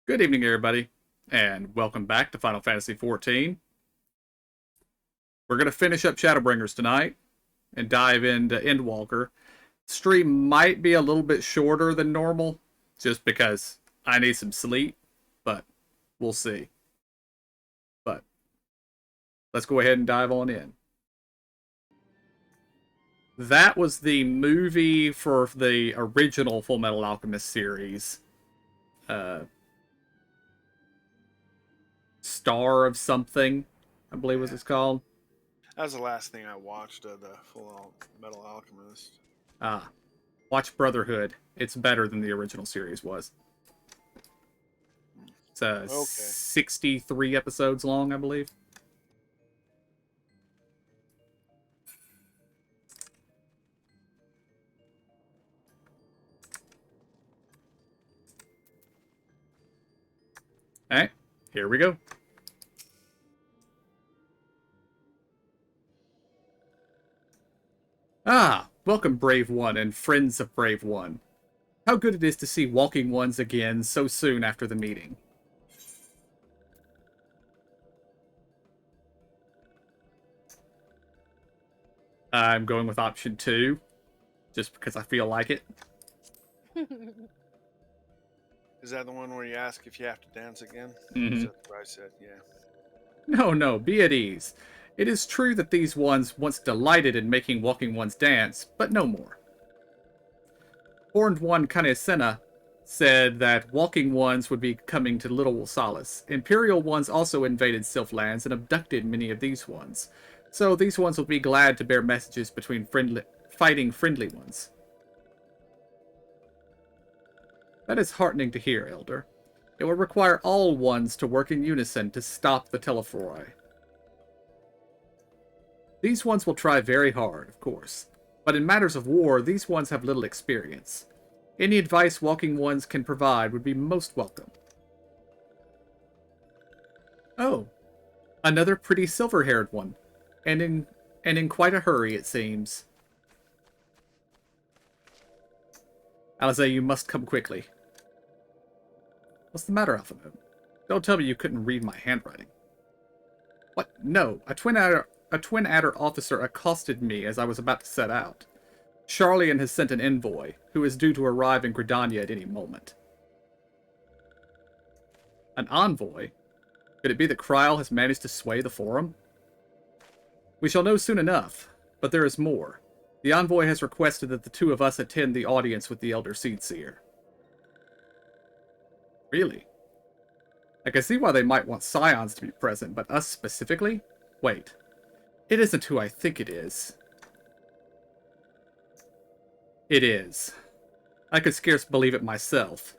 Good evening, everybody, and welcome back to Final Fantasy XIV. We're going to finish up Shadowbringers tonight and dive into Endwalker. Stream might be a little bit shorter than normal, just because I need some sleep, but we'll see. But let's go ahead and dive on in. That was the movie for the original Full Metal Alchemist series. Star of Something, I believe was it's called. That was the last thing I watched of the Metal Alchemist. Watch Brotherhood. It's better than the original series was. It's Okay. 63 episodes long, I believe. Alright, here we go. Welcome Brave One and friends of Brave One. How good it is to see walking ones again so soon after the meeting. I'm going with option 2, just because I feel like it. Is that the one where you ask if you have to dance again? Mm-hmm. Is that what I said? Yeah. No, be at ease. It is true that these ones once delighted in making walking ones dance, but no more. Horned One Kanesena said that walking ones would be coming to Little Solace. Imperial ones also invaded Sylph lands and abducted many of these ones. So these ones will be glad to bear messages between fighting friendly ones. That is heartening to hear, Elder. It will require all ones to work in unison to stop the Telephoroi. These ones will try very hard, of course, but in matters of war, these ones have little experience. Any advice walking ones can provide would be most welcome. Oh, another pretty silver-haired one, and in quite a hurry, it seems. Alize, you must come quickly. What's the matter, Alphamoon? Don't tell me you couldn't read my handwriting. What? No, a Twin Adder officer accosted me as I was about to set out. Charlian has sent an envoy, who is due to arrive in Gridania at any moment. An envoy? Could it be that Kryl has managed to sway the Forum? We shall know soon enough, but there is more. The envoy has requested that the two of us attend the audience with the Elder Seedseer. Really? I can see why they might want Scions to be present, but us specifically? Wait. It isn't who I think it is. It is. I could scarce believe it myself.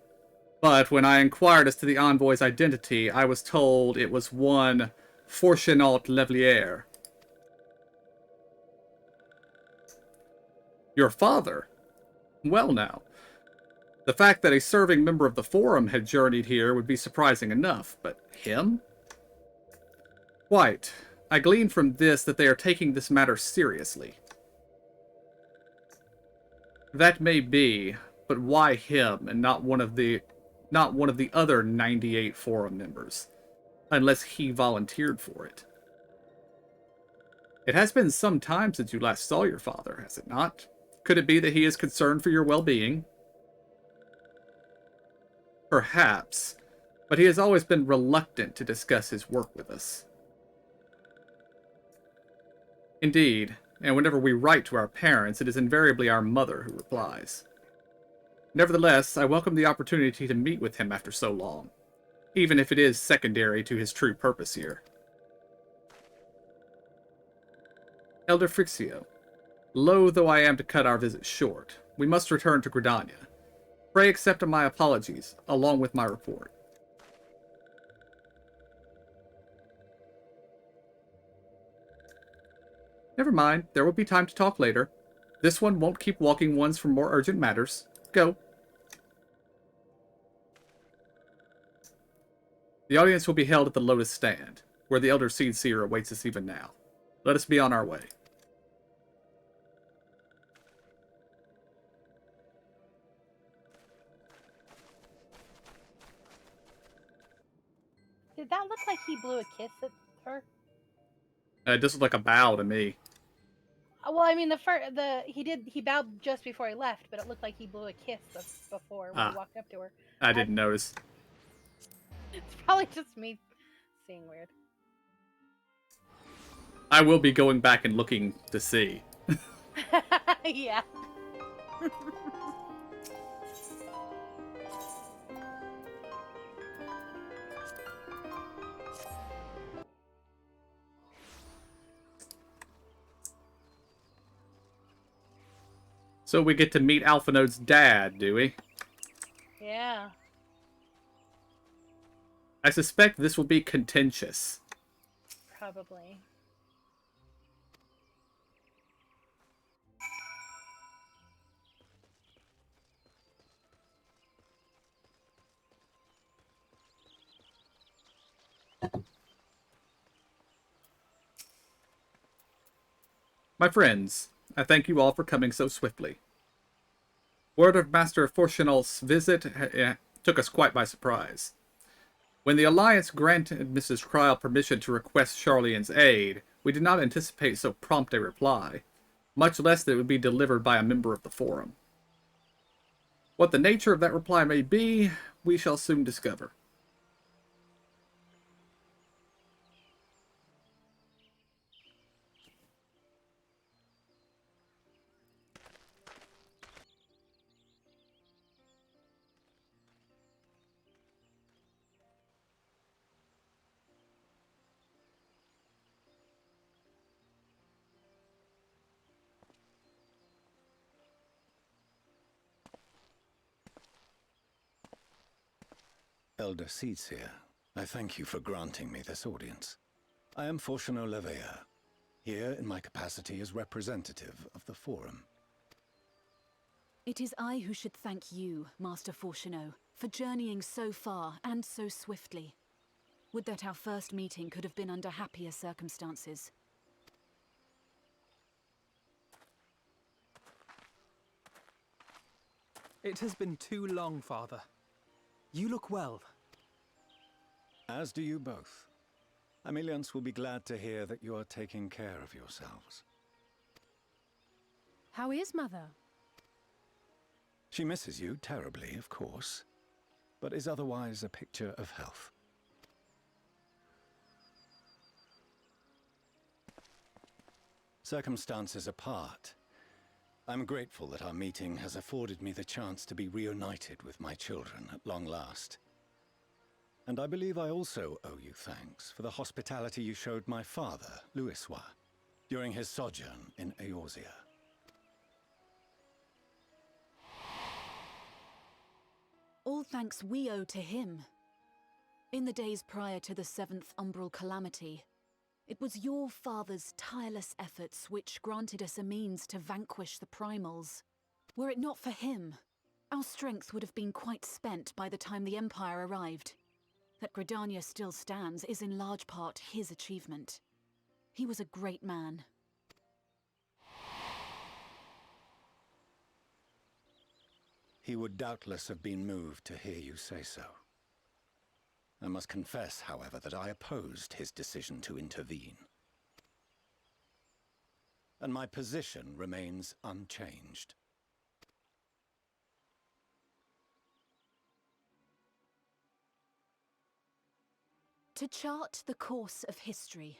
But when I inquired as to the envoy's identity, I was told it was one Fortunaut Levlier. Your father? Well now. The fact that a serving member of the Forum had journeyed here would be surprising enough, but him? Quite. I glean from this that they are taking this matter seriously. That may be, but why him and not one of the other 98 Forum members? Unless he volunteered for it. It has been some time since you last saw your father, has it not? Could it be that he is concerned for your well-being? Perhaps, but he has always been reluctant to discuss his work with us. Indeed, and whenever we write to our parents, it is invariably our mother who replies. Nevertheless, I welcome the opportunity to meet with him after so long, even if it is secondary to his true purpose here. Elder Frixio, loath though I am to cut our visit short, we must return to Gridania. Pray accept my apologies, along with my report. Never mind, there will be time to talk later. This one won't keep walking ones from more urgent matters. Go. The audience will be held at the Lotus Stand, where the Elder Seedseer awaits us even now. Let us be on our way. Did that look like he blew a kiss at her? It just looked like a bow to me. Well, I mean, he bowed just before he left, but it looked like he blew a kiss before when he Ah, walked up to her. I didn't notice. It's probably just me seeing weird. I will be going back and looking to see. Yeah. So we get to meet Alphinode's dad, do we? Yeah. I suspect this will be contentious. Probably. My friends, I thank you all for coming so swiftly. Word of Master Fortunal's visit took us quite by surprise. When the Alliance granted Mrs. Kryl permission to request Charlian's aid, we did not anticipate so prompt a reply, much less that it would be delivered by a member of the Forum. What the nature of that reply may be, we shall soon discover. Elder Seedseer, I thank you for granting me this audience. I am Fortuno Leveilleur, here in my capacity as representative of the Forum. It is I who should thank you, Master Fortuno, for journeying so far and so swiftly. Would that our first meeting could have been under happier circumstances. It has been too long, Father. You look well. As do you both. Ameliance will be glad to hear that you are taking care of yourselves. How is Mother? She misses you terribly, of course, but is otherwise a picture of health. Circumstances apart, I'm grateful that our meeting has afforded me the chance to be reunited with my children at long last. And I believe I also owe you thanks for the hospitality you showed my father, Louisoix, during his sojourn in Eorzea. All thanks we owe to him. In the days prior to the 7th Umbral Calamity, it was your father's tireless efforts which granted us a means to vanquish the primals. Were it not for him, our strength would have been quite spent by the time the Empire arrived. That Gridania still stands is in large part his achievement. He was a great man. He would doubtless have been moved to hear you say so. I must confess, however, that I opposed his decision to intervene. And my position remains unchanged. To chart the course of history,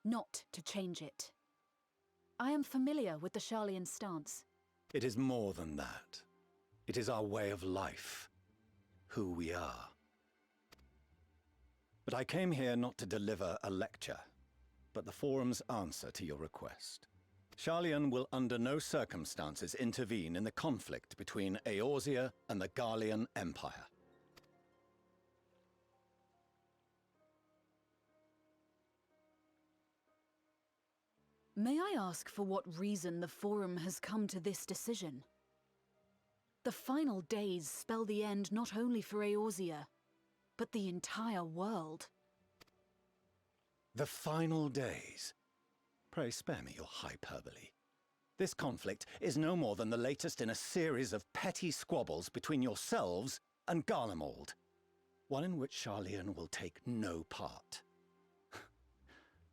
not to change it. I am familiar with the Charlian stance. It is more than that. It is our way of life, who we are. But I came here not to deliver a lecture, but the Forum's answer to your request. Charlian will under no circumstances intervene in the conflict between Eorzea and the Garlean Empire. May I ask for what reason the Forum has come to this decision? The final days spell the end not only for Eorzea, but the entire world. The final days? Pray spare me your hyperbole. This conflict is no more than the latest in a series of petty squabbles between yourselves and Garlemald. One in which Charlian will take no part.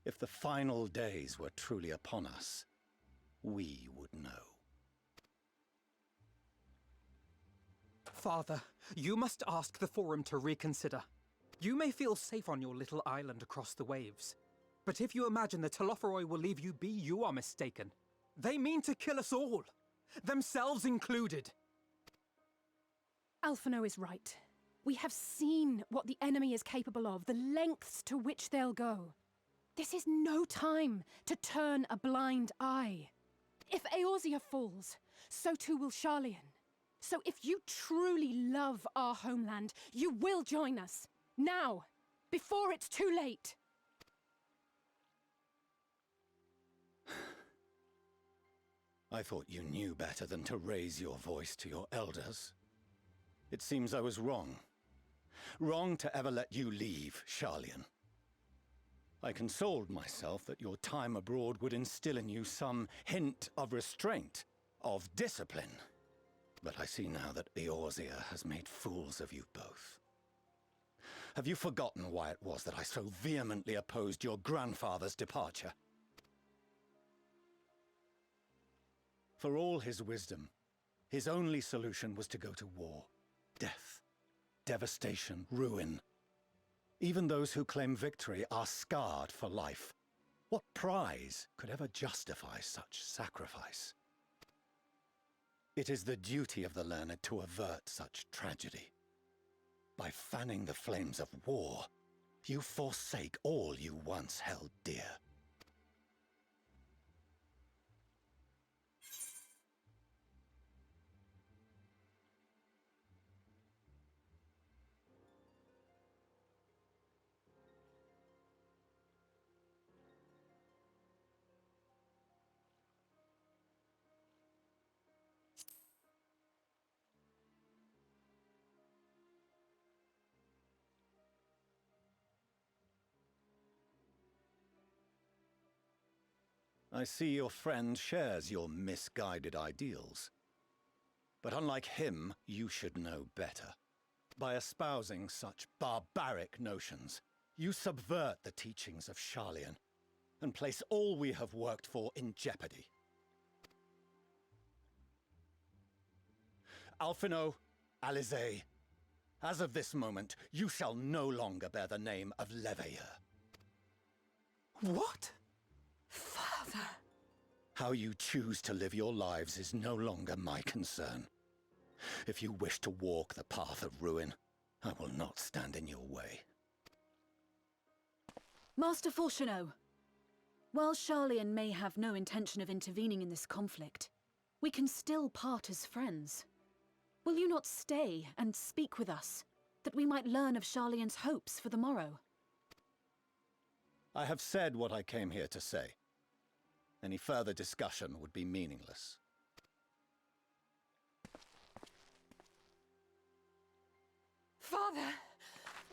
If the final days were truly upon us, we would know. Father, you must ask the Forum to reconsider. You may feel safe on your little island across the waves. But if you imagine the Telophoroi will leave you be, you are mistaken. They mean to kill us all, themselves included. Alphino is right. We have seen what the enemy is capable of, the lengths to which they'll go. This is no time to turn a blind eye. If Eorzea falls, so too will Charlian. So if you truly love our homeland, you will join us. Now, before it's too late. I thought you knew better than to raise your voice to your elders. It seems I was wrong. Wrong to ever let you leave, Charlian. I consoled myself that your time abroad would instill in you some hint of restraint, of discipline. But I see now that Eorzea has made fools of you both. Have you forgotten why it was that I so vehemently opposed your grandfather's departure? For all his wisdom, his only solution was to go to war. Death, devastation, ruin. Even those who claim victory are scarred for life. What prize could ever justify such sacrifice? It is the duty of the learned to avert such tragedy. By fanning the flames of war, you forsake all you once held dear. I see your friend shares your misguided ideals. But unlike him, you should know better. By espousing such barbaric notions, you subvert the teachings of Charlian and place all we have worked for in jeopardy. Alphino, Alisaie, as of this moment, you shall no longer bear the name of Leveilleur. What? Father! How you choose to live your lives is no longer my concern. If you wish to walk the path of ruin, I will not stand in your way. Master Fourcheneau, while Charlian may have no intention of intervening in this conflict, we can still part as friends. Will you not stay and speak with us, that we might learn of Charlian's hopes for the morrow? I have said what I came here to say. Any further discussion would be meaningless. Father!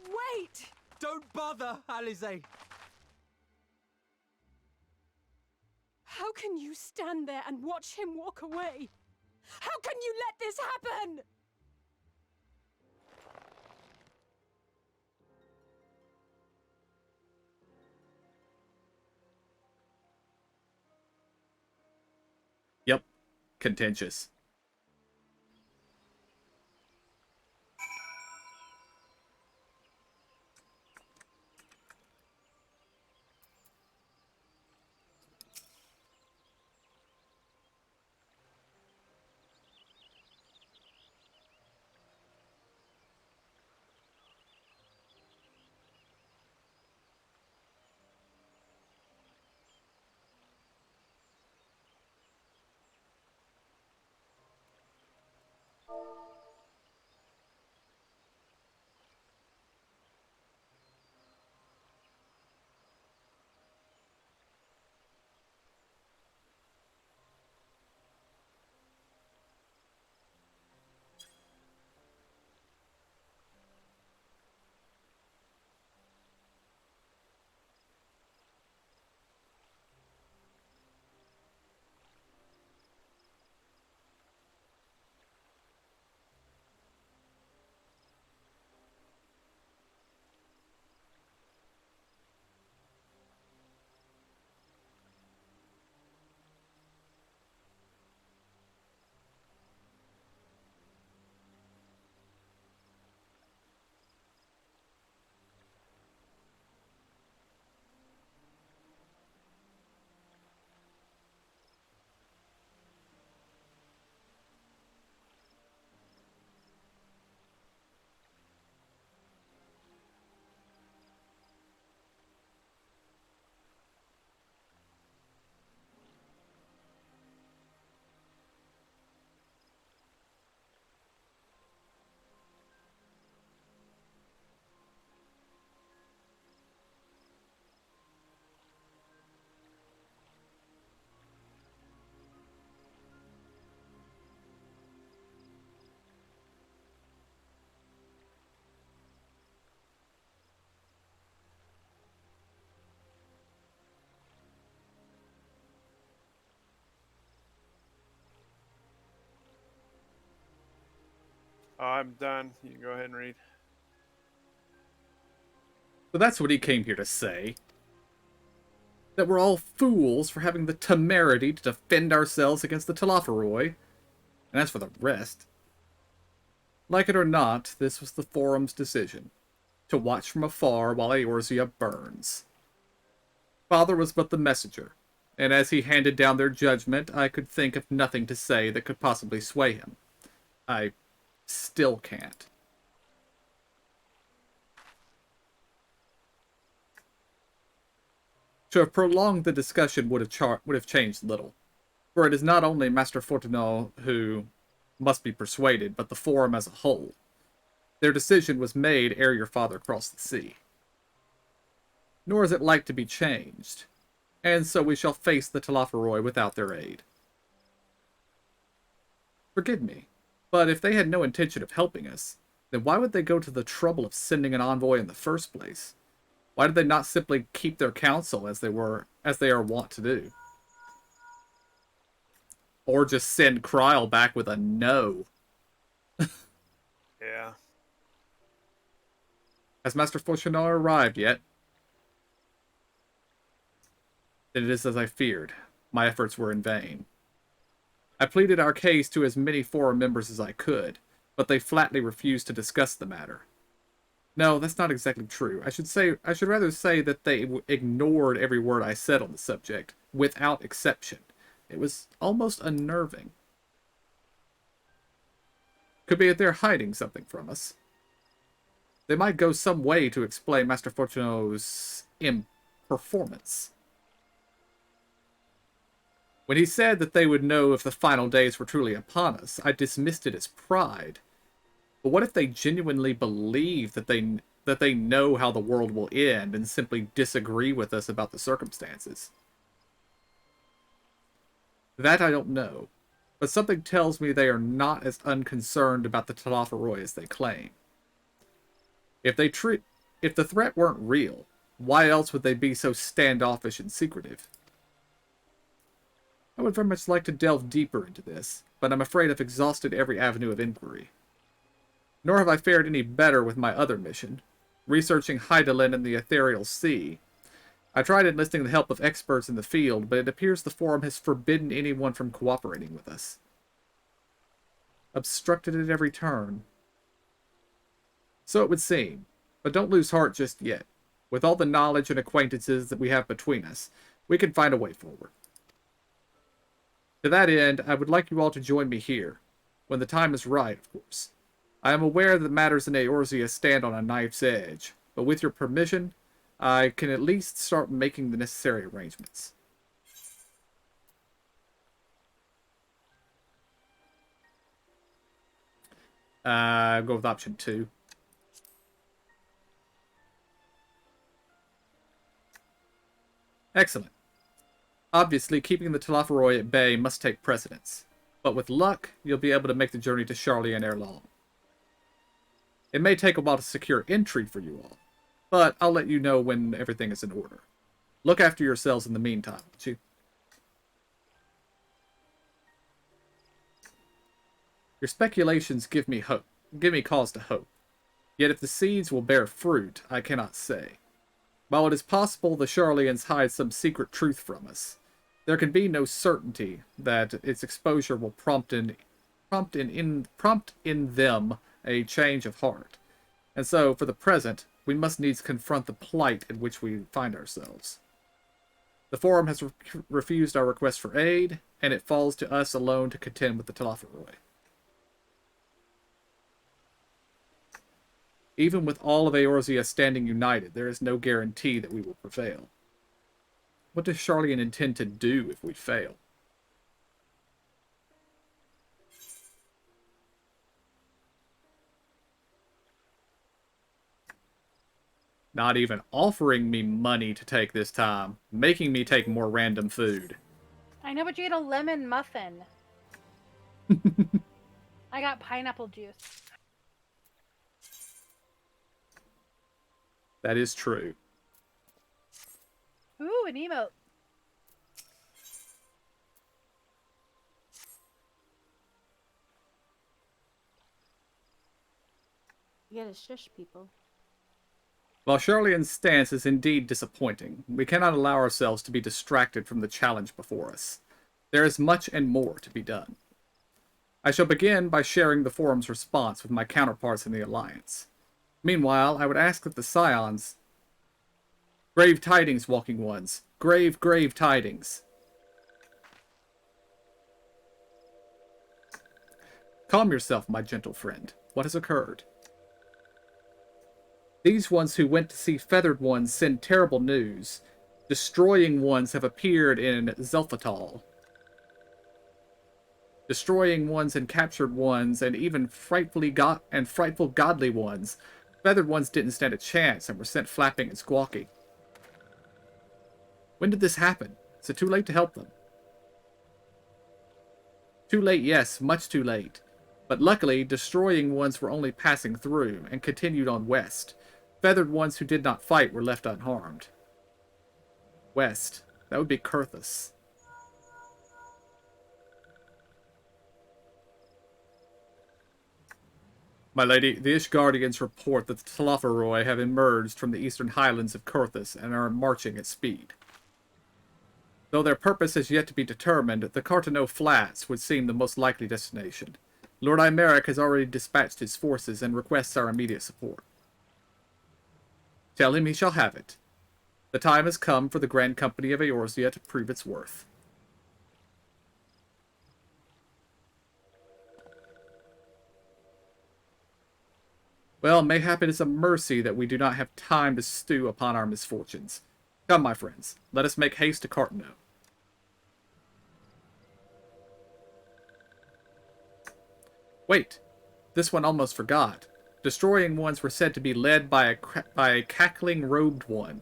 Wait! Don't bother, Alisaie! How can you stand there and watch him walk away? How can you let this happen? Yep. Contentious. Oh, I'm done. You can go ahead and read. So that's what he came here to say. That we're all fools for having the temerity to defend ourselves against the Telophoroi. And as for the rest, like it or not, this was the Forum's decision. To watch from afar while Eorzea burns. Father was but the messenger, and as he handed down their judgment, I could think of nothing to say that could possibly sway him. I still can't. To have prolonged the discussion would have changed little, for it is not only Master Fortunato who must be persuaded, but the Forum as a whole. Their decision was made ere your father crossed the sea. Nor is it like to be changed, and so we shall face the Telophoroi without their aid. Forgive me, but if they had no intention of helping us, then why would they go to the trouble of sending an envoy in the first place? Why did they not simply keep their counsel as they are wont to do? Or just send Kryl back with a no? Yeah. Has Master Fortunato arrived yet? Then it is as I feared. My efforts were in vain. I pleaded our case to as many Forum members as I could, but they flatly refused to discuss the matter. No, that's not exactly true. I should rather say that they ignored every word I said on the subject, without exception. It was almost unnerving. Could be that they're hiding something from us. They might go some way to explain Master Fortunato's imperformance. When he said that they would know if the final days were truly upon us, I dismissed it as pride. But what if they genuinely believe that they know how the world will end and simply disagree with us about the circumstances? That I don't know, but something tells me they are not as unconcerned about the Telophoroi as they claim. If the threat weren't real, why else would they be so standoffish and secretive? I would very much like to delve deeper into this, but I'm afraid I've exhausted every avenue of inquiry. Nor have I fared any better with my other mission, researching Hydaelyn and the Ethereal Sea. I tried enlisting the help of experts in the field, but it appears the Forum has forbidden anyone from cooperating with us. Obstructed at every turn. So it would seem, but don't lose heart just yet. With all the knowledge and acquaintances that we have between us, we can find a way forward. To that end, I would like you all to join me here, when the time is right, of course. I am aware that matters in Eorzea stand on a knife's edge, but with your permission, I can at least start making the necessary arrangements. Go with option 2. Excellent. Obviously, keeping the Telophoroi at bay must take precedence, but with luck, you'll be able to make the journey to Sharlayan ere long. It may take a while to secure entry for you all, but I'll let you know when everything is in order. Look after yourselves in the meantime, won't you? Your speculations give me cause to hope. Yet if the seeds will bear fruit, I cannot say. While it is possible the Sharlayans hide some secret truth from us, there can be no certainty that its exposure will prompt in them a change of heart. And so, for the present, we must needs confront the plight in which we find ourselves. The Forum has refused our request for aid, and it falls to us alone to contend with the Telophoroi. Even with all of Eorzea standing united, there is no guarantee that we will prevail. What does Sharlayan intend to do if we fail? Not even offering me money to take this time, making me take more random food. I know, but you ate a lemon muffin. I got pineapple juice. That is true. Ooh, an emote. You gotta shush people. While Charlian's stance is indeed disappointing, we cannot allow ourselves to be distracted from the challenge before us. There is much and more to be done. I shall begin by sharing the forum's response with my counterparts in the Alliance. Meanwhile, I would ask that the Scions... Grave tidings, Walking Ones. Grave, grave tidings. Calm yourself, my gentle friend. What has occurred? These ones who went to see Feathered Ones send terrible news. Destroying Ones have appeared in Zelphatal. Destroying Ones and captured Ones, and even frightful godly Ones. Feathered Ones didn't stand a chance and were sent flapping and squawking. When did this happen? Is it too late to help them? Too late, yes, much too late. But luckily, Destroying Ones were only passing through, and continued on west. Feathered Ones who did not fight were left unharmed. West. That would be Kurthus. My lady, the Ishgardians report that the Telophoroi have emerged from the eastern highlands of Kurthus and are marching at speed. Though their purpose is yet to be determined, the Cartano Flats would seem the most likely destination. Lord Imeric has already dispatched his forces and requests our immediate support. Tell him he shall have it. The time has come for the Grand Company of Eorzea to prove its worth. Well, mayhap it is a mercy that we do not have time to stew upon our misfortunes. Come, my friends, let us make haste to Cartano. Wait, this one almost forgot. Destroying Ones were said to be led by a cackling robed one.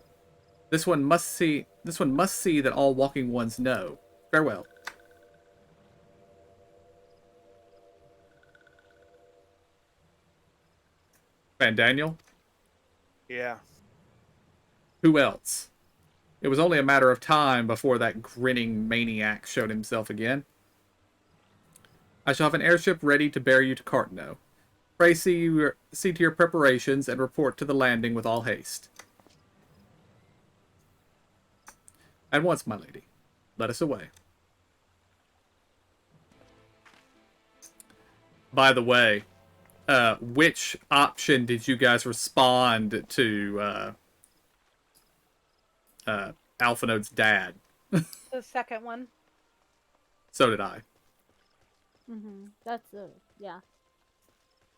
This one must see that all Walking Ones know. Farewell. Van Daniel? Yeah. Who else? It was only a matter of time before that grinning maniac showed himself again. I shall have an airship ready to bear you to Cartano. Pray see to your preparations and report to the landing with all haste. At once, my lady. Let us away. By the way, which option did you guys respond to Alphinode's dad? The second one. So did I. That's yeah.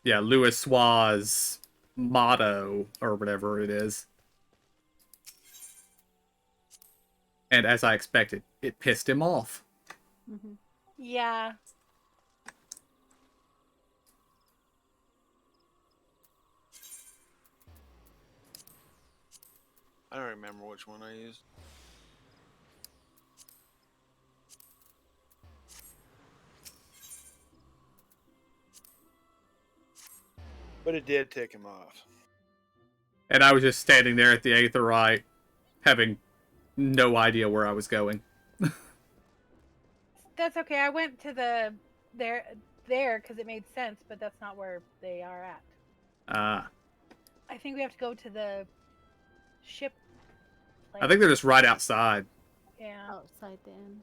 Yeah, Louis Sua's motto, or whatever it is. And as I expected, it pissed him off. Yeah. I don't remember which one I used. But it did tick him off. And I was just standing there at the Aetheryte, having no idea where I was going. That's okay. I went to the there because it made sense, but that's not where they are at. Ah. I think we have to go to the ship place. I think they're just right outside. Yeah. Outside the inn.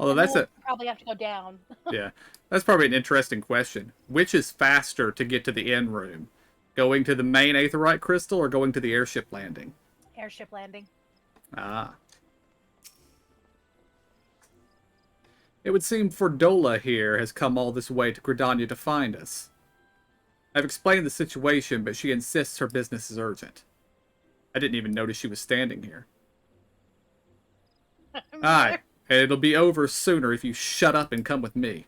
Although And that's we'll a... probably have to go down. Yeah. That's probably an interesting question. Which is faster to get to the inn room? Going to the main Aetheryte crystal or going to the airship landing? Airship landing. Ah. It would seem Fordola here has come all this way to Gridania to find us. I've explained the situation, but she insists her business is urgent. I didn't even notice she was standing here. Aye, and it'll be over sooner if you shut up and come with me.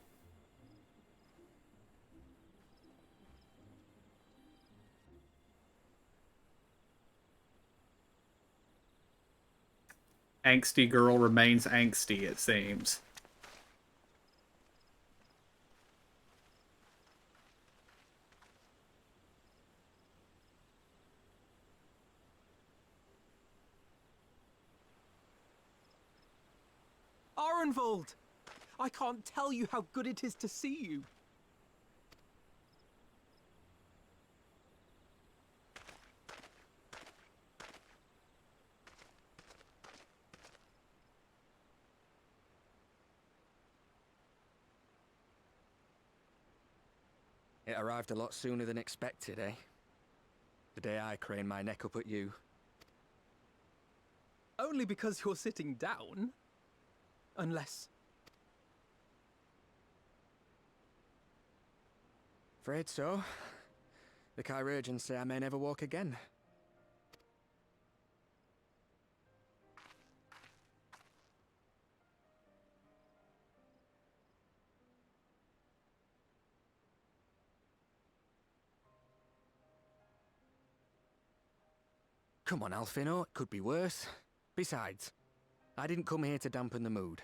Angsty girl remains angsty, it seems. Arenvold! I can't tell you how good it is to see you. It arrived a lot sooner than expected, eh? The day I craned my neck up at you. Only because you're sitting down. Unless... Afraid so. The chirurgeons say I may never walk again. Come on, Alfino, it could be worse. Besides, I didn't come here to dampen the mood.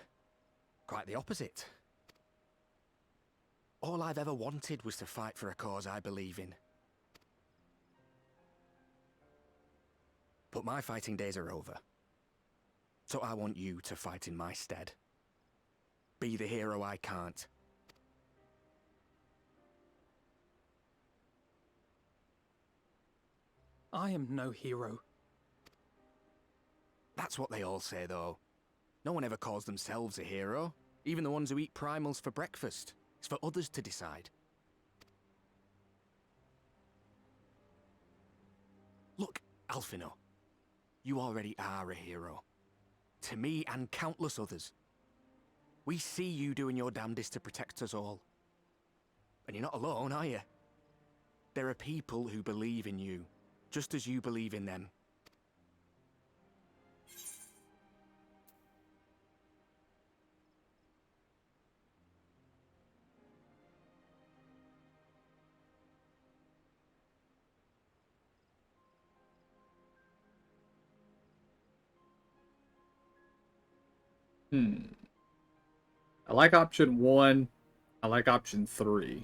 Quite the opposite. All I've ever wanted was to fight for a cause I believe in. But my fighting days are over. So I want you to fight in my stead. Be the hero I can't. I am no hero. That's what they all say, though. No one ever calls themselves a hero. Even the ones who eat primals for breakfast. It's for others to decide. Look, Alfino. You already are a hero. To me and countless others. We see you doing your damnedest to protect us all. And you're not alone, are you? There are people who believe in you, just as you believe in them. I like option 1. I like option 3.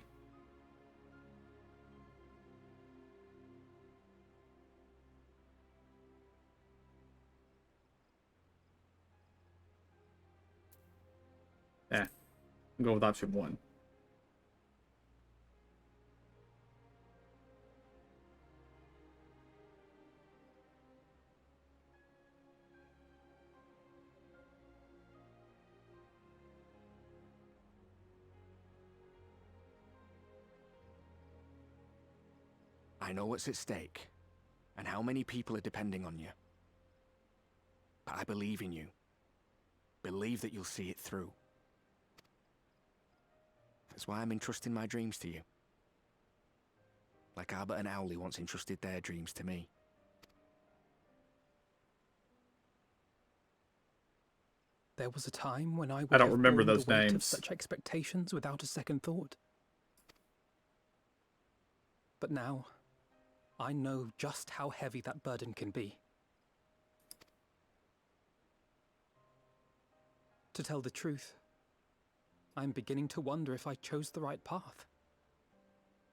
I'm going with option 1. I know what's at stake, and how many people are depending on you. But I believe in you. Believe that you'll see it through. That's why I'm entrusting my dreams to you. Like Albert and Owley once entrusted their dreams to me. There was a time when I would I don't have remember borne those the weight of names. such expectations without a second thought. But now, I know just how heavy that burden can be. To tell the truth, I'm beginning to wonder if I chose the right path.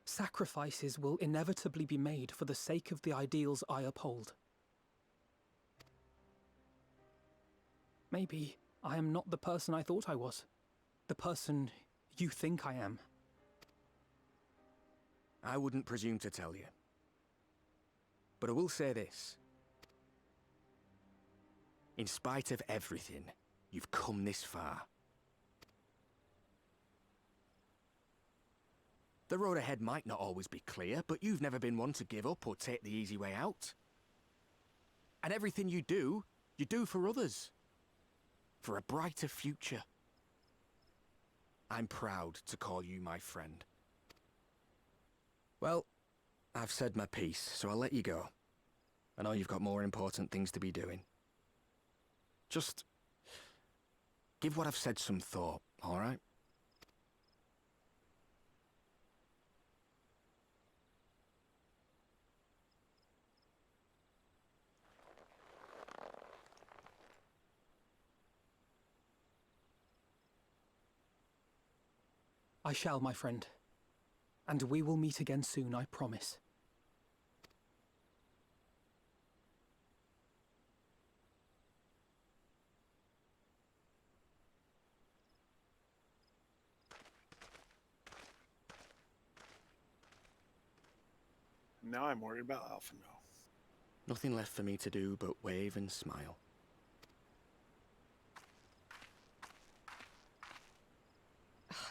Sacrifices will inevitably be made for the sake of the ideals I uphold. Maybe I am not the person I thought I was. The person you think I am. I wouldn't presume to tell you. But I will say this. In spite of everything, you've come this far. The road ahead might not always be clear, but you've never been one to give up or take the easy way out. And everything you do for others. For a brighter future. I'm proud to call you my friend. Well, I've said my piece, so I'll let you go. I know you've got more important things to be doing. Just give what I've said some thought, all right? I shall, my friend. And we will meet again soon, I promise. Now I'm worried about Alphino. Nothing left for me to do but wave and smile.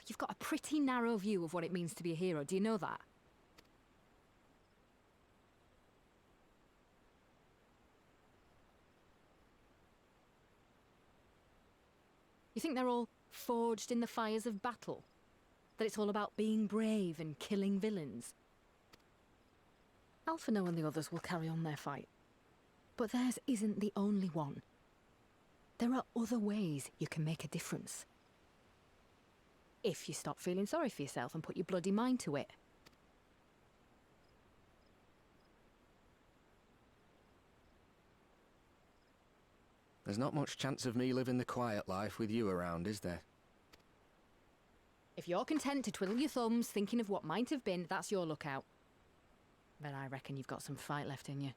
You've got a pretty narrow view of what it means to be a hero. Do you know that? You think they're all forged in the fires of battle? That it's all about being brave and killing villains? Alphino and the others will carry on their fight. But theirs isn't the only one. There are other ways you can make a difference. If you stop feeling sorry for yourself and put your bloody mind to it. There's not much chance of me living the quiet life with you around, is there? If you're content to twiddle your thumbs thinking of what might have been, that's your lookout. But I reckon you've got some fight left in you.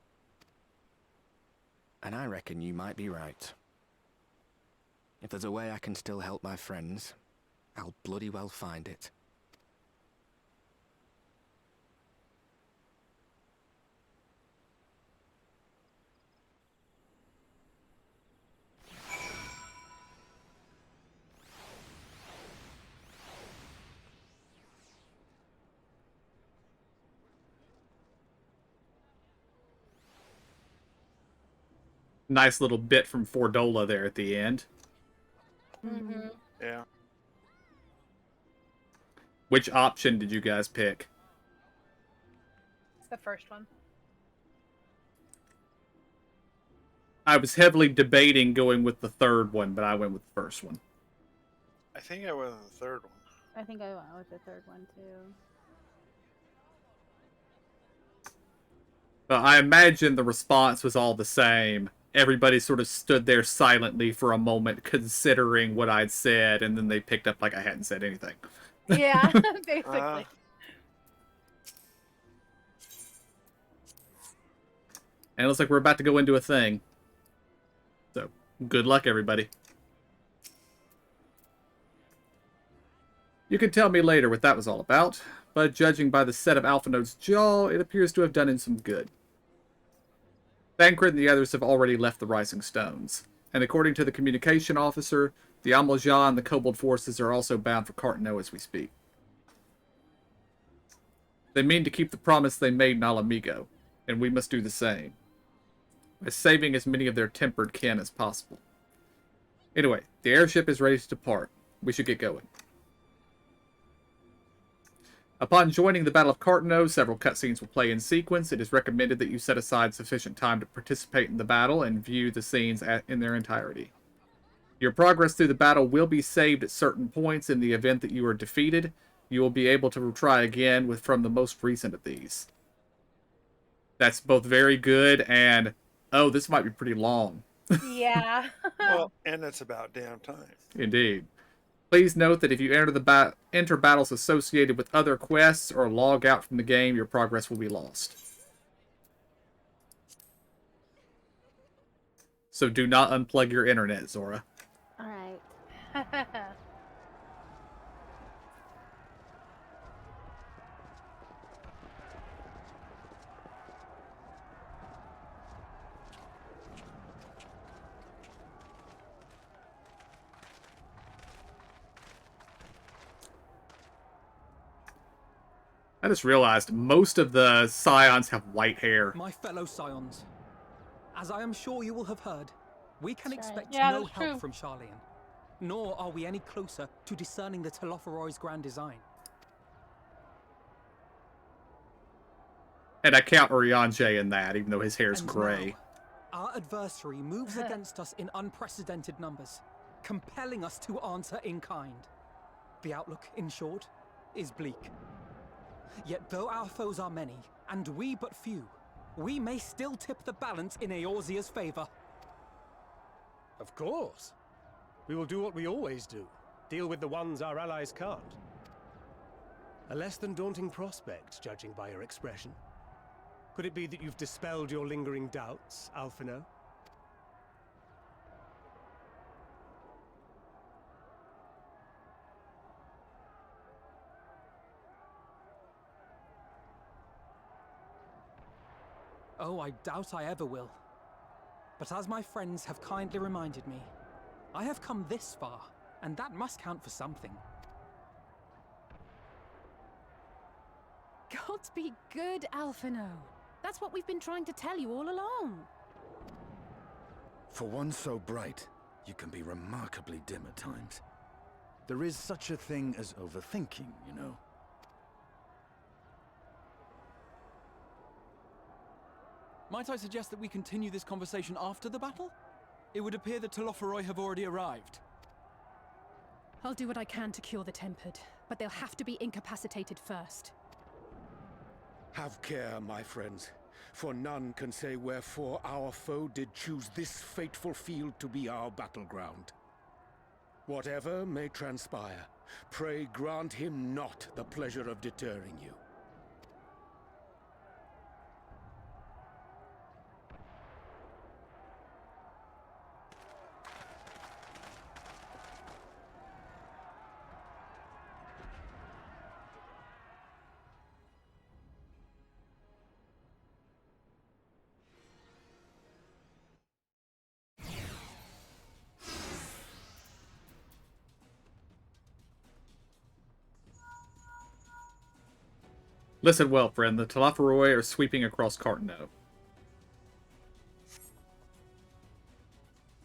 And I reckon you might be right. If there's a way I can still help my friends, I'll bloody well find it. Nice little bit from Fordola there at the end. Mm-hmm. Yeah. Which option did you guys pick? It's the first one. I was heavily debating going with the third one, but I went with the first one. I think I went with the third one. I think I went with the third one too. But I imagine the response was all the same. Everybody sort of stood there silently for a moment, considering what I'd said, and then they picked up like I hadn't said anything. Yeah, basically. And it looks like we're about to go into a thing. So, good luck, everybody. You can tell me later what that was all about, but judging by the set of Alphino's jaw, it appears to have done him some good. Thancred and the others have already left the Rising Stones, and according to the communication officer, the Amalja and the Kobold forces are also bound for Cartano as we speak. They mean to keep the promise they made in Alamigo, and we must do the same, by saving as many of their tempered kin as possible. Anyway, the airship is ready to depart. We should get going. Upon joining the Battle of Cartano, several cutscenes will play in sequence. It is recommended that you set aside sufficient time to participate in the battle and view the scenes in their entirety. Your progress through the battle will be saved at certain points. In the event that you are defeated, you will be able to try again from the most recent of these. That's both very good and, oh, this might be pretty long. Yeah. Well, and it's about damn time. Indeed. Please note that if you enter battles associated with other quests or log out from the game, your progress will be lost. So do not unplug your internet, Zora. Alright. I just realized most of the Scions have white hair. My fellow Scions, as I am sure you will have heard, we can That's right. expect Yeah, no that's help true. from Charlene. Nor are we any closer to discerning the Telophoroi's grand design. And I count Urianger in that, even though his hair's And gray. now, our adversary moves against us in unprecedented numbers, compelling us to answer in kind. The outlook, in short, is bleak. Yet though our foes are many, and we but few, we may still tip the balance in Eorzea's favor. Of course. We will do what we always do. Deal with the ones our allies can't. A less than daunting prospect, judging by your expression. Could it be that you've dispelled your lingering doubts, Alphino? Oh, I doubt I ever will. But as my friends have kindly reminded me, I have come this far, and that must count for something. Gods be good, Alphino. That's what we've been trying to tell you all along. For one so bright, you can be remarkably dim at times. There is such a thing as overthinking, you know. Might I suggest that we continue this conversation after the battle? It would appear that Telophoroi have already arrived. I'll do what I can to cure the Tempered, but they'll have to be incapacitated first. Have care, my friends, for none can say wherefore our foe did choose this fateful field to be our battleground. Whatever may transpire, pray grant him not the pleasure of deterring you. Listen well, friend. The Telophoroi are sweeping across Cartano.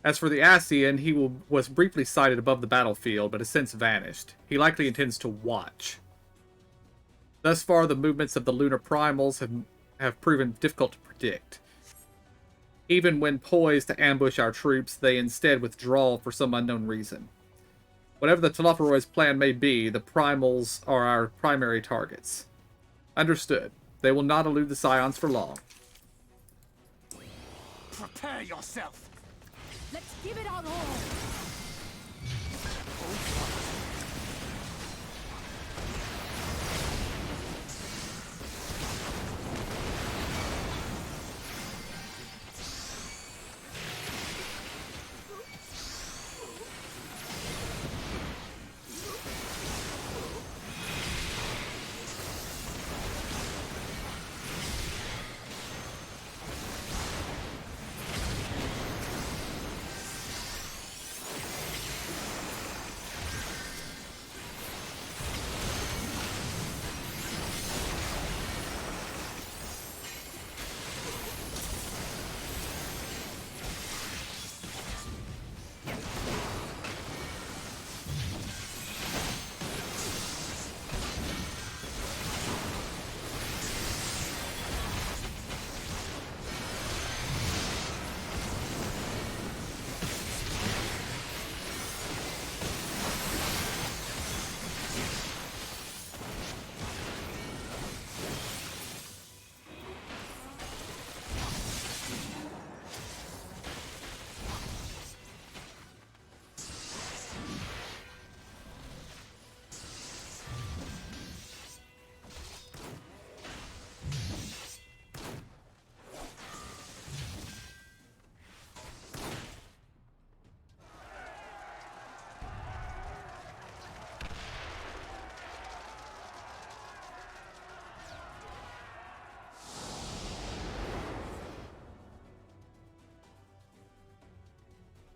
As for the Ascian, he was briefly sighted above the battlefield, but has since vanished. He likely intends to watch. Thus far, the movements of the lunar primals have proven difficult to predict. Even when poised to ambush our troops, they instead withdraw for some unknown reason. Whatever the Telophoroi's plan may be, the primals are our primary targets. Understood. They will not elude the Scions for long. Prepare yourself! Let's give it our all!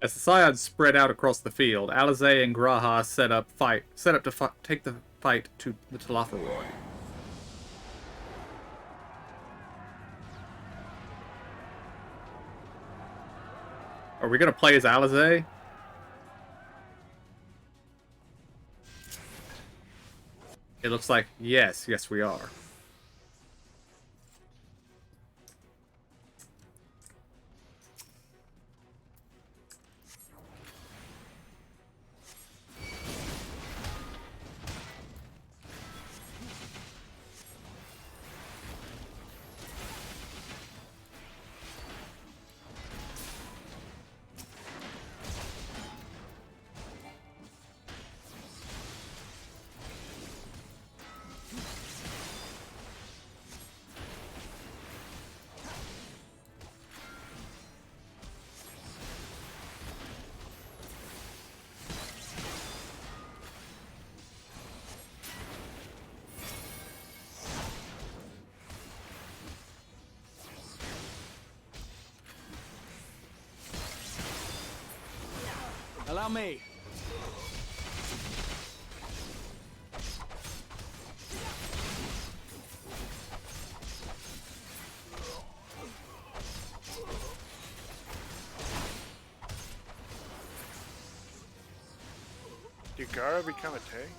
As the Scions spread out across the field, Alizé and Graha set up to take the fight to the Telophoroi. Are we gonna play as Alizé? It looks like yes, we are. Allow me. Did Gara become a tank?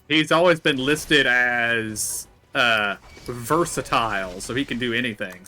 He's always been listed as versatile, so he can do anything.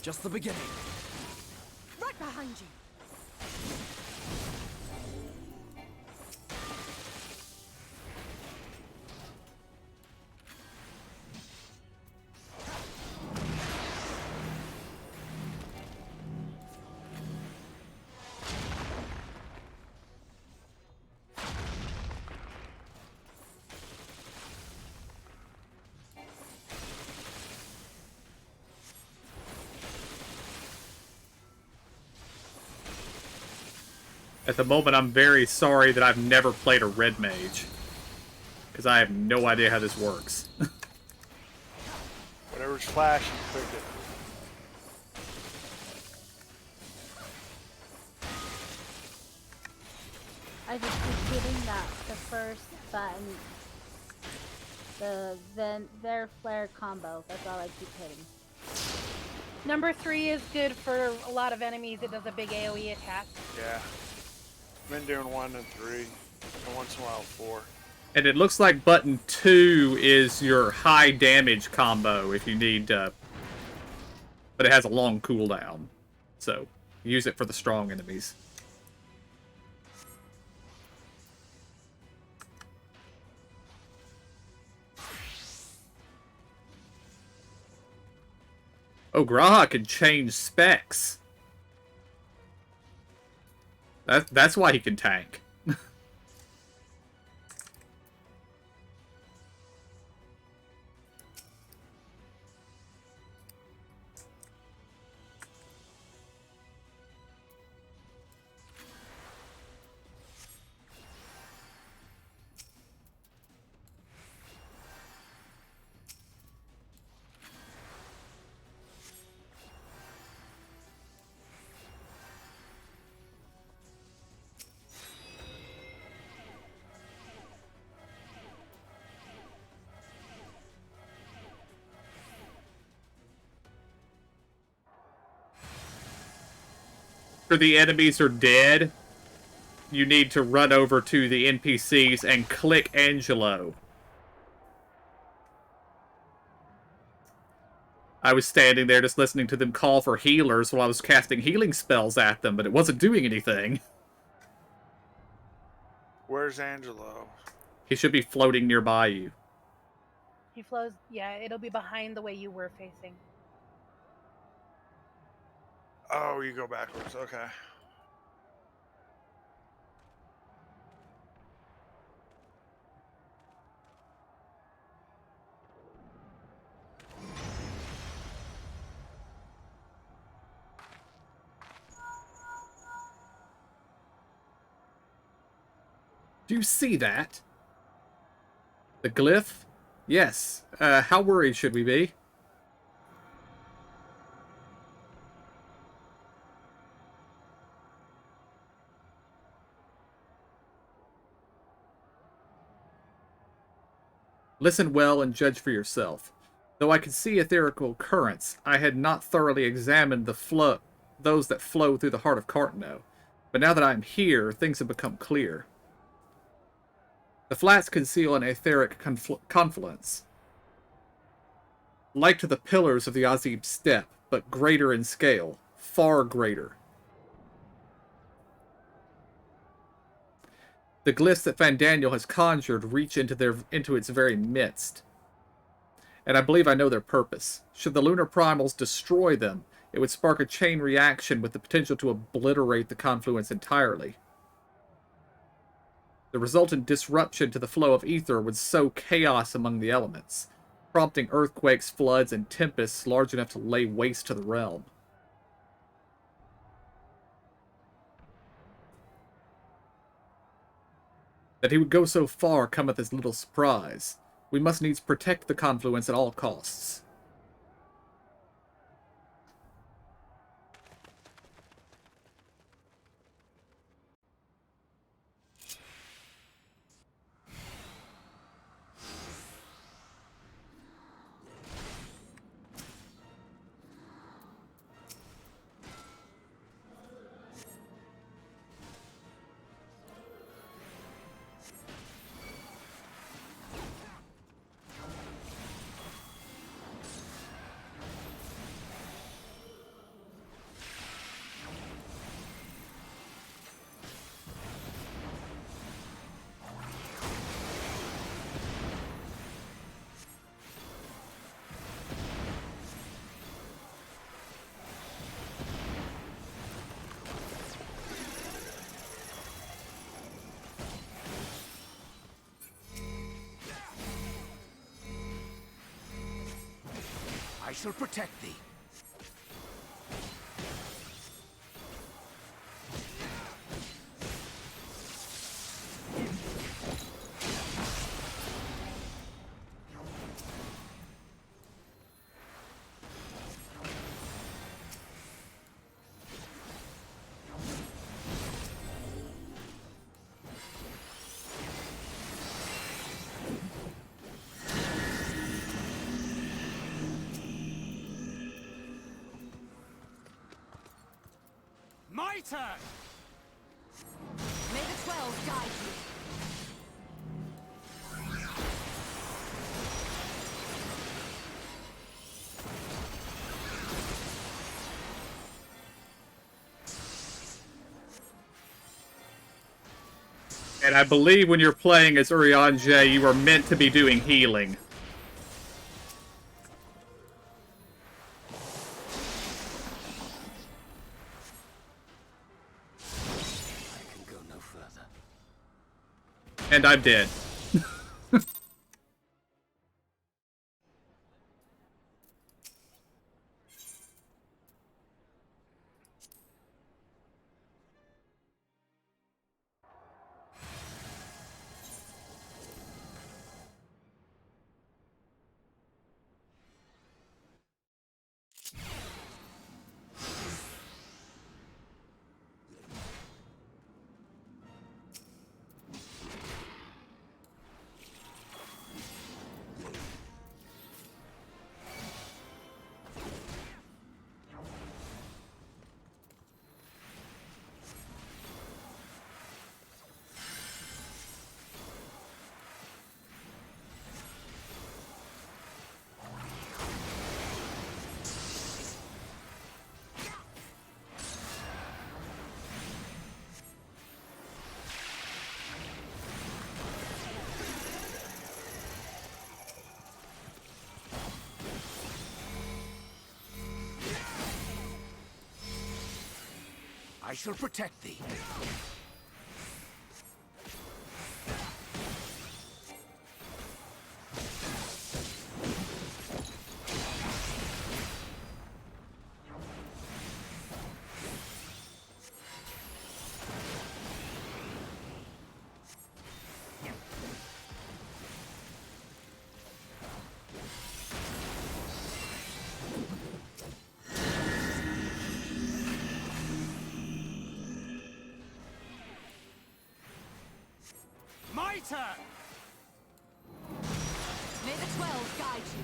Just the beginning. Right behind you. At the moment, I'm very sorry that I've never played a red mage. Because I have no idea how this works. Whatever's flashing, click it. I just keep hitting that the first button. Their flare combo. That's all I keep hitting. Number 3 is good for a lot of enemies. It does a big AoE attack. Yeah. Been doing 1 and 3, and once in a while 4. And it looks like button 2 is your high damage combo if you need, but it has a long cooldown. So, use it for the strong enemies. Oh, Graha can change specs. That's why he can tank. After the enemies are dead, you need to run over to the NPCs and click Angelo. I was standing there just listening to them call for healers while I was casting healing spells at them, but it wasn't doing anything. Where's Angelo? He should be floating nearby you. He flows, yeah, it'll be behind the way you were facing. Oh, you go backwards. Okay. Do you see that? The glyph? Yes. How worried should we be? Listen well and judge for yourself. Though I could see etherical currents, I had not thoroughly examined those that flow through the heart of Cartano. But now that I am here, things have become clear. The flats conceal an etheric confluence, like to the pillars of the Azib Steppe, but greater in scale, far greater. The glyphs that Fandaniel has conjured reach into its very midst. And I believe I know their purpose. Should the lunar primals destroy them, it would spark a chain reaction with the potential to obliterate the confluence entirely. The resultant disruption to the flow of ether would sow chaos among the elements, prompting earthquakes, floods, and tempests large enough to lay waste to the realm. That he would go so far cometh as little surprise. We must needs protect the confluence at all costs. I shall protect thee. My turn! May the 12 guide you. And I believe when you're playing as Urianger, you are meant to be doing healing. And I'm dead. I shall protect thee. My turn! May the 12 guide you.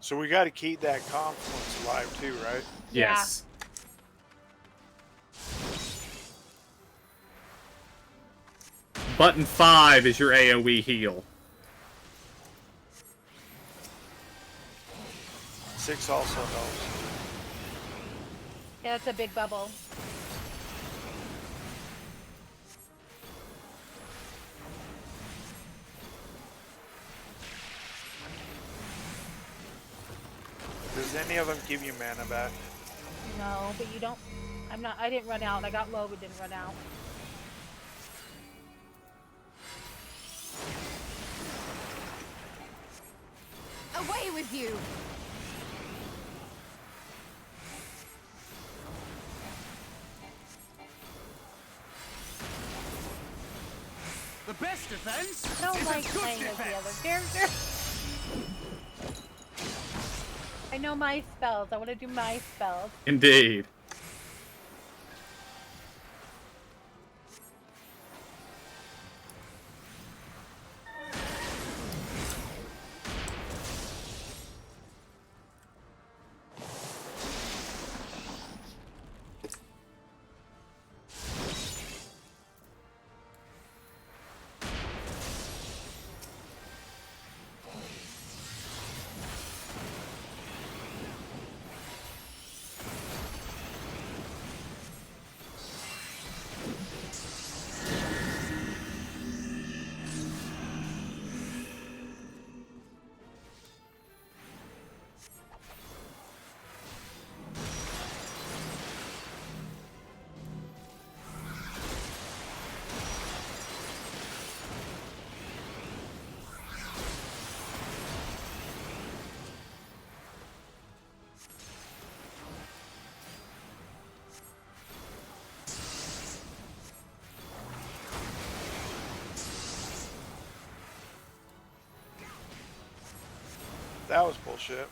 So we got to keep that confluence alive too, right? Yes. Button 5 is your AoE heal. 6 also helps. Yeah, that's a big bubble. Does any of them give you mana back? No, but you don't. I didn't run out. I got low, but didn't run out. Away with you! The best defense. I don't is like a good playing as the defense. other character. I know my spells. I want to do my spells. Indeed. That was bullshit.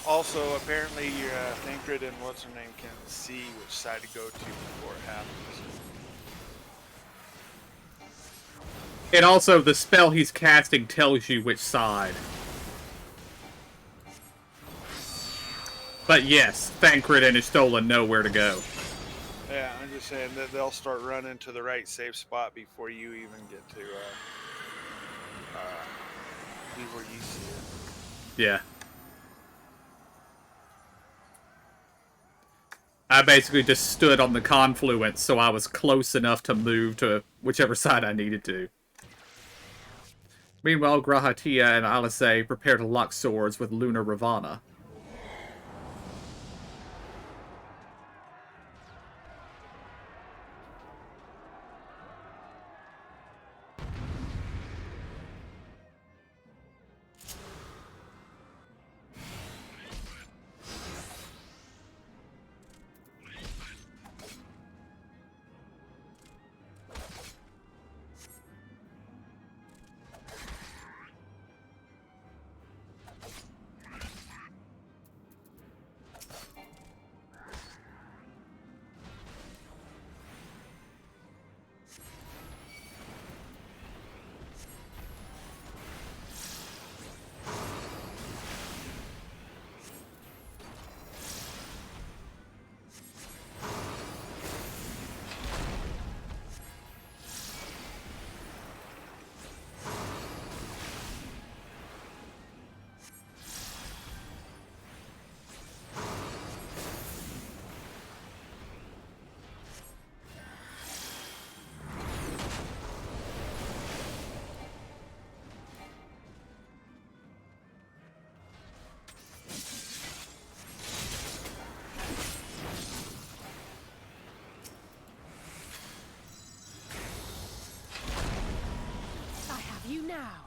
Also, apparently your Thancred and what's her name can see which side to go to before it happens. And also, the spell he's casting tells you which side. But yes, Thancred and Istola know where to go. Yeah, I'm just saying that they'll start running to the right safe spot before you even get to before you see it. Yeah. I basically just stood on the confluence, so I was close enough to move to whichever side I needed to. Meanwhile, Grahatia and Alice prepare to lock swords with Luna Ravana. I have you now.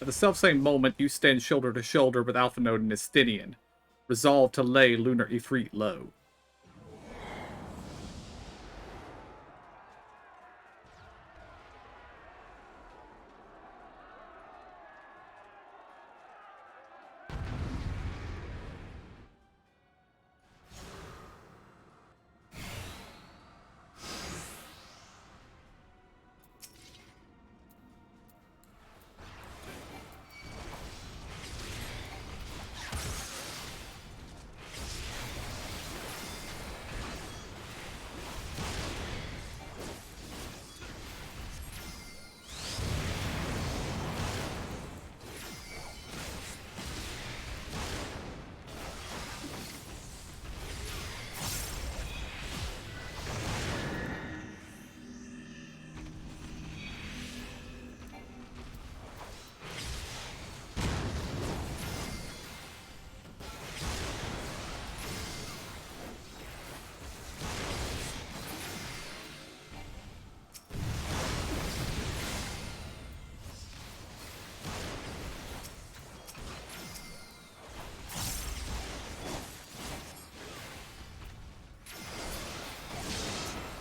At the selfsame moment, you stand shoulder to shoulder with Alphanode and Estinian, resolved to lay Lunar Ifrit low.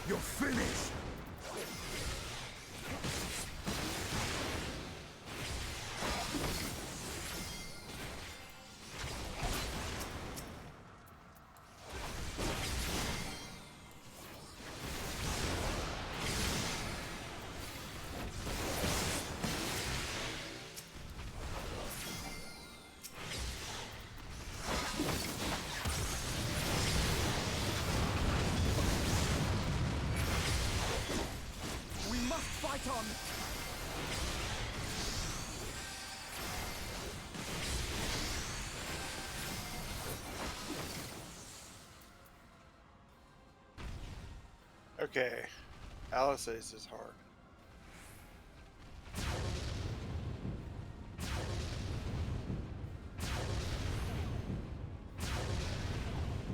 You're finished! Fight on! Okay. Alice says is hard.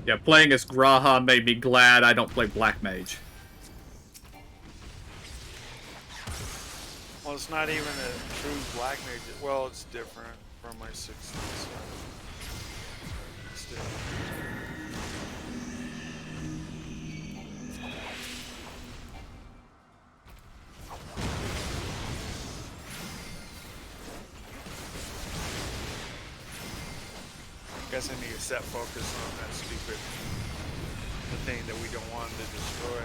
Yeah, playing as Graha made me glad I don't play Black Mage. Well, it's not even a true black mage. Well, it's different from my 60s. So it's different. Guess I need to set focus on that stupid the thing that we don't want to destroy.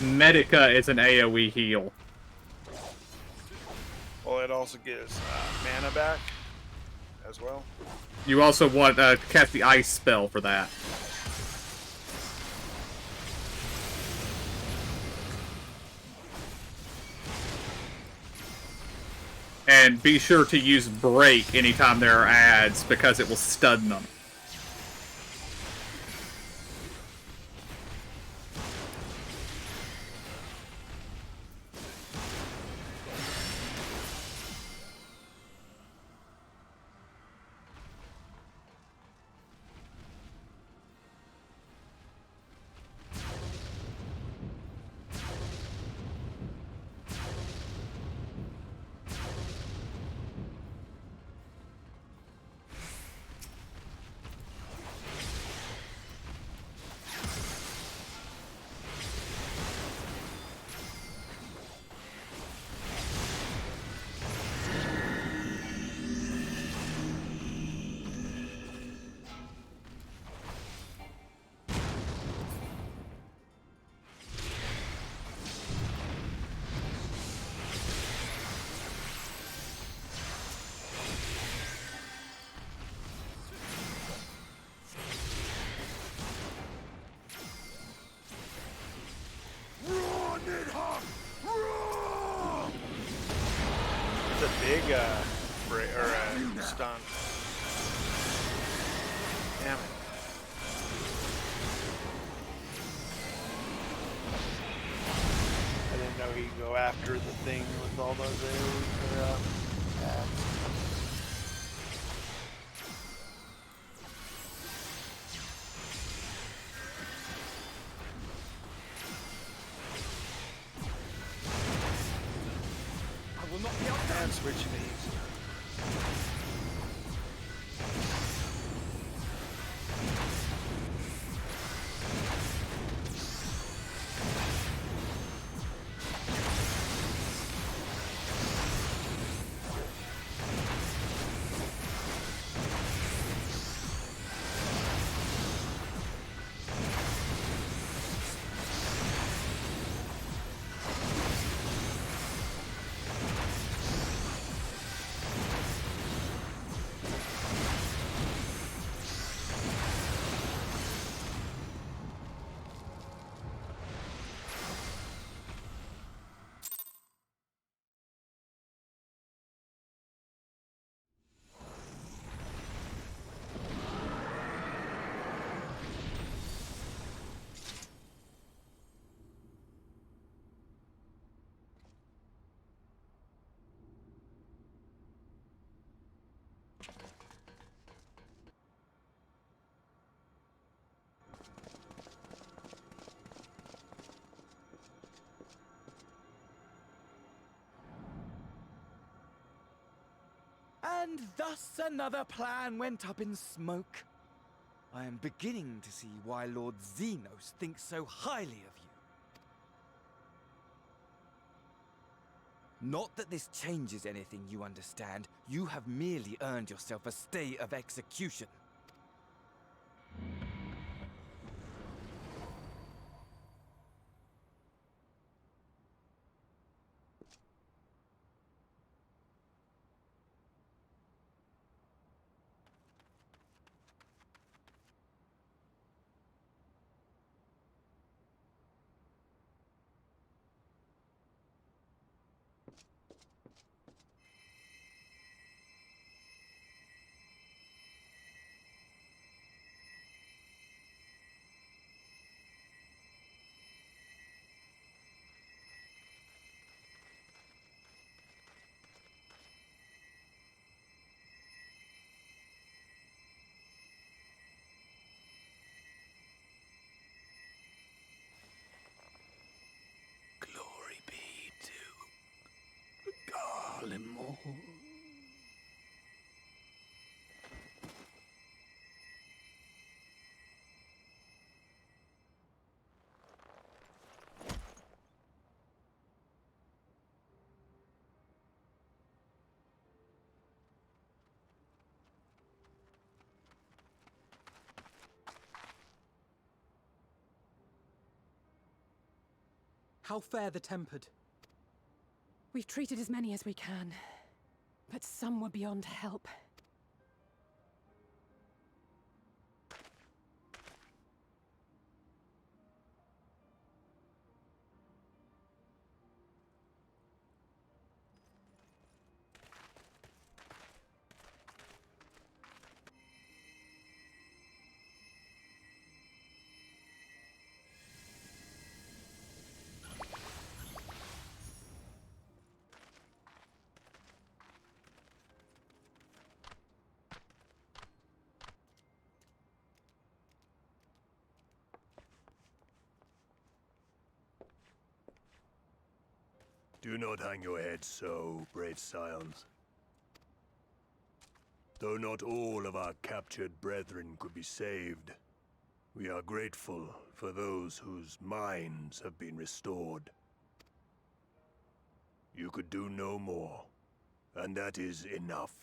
Medica is an AoE heal. Well, it also gives mana back as well. You also want to cast the ice spell for that. And be sure to use break anytime there are ads because it will stun them. It's a big stun. Damn it. I didn't know he could go after the thing with all those ads. will not be outdone. And switch these. And thus another plan went up in smoke. I am beginning to see why Lord Xenos thinks so highly of you. Not that this changes anything, you understand. You have merely earned yourself a stay of execution. Glory be to Garlemore. How fare the tempered? We've treated as many as we can, but some were beyond help. Do not hang your head so, brave scions. Though not all of our captured brethren could be saved, we are grateful for those whose minds have been restored. You could do no more, and that is enough.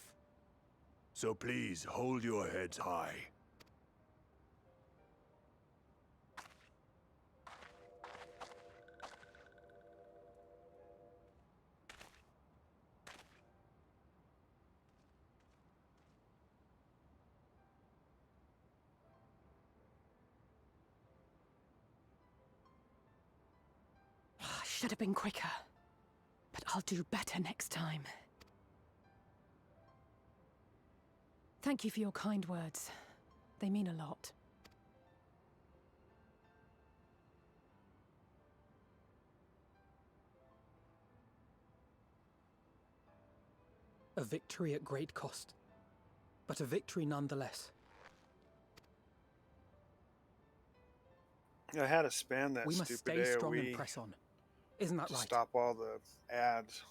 So please hold your heads high. I should have been quicker, but I'll do better next time. Thank you for your kind words. They mean a lot. A victory at great cost, but a victory nonetheless. I had to spam that We must stupid stay strong AoE and press on. Isn't that to right? stop all the ads.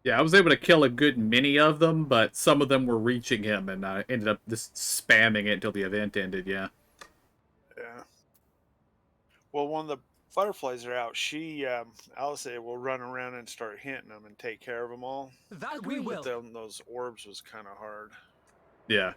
Yeah, I was able to kill a good many of them, but some of them were reaching him, and I ended up just spamming it until the event ended, yeah. Yeah. Well, when the fireflies are out, Alice will run around and start hitting them and take care of them all. That we But will. then those orbs was kind of hard. Yeah.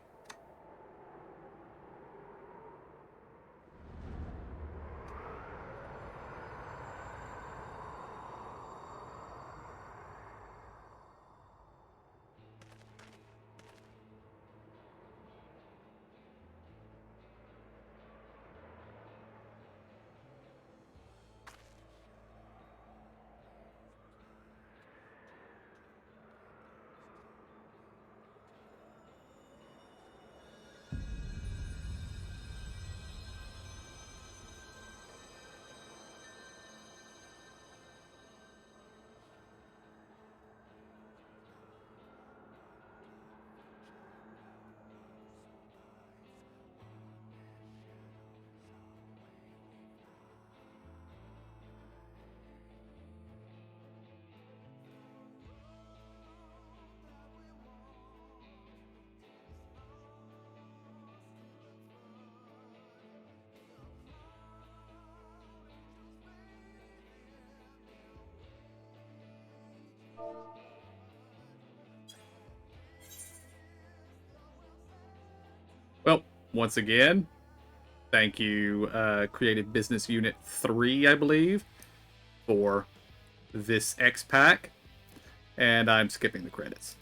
Well, once again, thank you, Creative Business Unit 3, I believe, for this X-Pack. And I'm skipping the credits.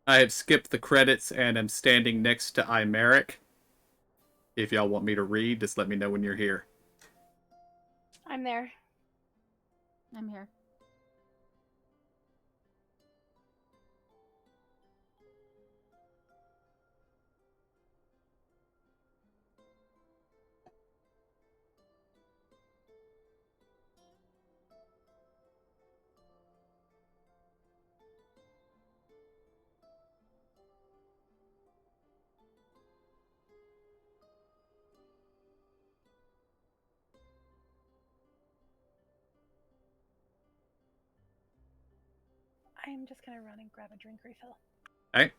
I have skipped the credits and am standing next to Imeric. If y'all want me to read, just let me know when you're here. I'm there. I'm here. I'm just gonna run and grab a drink refill. Alright.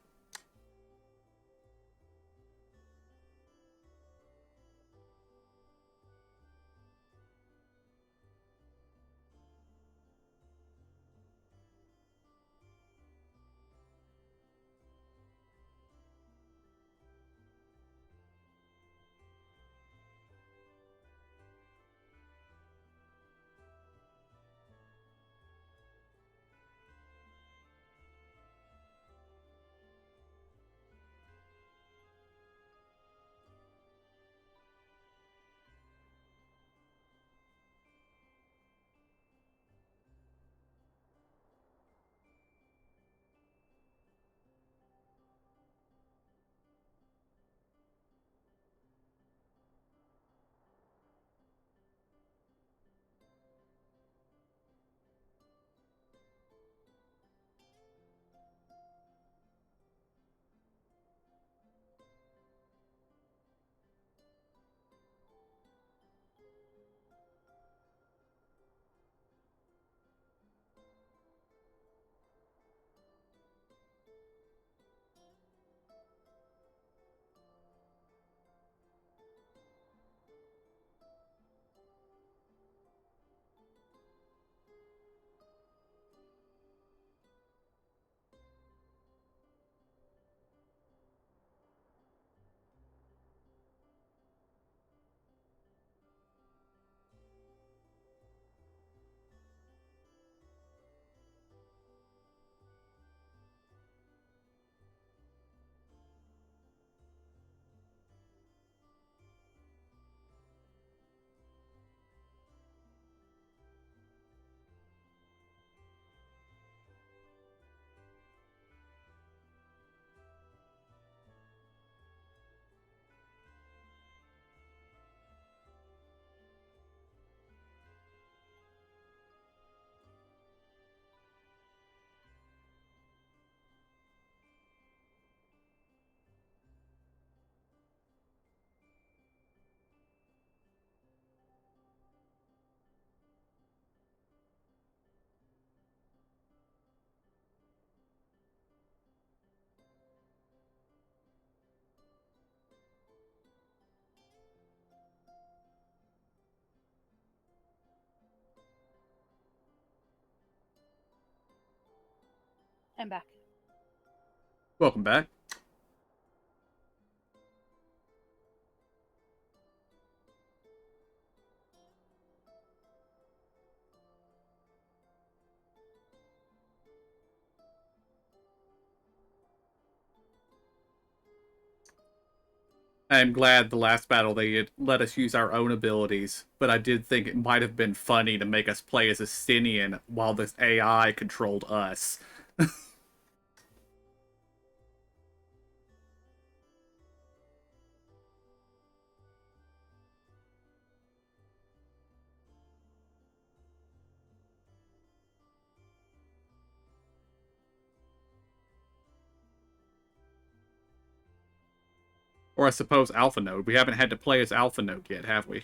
I'm back. Welcome back. I'm glad the last battle they had let us use our own abilities, but I did think it might have been funny to make us play as a Stinian while this AI controlled us. Or I suppose Alpha Node. We haven't had to play as Alpha Node yet, have we?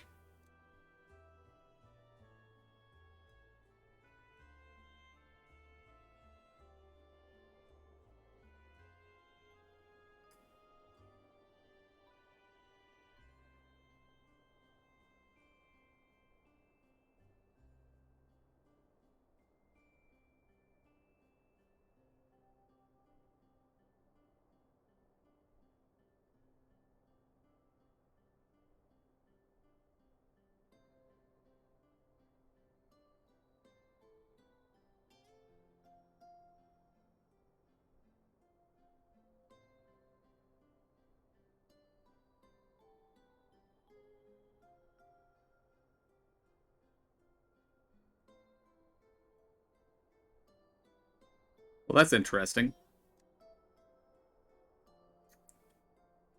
Well, that's interesting.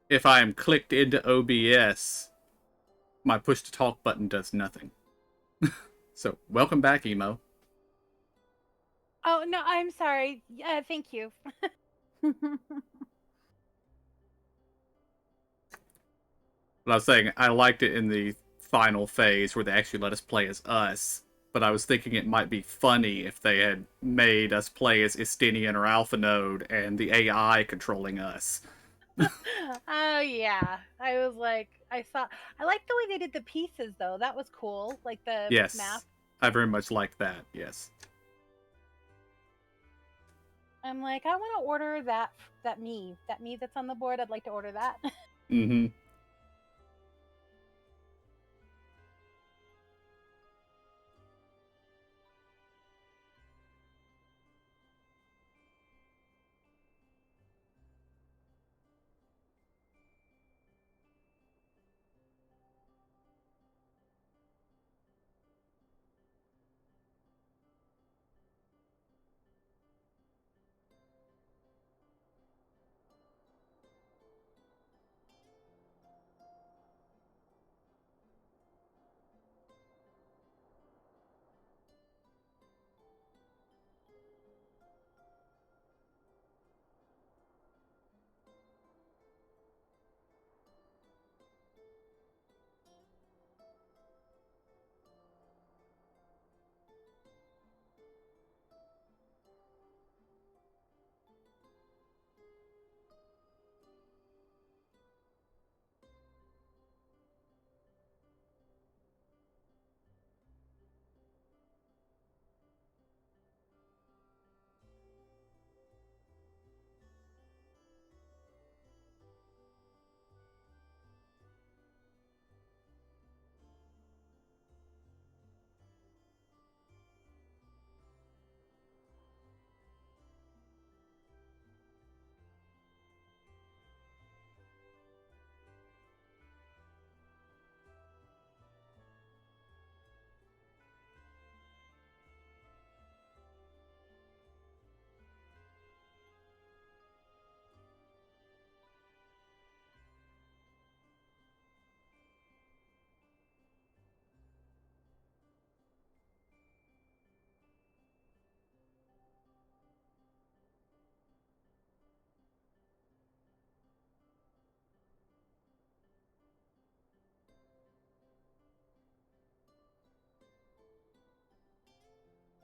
If I am clicked into OBS, my push to talk button does nothing. So, welcome back, Emo. Oh, no, I'm sorry. Thank you. But I was saying, I liked it in the final phase where they actually let us play as us. But I was thinking it might be funny if they had made us play as Istinian or Alpha Node and the AI controlling us. Oh, yeah. I was like, I like the way they did the pieces, though. That was cool. Like the Yes, map. I very much like that, yes. I'm like, I want to order that me that's on the board. I'd like to order that. Mm-hmm.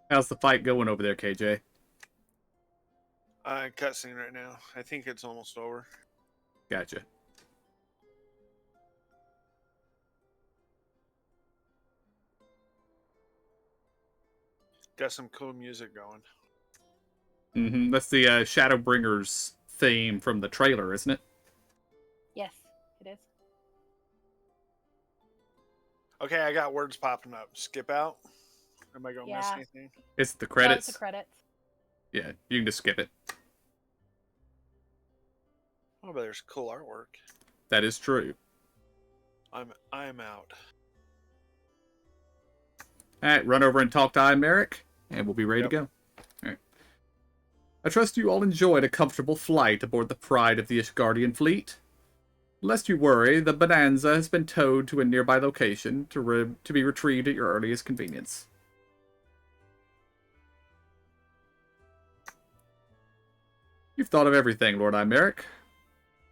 How's the fight going over there, KJ? Cutscene right now. I think it's almost over. Gotcha. Got some cool music going. That's the Shadowbringers theme from the trailer, isn't it? Yes, it is. Okay, I got words popping up. Skip out. Am I gonna miss anything? It's the No, credits. it's the credits. Yeah, you can just skip it. Oh, but there's cool artwork. That is true. I'm out. Alright, run over and talk to Imeric, and we'll be ready to go. Alright. I trust you all enjoyed a comfortable flight aboard the Pride of the Ishgardian fleet. Lest you worry, the Bonanza has been towed to a nearby location to be retrieved at your earliest convenience. You've thought of everything, Lord Imeric.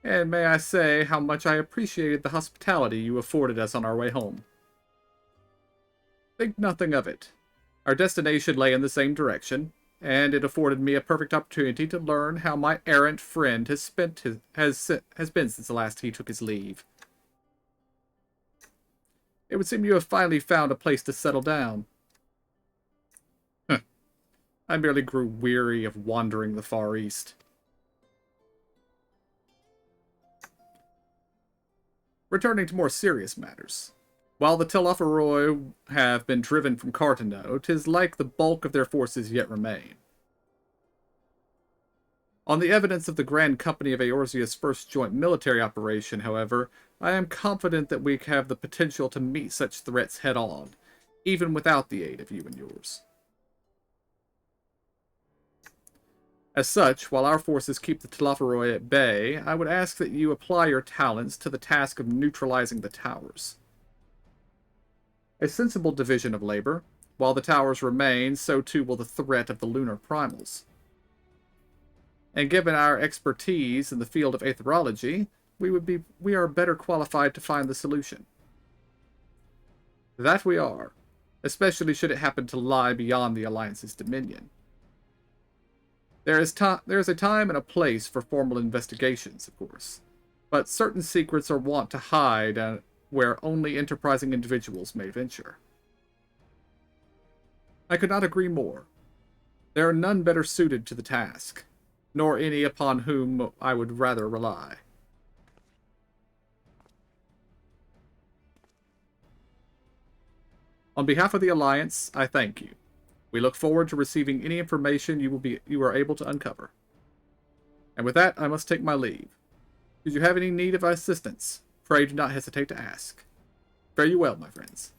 And may I say how much I appreciated the hospitality you afforded us on our way home. Think nothing of it. Our destination lay in the same direction, and it afforded me a perfect opportunity to learn how my errant friend has been since the last he took his leave. It would seem you have finally found a place to settle down. I merely grew weary of wandering the Far East. Returning to more serious matters. While the Telophoroi have been driven from Cartano, 'tis like the bulk of their forces yet remain. On the evidence of the Grand Company of Eorzea's first joint military operation, however, I am confident that we have the potential to meet such threats head-on, even without the aid of you and yours. As such, while our forces keep the Telophoroi at bay, I would ask that you apply your talents to the task of neutralizing the towers. A sensible division of labor. While the towers remain, so too will the threat of the lunar primals. And given our expertise in the field of aetherology, we are better qualified to find the solution. That we are, especially should it happen to lie beyond the Alliance's dominion. There is a time and a place for formal investigations, of course, but certain secrets are wont to hide where only enterprising individuals may venture. I could not agree more. There are none better suited to the task, nor any upon whom I would rather rely. On behalf of the Alliance, I thank you. We look forward to receiving any information you are able to uncover. And with that, I must take my leave. Should you have any need of assistance, pray do not hesitate to ask. Fare you well, my friends.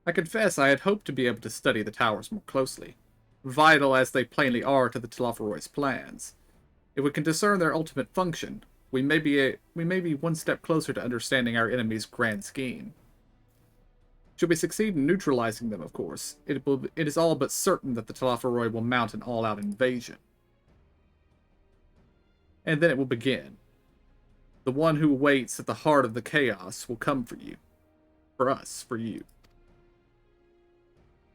I confess I had hoped to be able to study the towers more closely, vital as they plainly are to the Telophoroi's plans. If we can discern their ultimate function, we may be one step closer to understanding our enemy's grand scheme. Should we succeed in neutralizing them, of course, it is all but certain that the Telophoroi will mount an all-out invasion. And then it will begin. The one who waits at the heart of the chaos will come for you. For us, for you.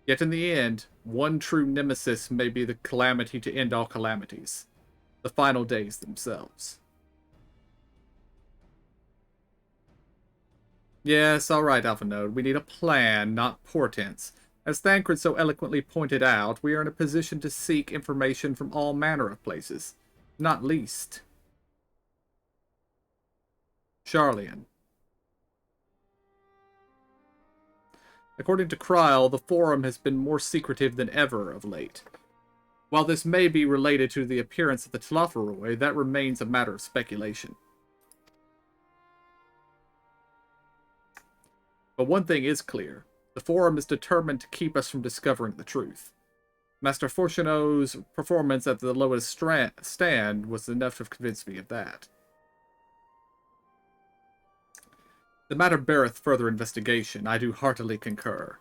Yet in the end, one true nemesis may be the calamity to end all calamities. The final days themselves. Yes, alright, Alpha Node. We need a plan, not portents. As Thancred so eloquently pointed out, we are in a position to seek information from all manner of places. Not least Sharlayan. According to Kryl, the Forum has been more secretive than ever of late. While this may be related to the appearance of the Telophoroi, that remains a matter of speculation. But one thing is clear. The Forum is determined to keep us from discovering the truth. Master Fortuno's performance at the lowest stand was enough to convince me of that. The matter beareth further investigation, I do heartily concur.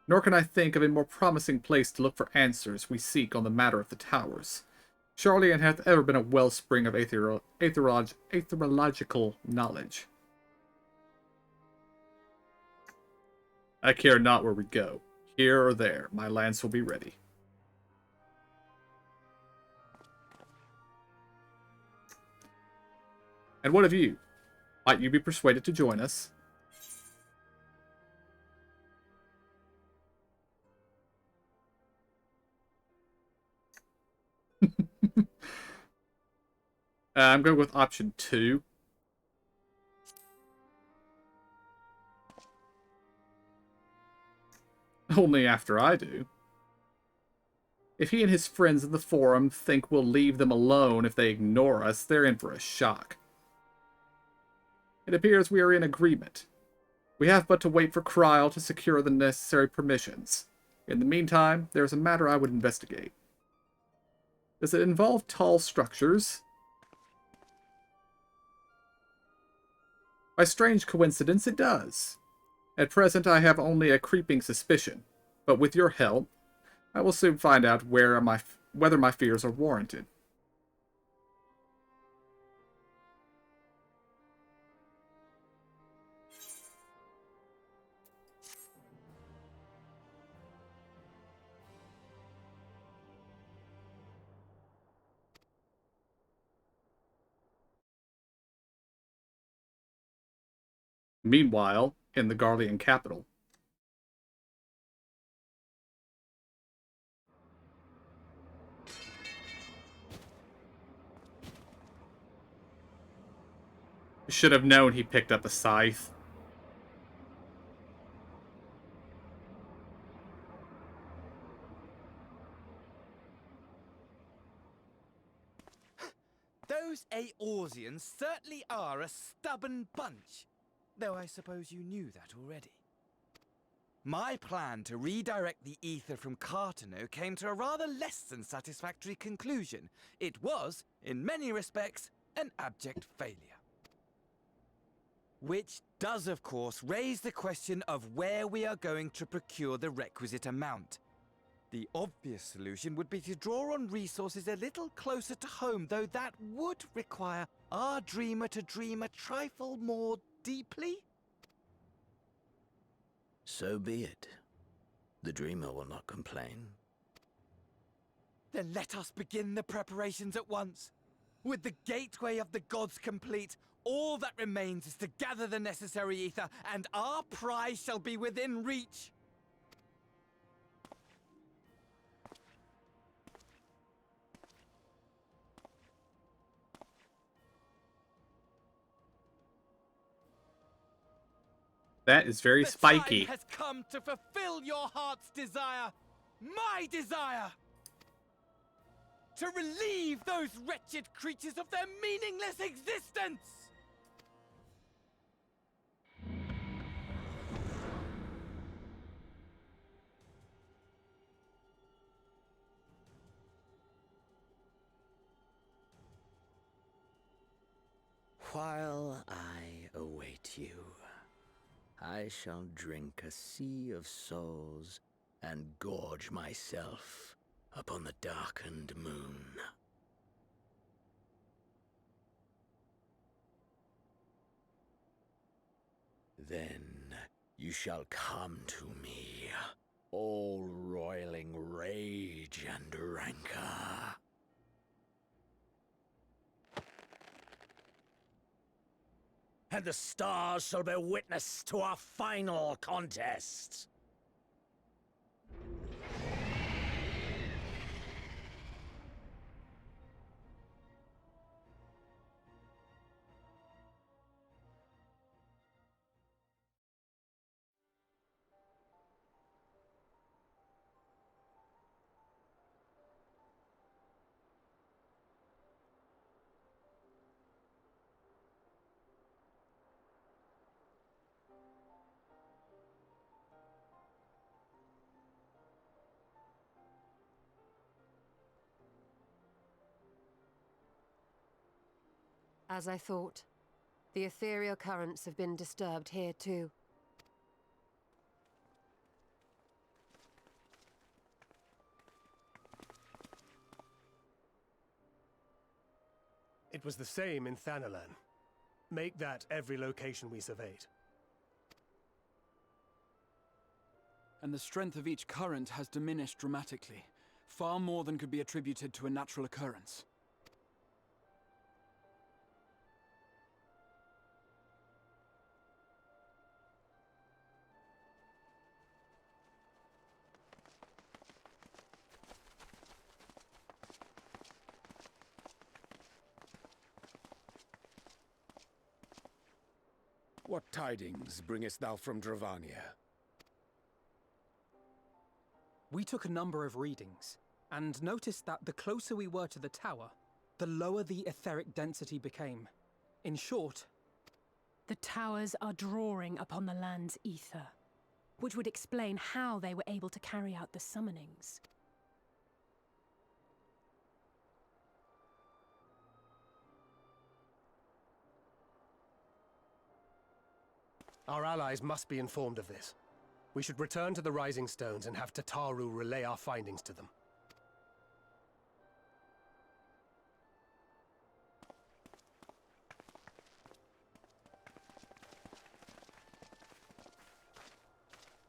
Nor can I think of a more promising place to look for answers we seek on the matter of the towers. Sharlayan hath ever been a wellspring of aetherological knowledge. I care not where we go. Here or there, my lance will be ready. And what of you? Might you be persuaded to join us? I'm going with option 2. Only after I do. If he and his friends in the forum think we'll leave them alone if they ignore us, they're in for a shock. It appears we are in agreement. We have but to wait for Kryl to secure the necessary permissions. In the meantime, there's a matter I would investigate. Does it involve tall structures? By strange coincidence, it does. At present, I have only a creeping suspicion, but with your help, I will soon find out whether my fears are warranted. Meanwhile, in the Garlean capital, should have known he picked up a scythe. Those Eorzeans certainly are a stubborn bunch, though I suppose you knew that already. My plan to redirect the ether from Cartano came to a rather less than satisfactory conclusion. It was, in many respects, an abject failure. Which does, of course, raise the question of where we are going to procure the requisite amount. The obvious solution would be to draw on resources a little closer to home, though that would require our dreamer to dream a trifle more deeply. So be it. The dreamer will not complain. Then let us begin the preparations at once. With the gateway of the gods complete, all that remains is to gather the necessary ether, and our prize shall be within reach. That is very spiky. The time has come to fulfill your heart's desire, my desire! To relieve those wretched creatures of their meaningless existence! While I await you, I shall drink a sea of souls and gorge myself upon the darkened moon. Then you shall come to me, all roiling rage and rancor. And the stars shall bear witness to our final contest. As I thought, the ethereal currents have been disturbed here too. It was the same in Thanalan. Make that every location we surveyed. and the strength of each current has diminished dramatically, far more than could be attributed to a natural occurrence. What tidings bringest thou from Dravania? We took a number of readings, and noticed that the closer we were to the tower, the lower the etheric density became. In short, The towers are drawing upon the land's ether, which would explain how they were able to carry out the summonings. Our allies must be informed of this. We should return to the Rising Stones and have Tataru relay our findings to them.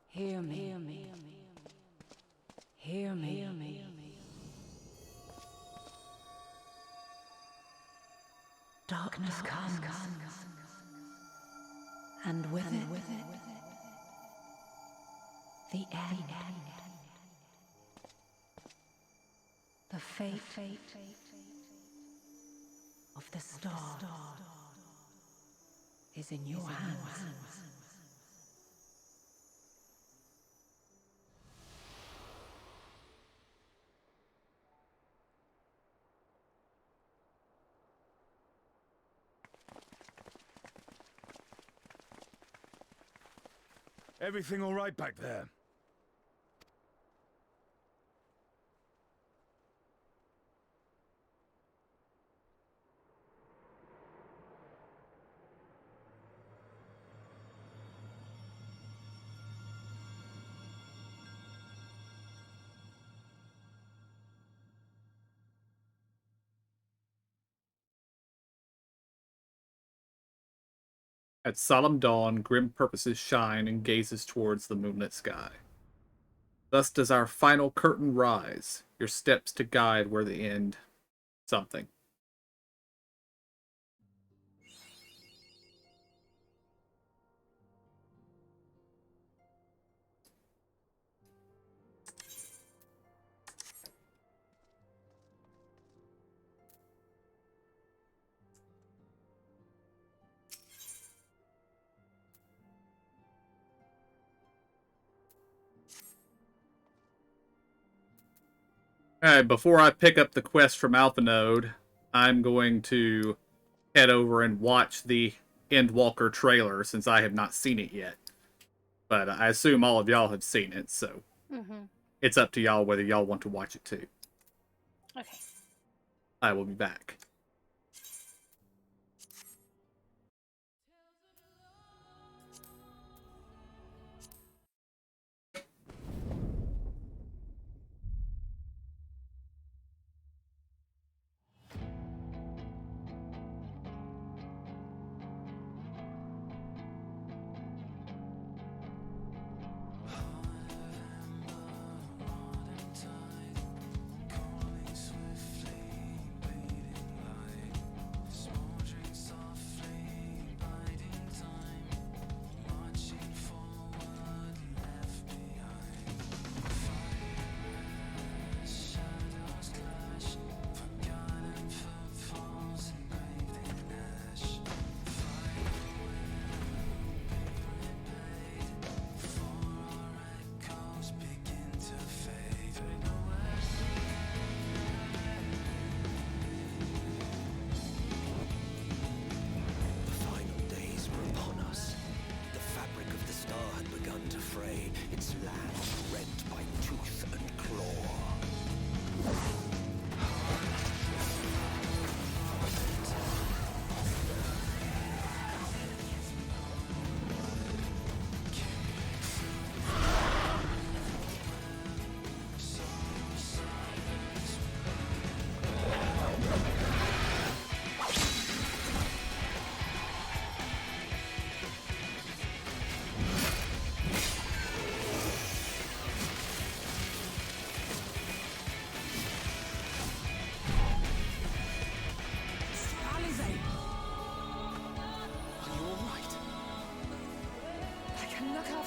Hear me. Hear me. Hear me. Hear me. Darkness comes, and with it, the end. The fate of the star is in your hands. Everything all right back there? At solemn dawn, grim purposes shine and gazes towards the moonlit sky. Thus does our final curtain rise, your steps to guide where the end something. Alright, before I pick up the quest from Alpha Node, I'm going to head over and watch the Endwalker trailer since I have not seen it yet. But I assume all of y'all have seen it, so it's up to y'all whether y'all want to watch it too. Okay. I will be back.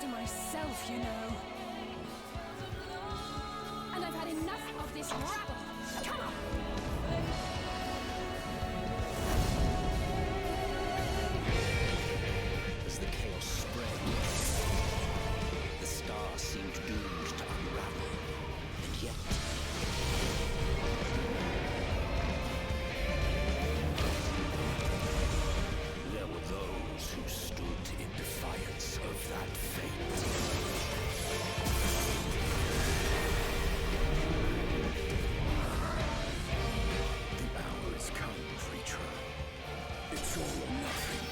to myself, you know. And I've had enough of this rabble. Come on! As the chaos spread, the stars seemed doomed to unravel. And yet... there were those who stood in defiance of that fate. The hour has come, creature. It's all or nothing.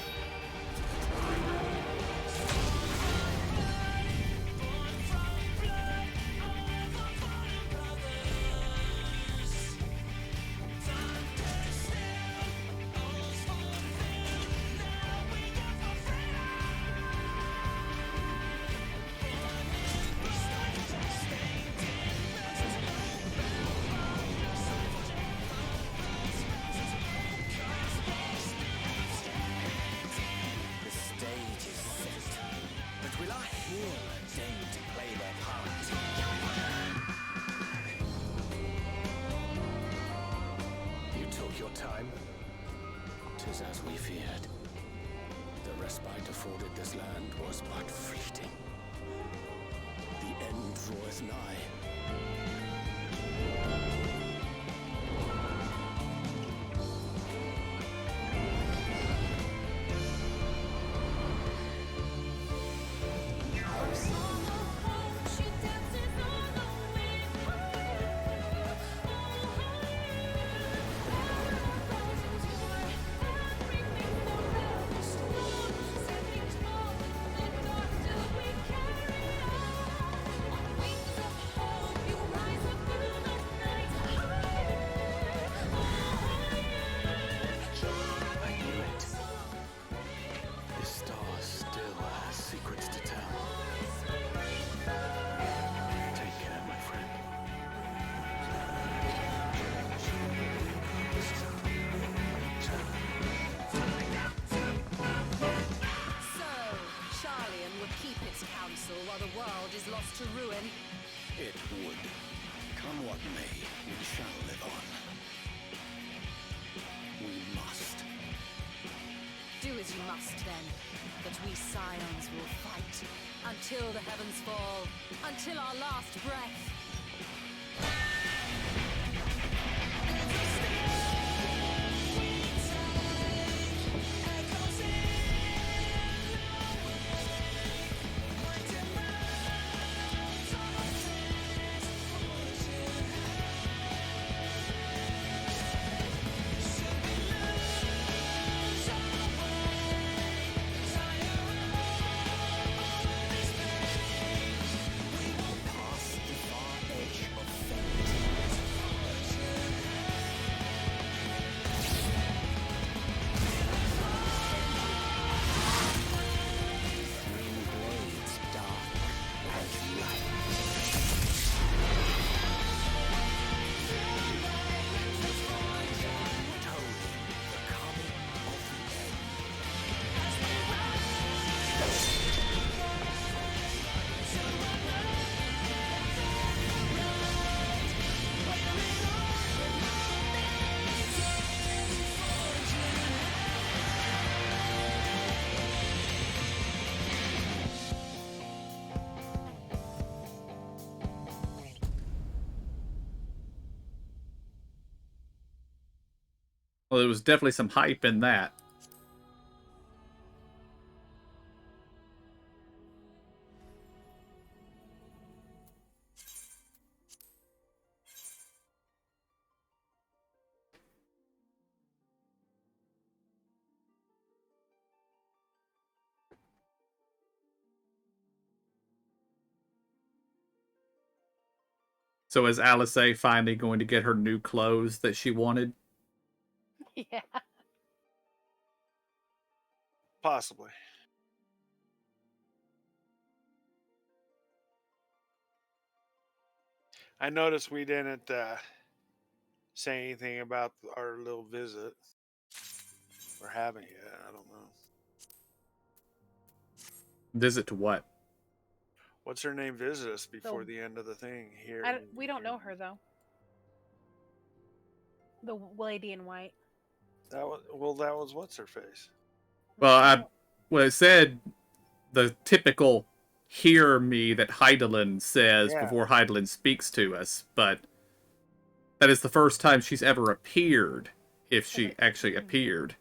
The stage is set, but will our hero deign to play their part? You took your time? 'Tis as we feared. The respite afforded this land was but fleeting. The end draweth nigh. I knew it. This star still has secrets to tell. Take care, my friend. So, Charlian would keep its counsel while the world is lost to ruin. It would. Come what may, we shall live on. We must. Do as you must then, but we scions will fight until the heavens fall, until our last breath. Past the far edge of fate. Green blades dark as light. Told the coming of the end. Well, there was definitely some hype in that. So is Alice finally going to get her new clothes that she wanted? Yeah. Possibly. I noticed we didn't say anything about our little visit. Or haven't yet. I don't know. Visit to what? What's her name visit us before the end of the thing here? We don't know her though. The lady in white. That was what's her face. Well, it said the typical "hear me" that Heidelin says before Heidelin speaks to us, but that is the first time she's ever appeared, if she actually appeared,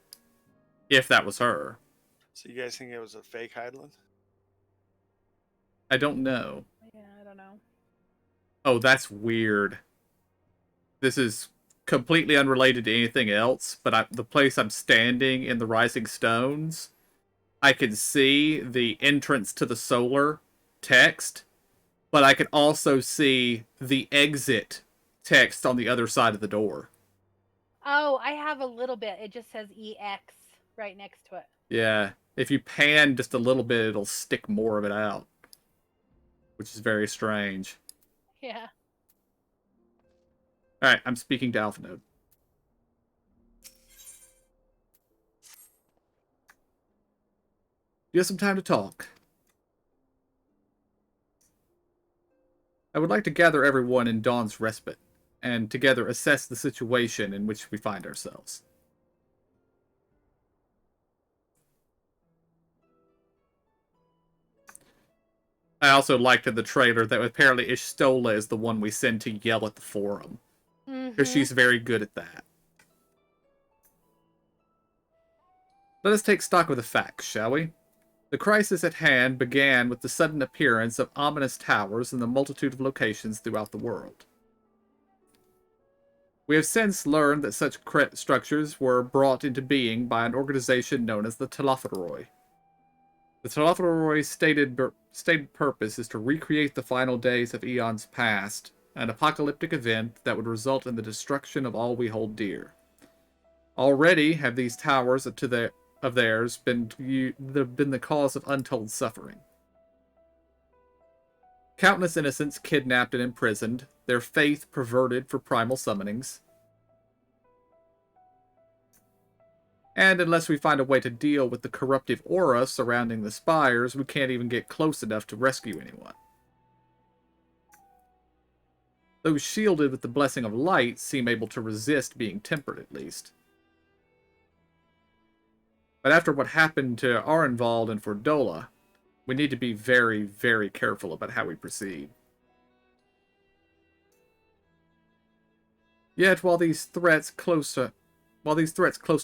if that was her. So you guys think it was a fake Heidelin? I don't know. Yeah, I don't know. Oh, that's weird. This is completely unrelated to anything else, but the place I'm standing in the Rising Stones, I can see the entrance to the solar text, but I can also see the exit text on the other side of the door. Oh, I have a little bit. It just says EX right next to it. Yeah, if you pan just a little bit, it'll stick more of it out, which is very strange. Yeah. Alright, I'm speaking to Alpha Node. You have some time to talk. I would like to gather everyone in Dawn's Respite, and together assess the situation in which we find ourselves. I also liked in the trailer that apparently Ishtola is the one we send to yell at the forum. Because she's very good at that. Let us take stock of the facts, shall we? The crisis at hand began with the sudden appearance of ominous towers in the multitude of locations throughout the world. We have since learned that such structures were brought into being by an organization known as the Telophoroi. The Telophoroi's stated purpose is to recreate the final days of eons past, an apocalyptic event that would result in the destruction of all we hold dear. Already have these towers of theirs been the cause of untold suffering. Countless innocents kidnapped and imprisoned, their faith perverted for primal summonings. And unless we find a way to deal with the corruptive aura surrounding the spires, we can't even get close enough to rescue anyone. Those shielded with the blessing of light seem able to resist being tempered, at least. But after what happened to Arenvald and Fordola, we need to be very, very careful about how we proceed. Yet, while these threats close to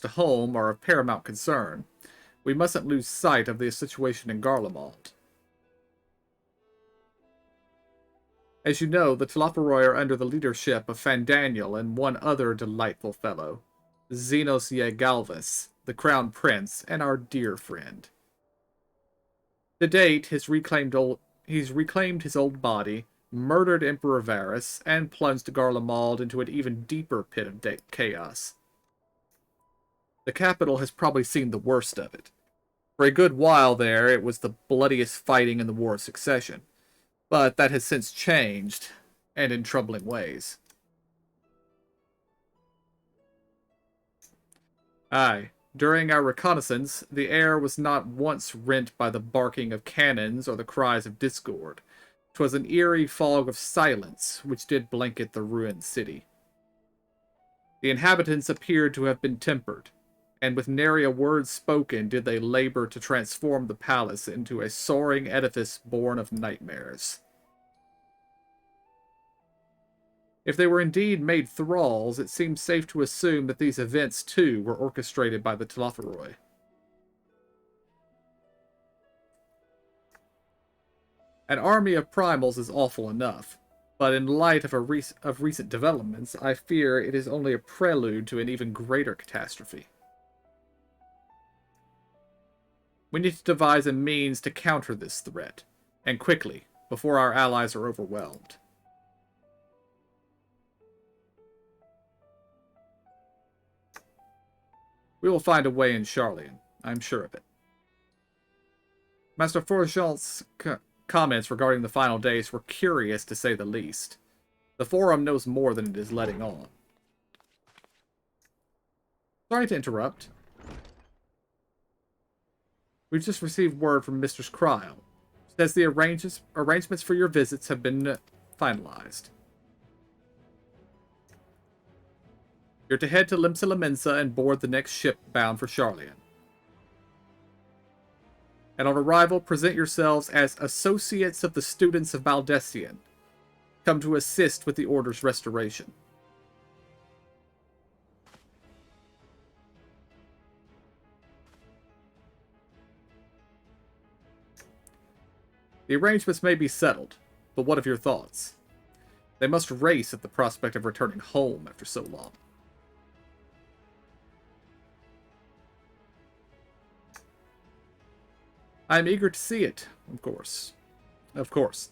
home are of paramount concern, we mustn't lose sight of the situation in Garlemald. As you know, the Telophoroi are under the leadership of Fandaniel and one other delightful fellow, Xenos Galvus, the Crown Prince and our dear friend. To date, he's reclaimed his old body, murdered Emperor Varus, and plunged Garlemald into an even deeper pit of chaos. The capital has probably seen the worst of it. For a good while there, it was the bloodiest fighting in the War of Succession, but that has since changed, and in troubling ways. Aye, during our reconnaissance, the air was not once rent by the barking of cannons or the cries of discord. 'Twas an eerie fog of silence which did blanket the ruined city. The inhabitants appeared to have been tempered, and with nary a word spoken did they labor to transform the palace into a soaring edifice born of nightmares. If they were indeed made thralls, it seems safe to assume that these events, too, were orchestrated by the Telophoroi. An army of primals is awful enough, but in light of recent developments, I fear it is only a prelude to an even greater catastrophe. We need to devise a means to counter this threat, and quickly, before our allies are overwhelmed. We will find a way in Charlian, I'm sure of it. Master Forgent's comments regarding the final days were curious, to say the least. The Forum knows more than it is letting on. Sorry to interrupt. We've just received word from Mistress Cryle, says the arrangements for your visits have been finalized. You're to head to Limsa Lamensa and board the next ship bound for Charlian. And on arrival, present yourselves as associates of the students of Maldesian, come to assist with the Order's restoration. The arrangements may be settled, but what of your thoughts? They must race at the prospect of returning home after so long. I am eager to see it, of course. Of course.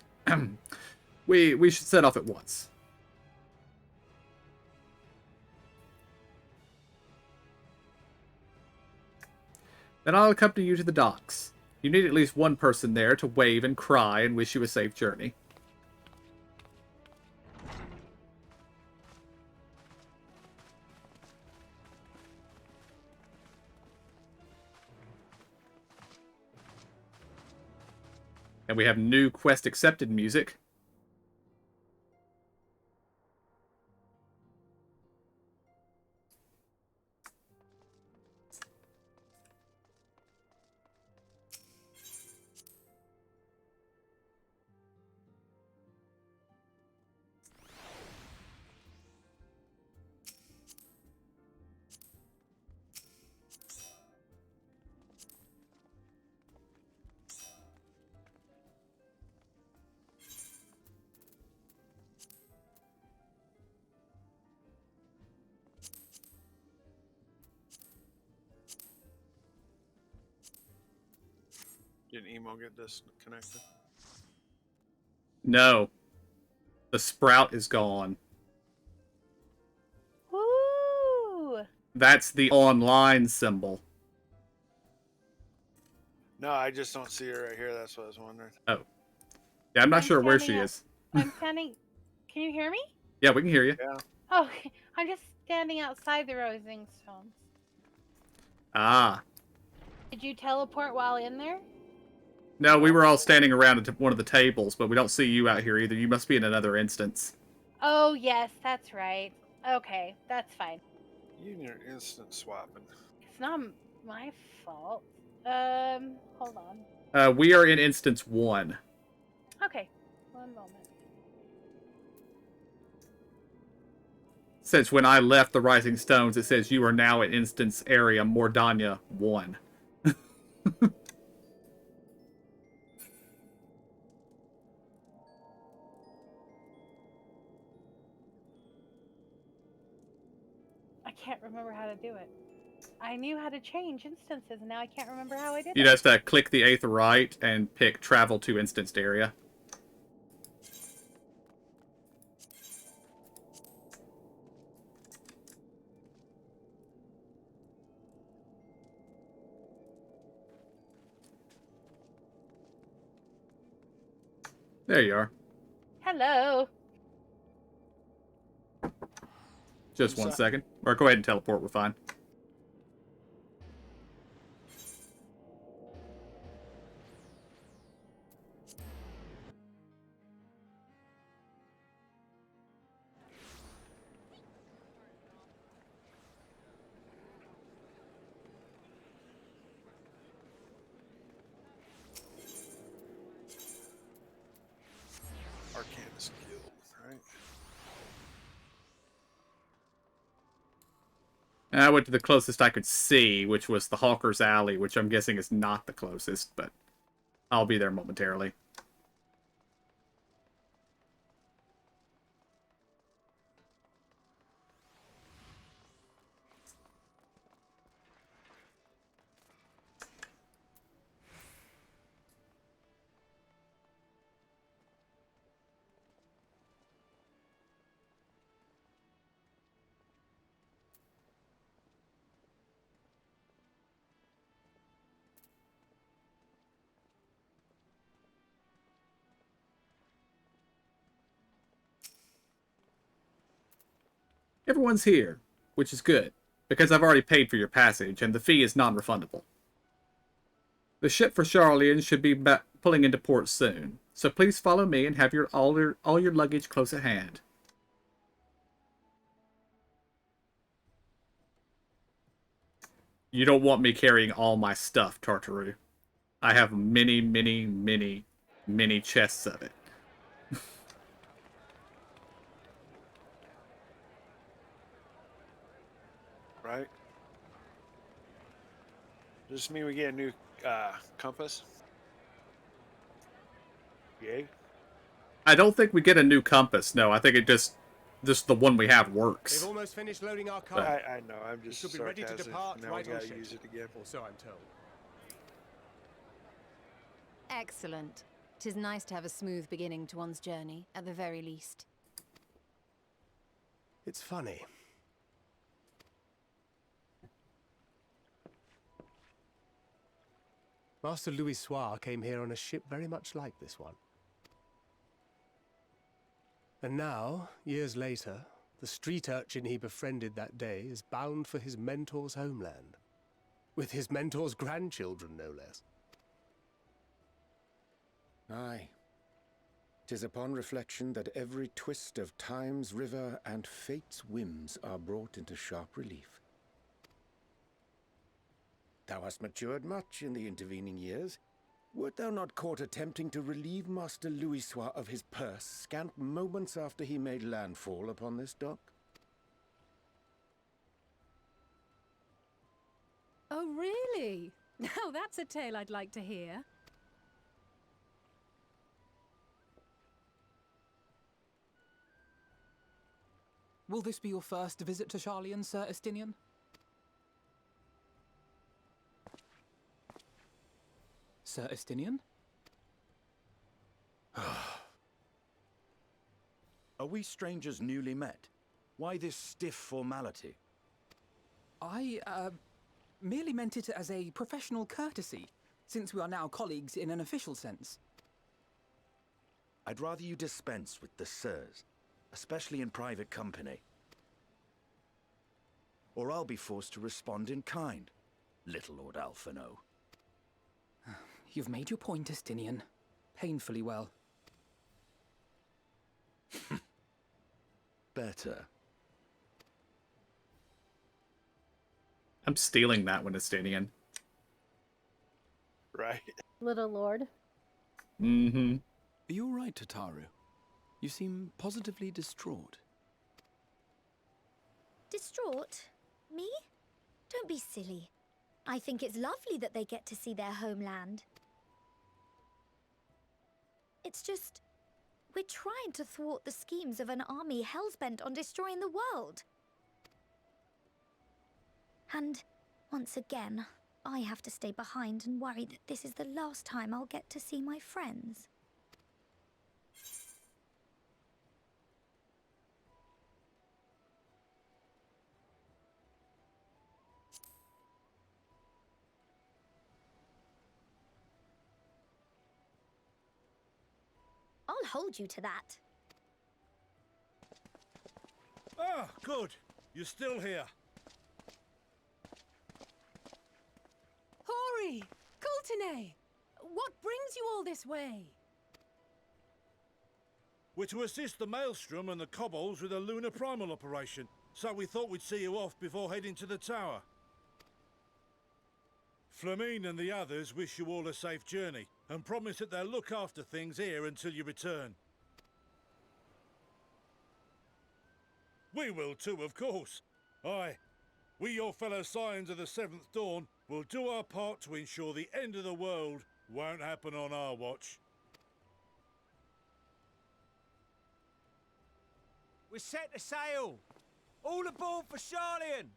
We should set off at once. Then I'll accompany you to the docks. You need at least one person there to wave and cry and wish you a safe journey. And we have new quest accepted music. Did Emo get disconnected? No. The sprout is gone. Woo! That's the online symbol. No, I just don't see her right here. That's what I was wondering. Oh. Yeah, I'm not sure where she standing is. I'm standing. Can you hear me? Yeah, we can hear you. Yeah. Oh, I'm just standing outside the Rosing Stones. Ah. Did you teleport while in there? No, we were all standing around at one of the tables, but we don't see you out here either. You must be in another instance. Oh, yes, that's right. Okay, that's fine. You and your instant swapping. It's not my fault. Hold on. We are in instance 1. Okay, one moment. Since when I left the Rising Stones, it says you are now in instance area Mordania 1. I can't remember how to do it. I knew how to change instances, and now I can't remember how I did You it. just click the 8th right and pick travel to instanced area. There you are. Hello. Just 1 second. Or go ahead and teleport, we're fine. Arcanist Guild, right? I went to the closest I could see, which was the Hawker's Alley, which I'm guessing is not the closest, but I'll be there momentarily. Everyone's here, which is good, because I've already paid for your passage, and the fee is non-refundable. The ship for Charlian should be pulling pulling into port soon. So please follow me and have all your luggage close at hand. You don't want me carrying all my stuff, Tartaru. I have many, many, many, many chests of it. Right? Does this mean we get a new compass? Yay. I don't think we get a new compass. No, I think it just the one we have works. They've almost finished loading our car. I know. I'm We just should be ready to sarcastic. depart Now right we on gotta use schedule. it again. Or so I'm told. Excellent. 'Tis nice to have a smooth beginning to one's journey, at the very least. It's funny. Master Louis Soir came here on a ship very much like this one. And now, years later, the street urchin he befriended that day is bound for his mentor's homeland. With his mentor's grandchildren, no less. Aye. 'Tis upon reflection that every twist of time's river and fate's whims are brought into sharp relief. Thou hast matured much in the intervening years. Wert thou not caught attempting to relieve Master Louis Soir of his purse scant moments after he made landfall upon this dock? Oh, really? Now that's a tale I'd like to hear. Will this be your first visit to Charlian, Sir Estinian? Sir Estinian? Are we strangers newly met? Why this stiff formality? I, merely meant it as a professional courtesy, since we are now colleagues in an official sense. I'd rather you dispense with the sirs, especially in private company. Or I'll be forced to respond in kind, little Lord Alphino. You've made your point, Estinian. Painfully well. Better. I'm stealing that one, Estinian. Right. Little Lord. Mm-hmm. Are you all right, Tataru? You seem positively distraught. Distraught? Me? Don't be silly. I think it's lovely that they get to see their homeland. It's just, we're trying to thwart the schemes of an army hellbent on destroying the world. And, once again, I have to stay behind and worry that this is the last time I'll get to see my friends. I'll hold you to that. Ah, good. You're still here. Hori! Coulternay! What brings you all this way? We're to assist the Maelstrom and the Kobolds with a lunar primal operation, so we thought we'd see you off before heading to the tower. Flamine and the others wish you all a safe journey, and promise that they'll look after things here until you return. We will too, of course. Aye, we your fellow Scions of the Seventh Dawn will do our part to ensure the end of the world won't happen on our watch. We're set to sail! All aboard for Charlian!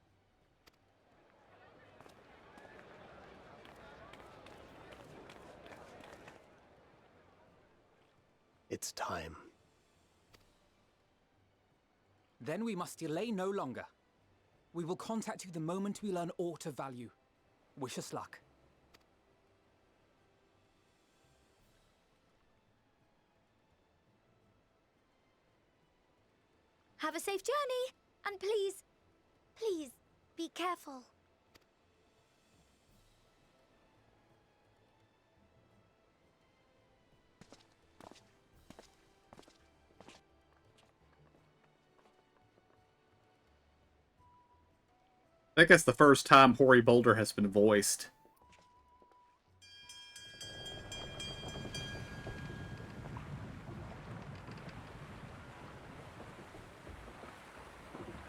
It's time. Then we must delay no longer. We will contact you the moment we learn aught of value. Wish us luck. Have a safe journey, and please, please, be careful. think that's the first time Hoary Boulder has been voiced.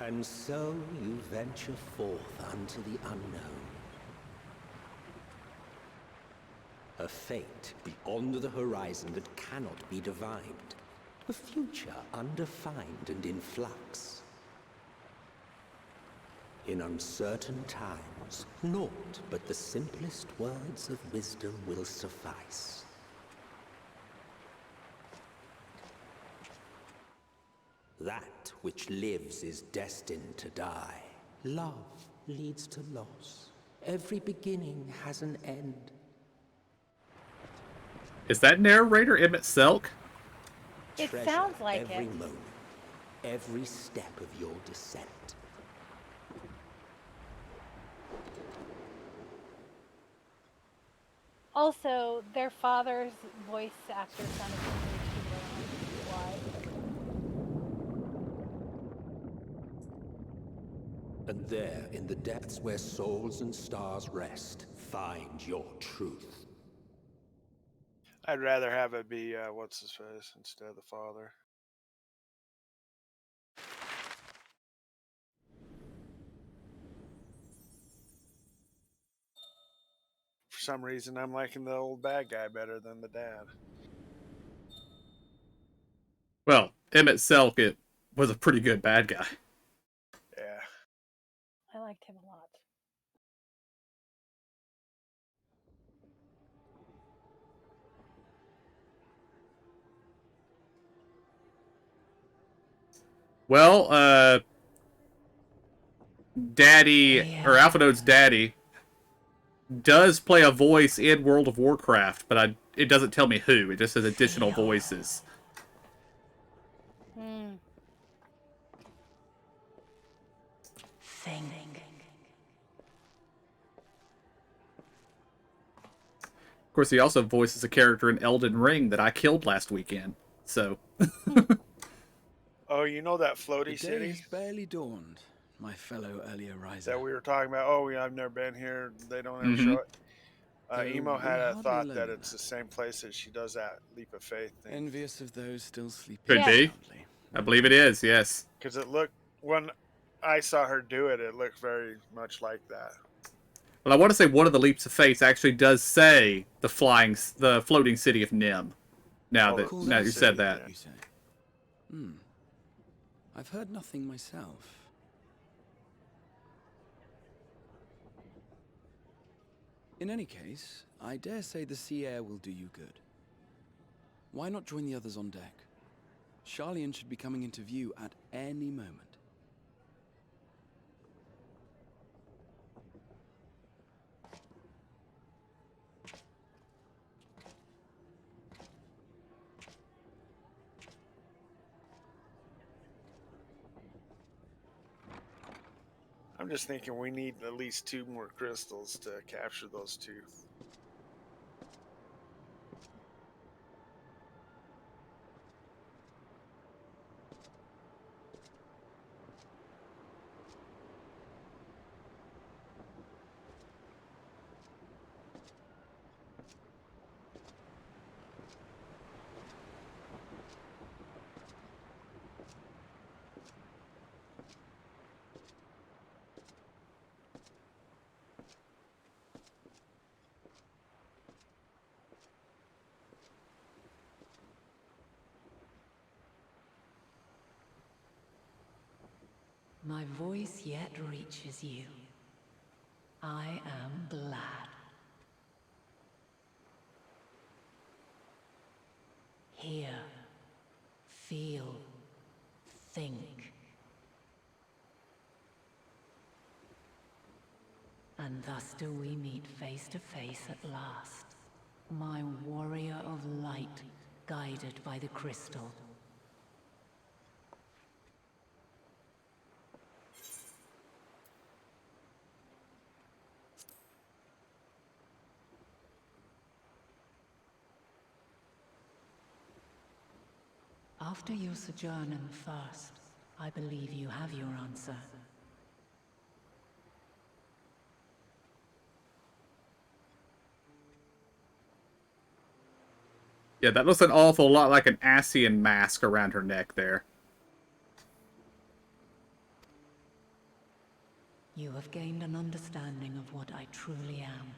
And so you venture forth unto the unknown. A fate beyond the horizon that cannot be divined. A future undefined and in flux. In uncertain times, naught but the simplest words of wisdom will suffice. That which lives is destined to die. Love leads to loss. Every beginning has an end. Is that narrator Emmett Selk? It Treasure sounds like every it. moment, every step of your descent. Also, their father's voice actor sounded similar to why. And there, in the depths where souls and stars rest, find your truth. I'd rather have it be what's his face instead of the father. For some reason, I'm liking the old bad guy better than the dad. Well, Emmett Selk, it was a pretty good bad guy. Yeah. I liked him a lot. Well, Daddy, or Alpha Node's daddy, does play a voice in World of Warcraft, but it doesn't tell me who. It just says additional voices. Hmm. Think. Of course, he also voices a character in Elden Ring that I killed last weekend. So. Oh, you know that floaty The day city has barely dawned, my fellow earlier riser. that we were talking about? Oh, yeah, I've never been here. They don't ever Mhm. show it. Though Emo we had a hardly thought alone that in it's the same place as she does that leap of faith thing. Envious of those still sleeping Could be. soundly. I believe it is, yes. Because it looked, when I saw her do it, it looked very much like that. Well, I want to say one of the leaps of faith actually does say the floating city of Nim. Now that you said that. You say? I've heard nothing myself. In any case, I dare say the sea air will do you good. Why not join the others on deck? Charlian should be coming into view at any moment. I'm just thinking we need at least 2 more crystals to capture those 2. My voice yet reaches you. I am glad. Hear, feel, think. And thus do we meet face to face at last. My warrior of light, guided by the crystal. After your sojourn in the First, I believe you have your answer. Yeah, that looks an awful lot like an Asian mask around her neck there. You have gained an understanding of what I truly am,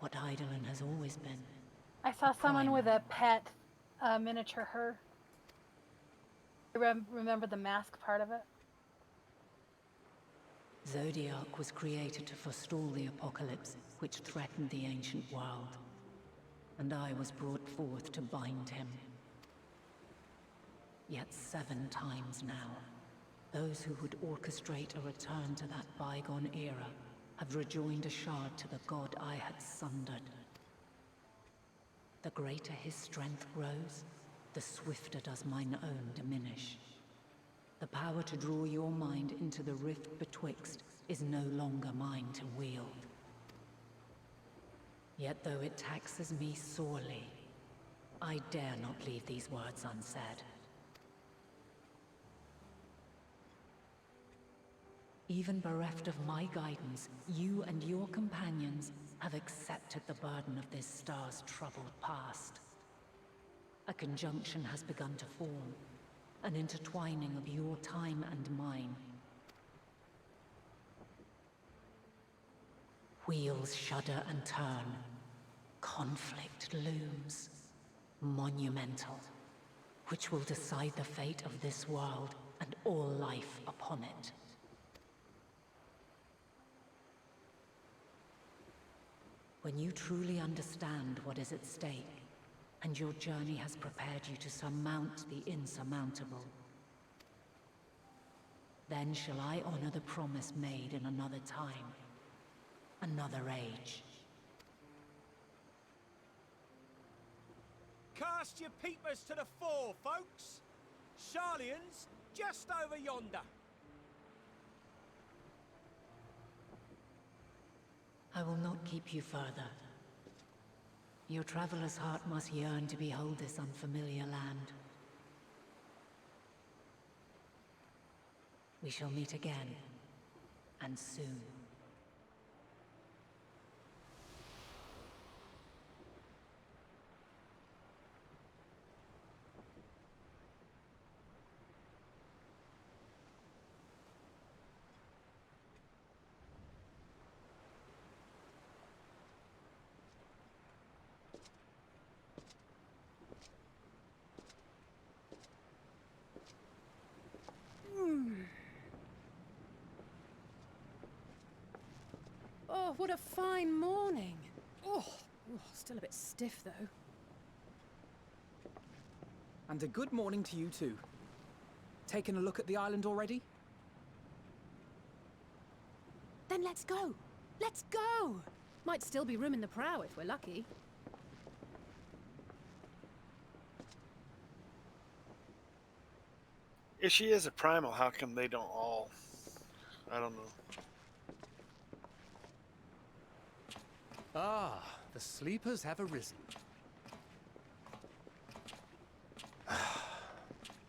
what Eidolon has always been. I saw someone with a pet miniature her. Remember the mask part of it? Zodiac was created to forestall the apocalypse, which threatened the ancient world. And I was brought forth to bind him. Yet 7 times now, those who would orchestrate a return to that bygone era have rejoined a shard to the god I had sundered. The greater his strength grows, the swifter does mine own diminish. The power to draw your mind into the rift betwixt is no longer mine to wield. Yet though it taxes me sorely, I dare not leave these words unsaid. Even bereft of my guidance, you and your companions have accepted the burden of this star's troubled past. A conjunction has begun to form, an intertwining of your time and mine. Wheels shudder and turn. Conflict looms. Monumental. Which will decide the fate of this world and all life upon it. When you truly understand what is at stake, and your journey has prepared you to surmount the insurmountable, then shall I honor the promise made in another time, another age. Cast your peepers to the fore, folks. Sharlayan's just over yonder. I will not keep you further. Your traveler's heart must yearn to behold this unfamiliar land. We shall meet again, and soon. Oh, what a fine morning. Oh, still a bit stiff though. And a good morning to you too. Taken a look at the island already? Then let's go. Let's go. Might still be room in the prow if we're lucky. If she is a primal, how come they don't all? I don't know. Ah, the sleepers have arisen.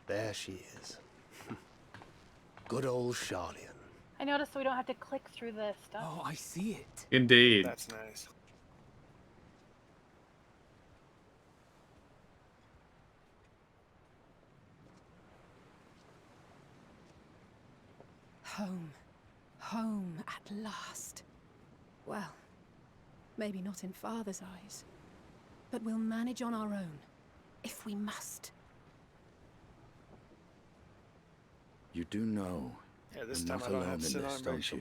There she is. Good old Sharlayan. I noticed we don't have to click through the stuff. Oh, I see it. Indeed. That's nice. Home. Home at last. Well, maybe not in Father's eyes. But we'll manage on our own, if we must. You do know. Yeah, this you're time not I don't alone have to in sit this, on don't Rachel.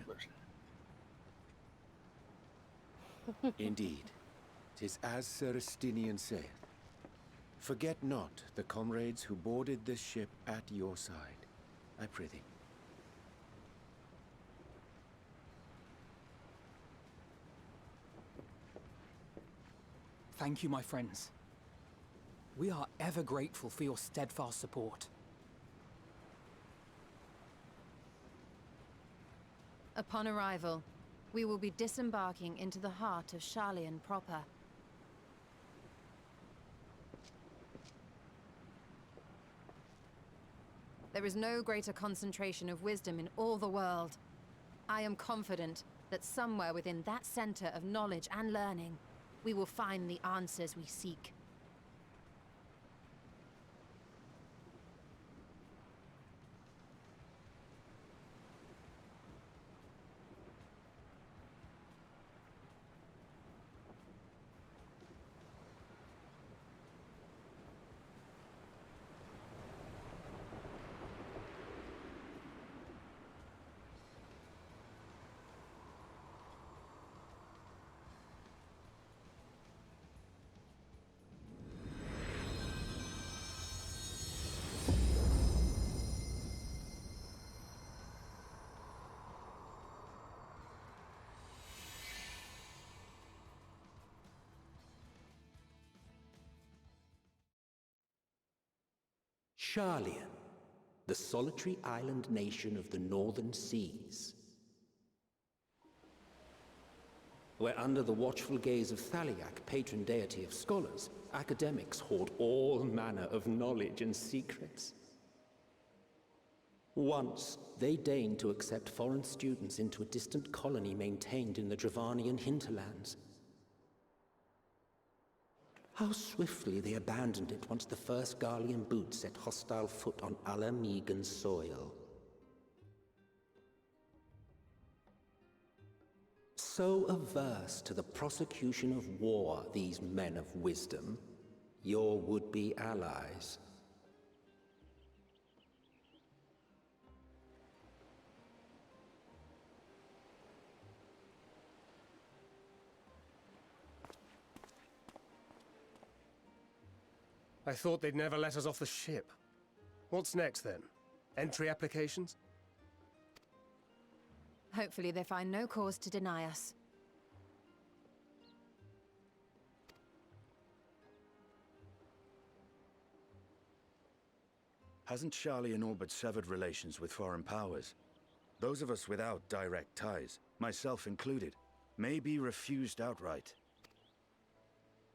you? Indeed. 'Tis as Sir Estinian saith. Forget not the comrades who boarded this ship at your side, I prithee. Thank you, my friends. We are ever grateful for your steadfast support. Upon arrival, we will be disembarking into the heart of Sharlayan proper. There is no greater concentration of wisdom in all the world. I am confident that somewhere within that center of knowledge and learning, we will find the answers we seek. Sharlian, the solitary island nation of the northern seas. Where under the watchful gaze of Thaliak, patron deity of scholars, academics hoard all manner of knowledge and secrets. Once, they deigned to accept foreign students into a distant colony maintained in the Dravanian hinterlands. How swiftly they abandoned it once the first Garlean boot set hostile foot on Alamegan soil. So averse to the prosecution of war, these men of wisdom, your would-be allies. I thought they'd never let us off the ship. What's next, then? Entry applications? Hopefully they find no cause to deny us. Hasn't Sharlian all but severed relations with foreign powers? Those of us without direct ties, myself included, may be refused outright.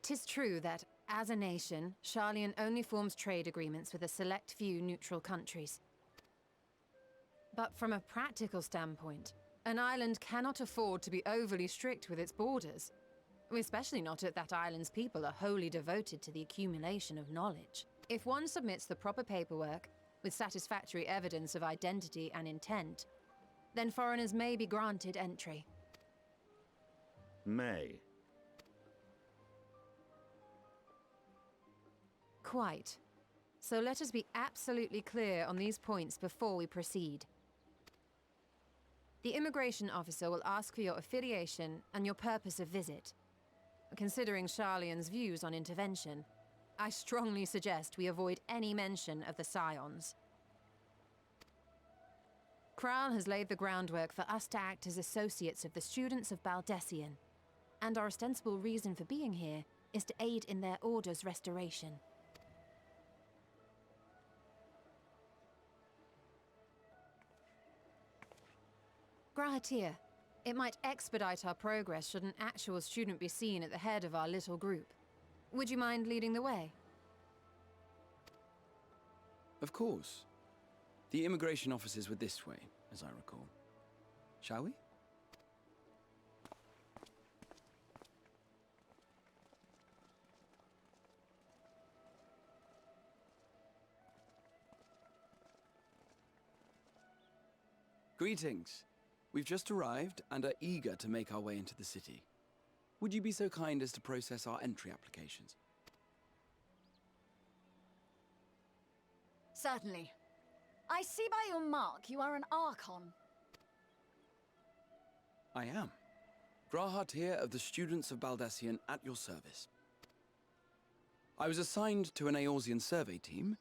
'Tis true that, as a nation, Sharlian only forms trade agreements with a select few neutral countries. But from a practical standpoint, an island cannot afford to be overly strict with its borders, especially not if that island's people are wholly devoted to the accumulation of knowledge. If one submits the proper paperwork, with satisfactory evidence of identity and intent, then foreigners may be granted entry. May. Quite. So let us be absolutely clear on these points before we proceed. The immigration officer will ask for your affiliation and your purpose of visit. Considering Sharlian's views on intervention, I strongly suggest we avoid any mention of the Scions. Kral has laid the groundwork for us to act as associates of the students of Baldessian, and our ostensible reason for being here is to aid in their order's restoration. Grahatir, it might expedite our progress should an actual student be seen at the head of our little group. Would you mind leading the way? Of course. The immigration officers were this way, as I recall. Shall we? Greetings. We've just arrived and are eager to make our way into the city. Would you be so kind as to process our entry applications? Certainly. I see by your mark you are an Archon. I am. Grahatir of the Students of Baldessian at your service. I was assigned to an Eorzean survey team,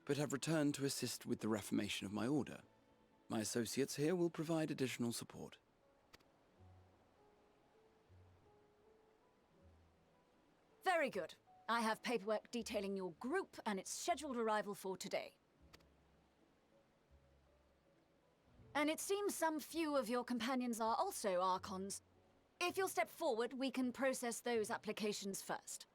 but have returned to assist with the reformation of my order. My associates here will provide additional support. Very good. I have paperwork detailing your group and its scheduled arrival for today. And it seems some few of your companions are also Archons. If you'll step forward, we can process those applications first.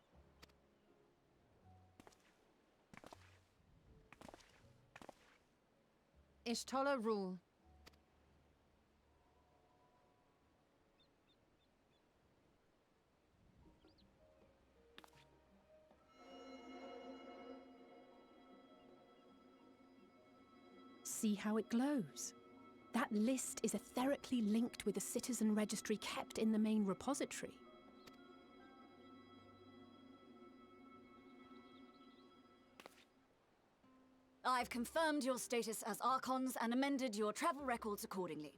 Ishtola rule. See how it glows. That list is etherically linked with the citizen registry kept in the main repository. I've confirmed your status as Archons and amended your travel records accordingly.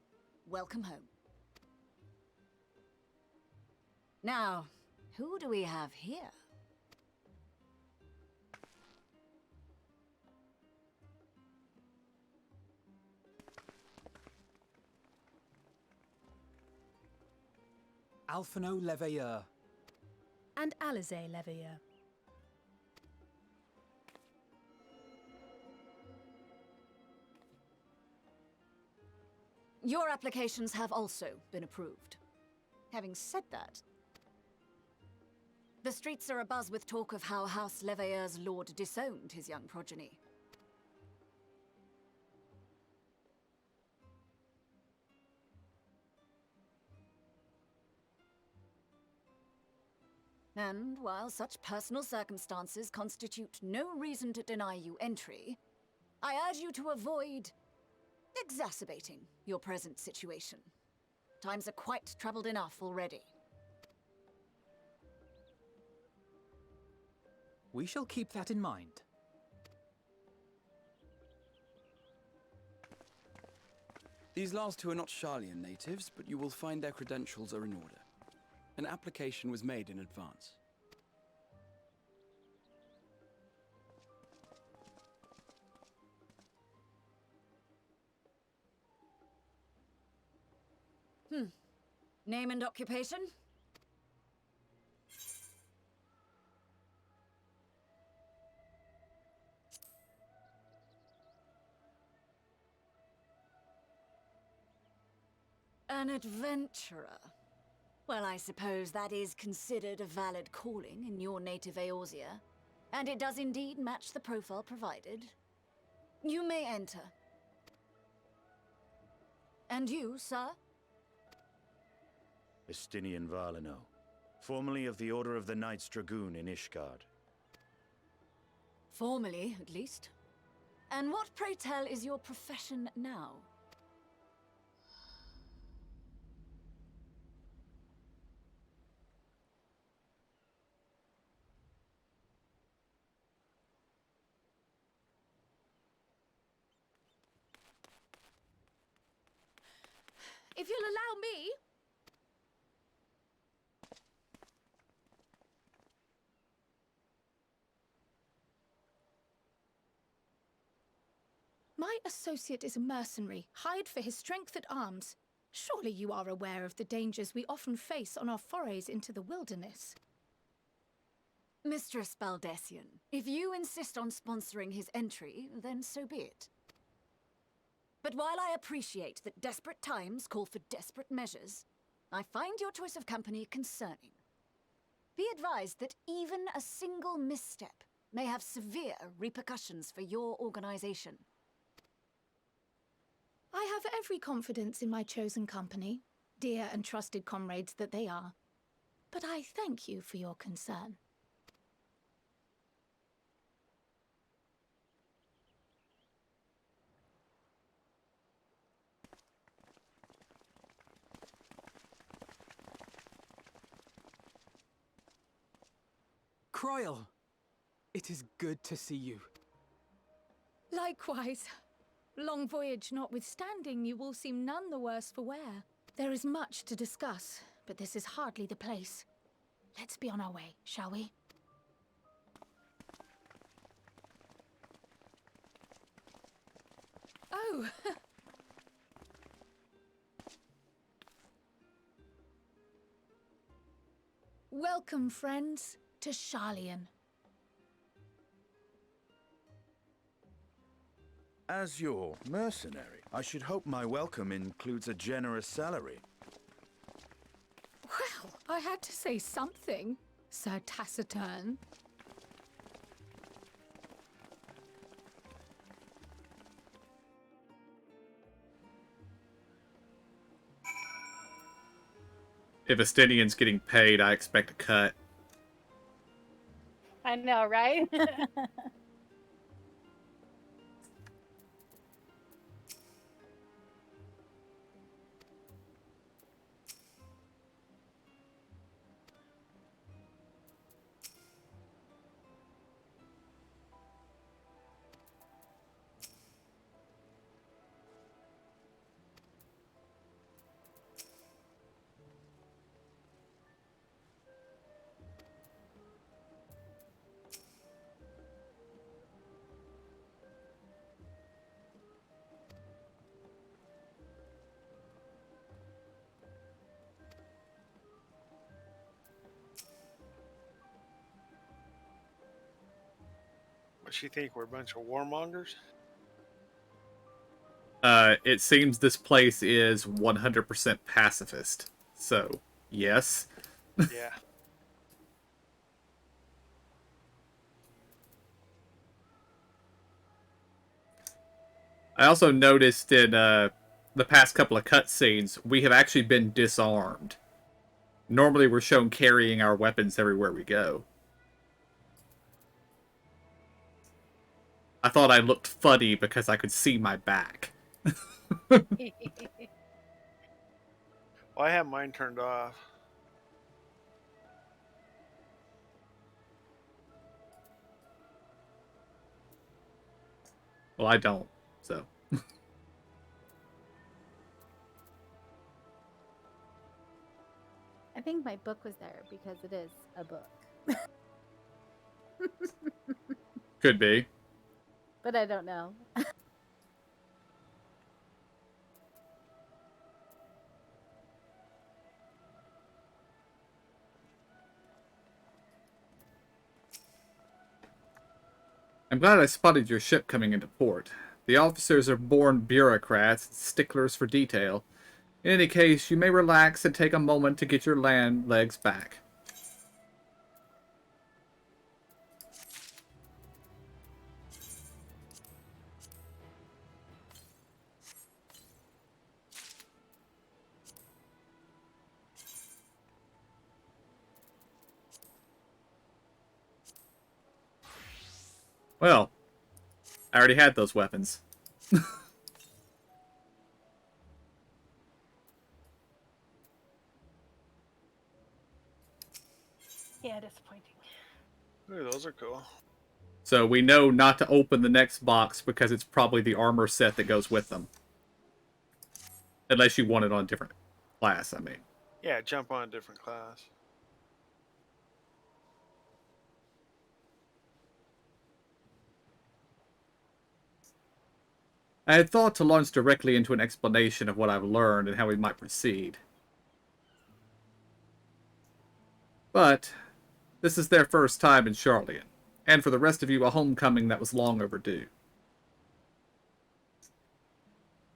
Welcome home. Now, who do we have here? Alphino Leveilleur. And Alize Leveilleur. Your applications have also been approved. Having said that, the streets are abuzz with talk of how House Leveilleur's lord disowned his young progeny. And while such personal circumstances constitute no reason to deny you entry, I urge you to avoid exacerbating your present situation. Times are quite troubled enough already. We shall keep that in mind. These last two are not Sharlayan natives, but you will find their credentials are in order. An application was made in advance. Name and occupation? An adventurer. Well, I suppose that is considered a valid calling in your native Eorzea, and it does indeed match the profile provided. You may enter. And you, sir? Estinian Valino, formerly of the Order of the Knights Dragoon in Ishgard. Formally, at least. And what, pray tell, is your profession now? If you'll allow me... My associate is a mercenary, hired for his strength at arms. Surely you are aware of the dangers we often face on our forays into the wilderness. Mistress Baldessian, if you insist on sponsoring his entry, then so be it. But while I appreciate that desperate times call for desperate measures, I find your choice of company concerning. Be advised that even a single misstep may have severe repercussions for your organization. I have every confidence in my chosen company, dear and trusted comrades that they are. But I thank you for your concern. Croyle! It is good to see you. Likewise. Long voyage notwithstanding, you all seem none the worse for wear. There is much to discuss, but this is hardly the place. Let's be on our way, shall we? Oh! Welcome, friends, to Sharlayan. As your mercenary, I should hope my welcome includes a generous salary. Well, I had to say something, Sir Taciturn. If Estinian's getting paid, I expect a cut. I know, right? What she think? We're a bunch of warmongers? It seems this place is 100% pacifist. So, yes. Yeah. I also noticed in the past couple of cutscenes, we have actually been disarmed. Normally we're shown carrying our weapons everywhere we go. I thought I looked funny because I could see my back. Well, I have mine turned off. Well, I don't, so. I think my book was there because it is a book. Could be. But I don't know. I'm glad I spotted your ship coming into port. The officers are born bureaucrats, sticklers for detail. In any case, you may relax and take a moment to get your land legs back. Well, I already had those weapons. Yeah, disappointing. Ooh, those are cool. So we know not to open the next box because it's probably the armor set that goes with them. Unless you want it on a different class, I mean. Yeah, jump on a different class. I had thought to launch directly into an explanation of what I've learned and how we might proceed. But this is their first time in Charlian, and for the rest of you, a homecoming that was long overdue.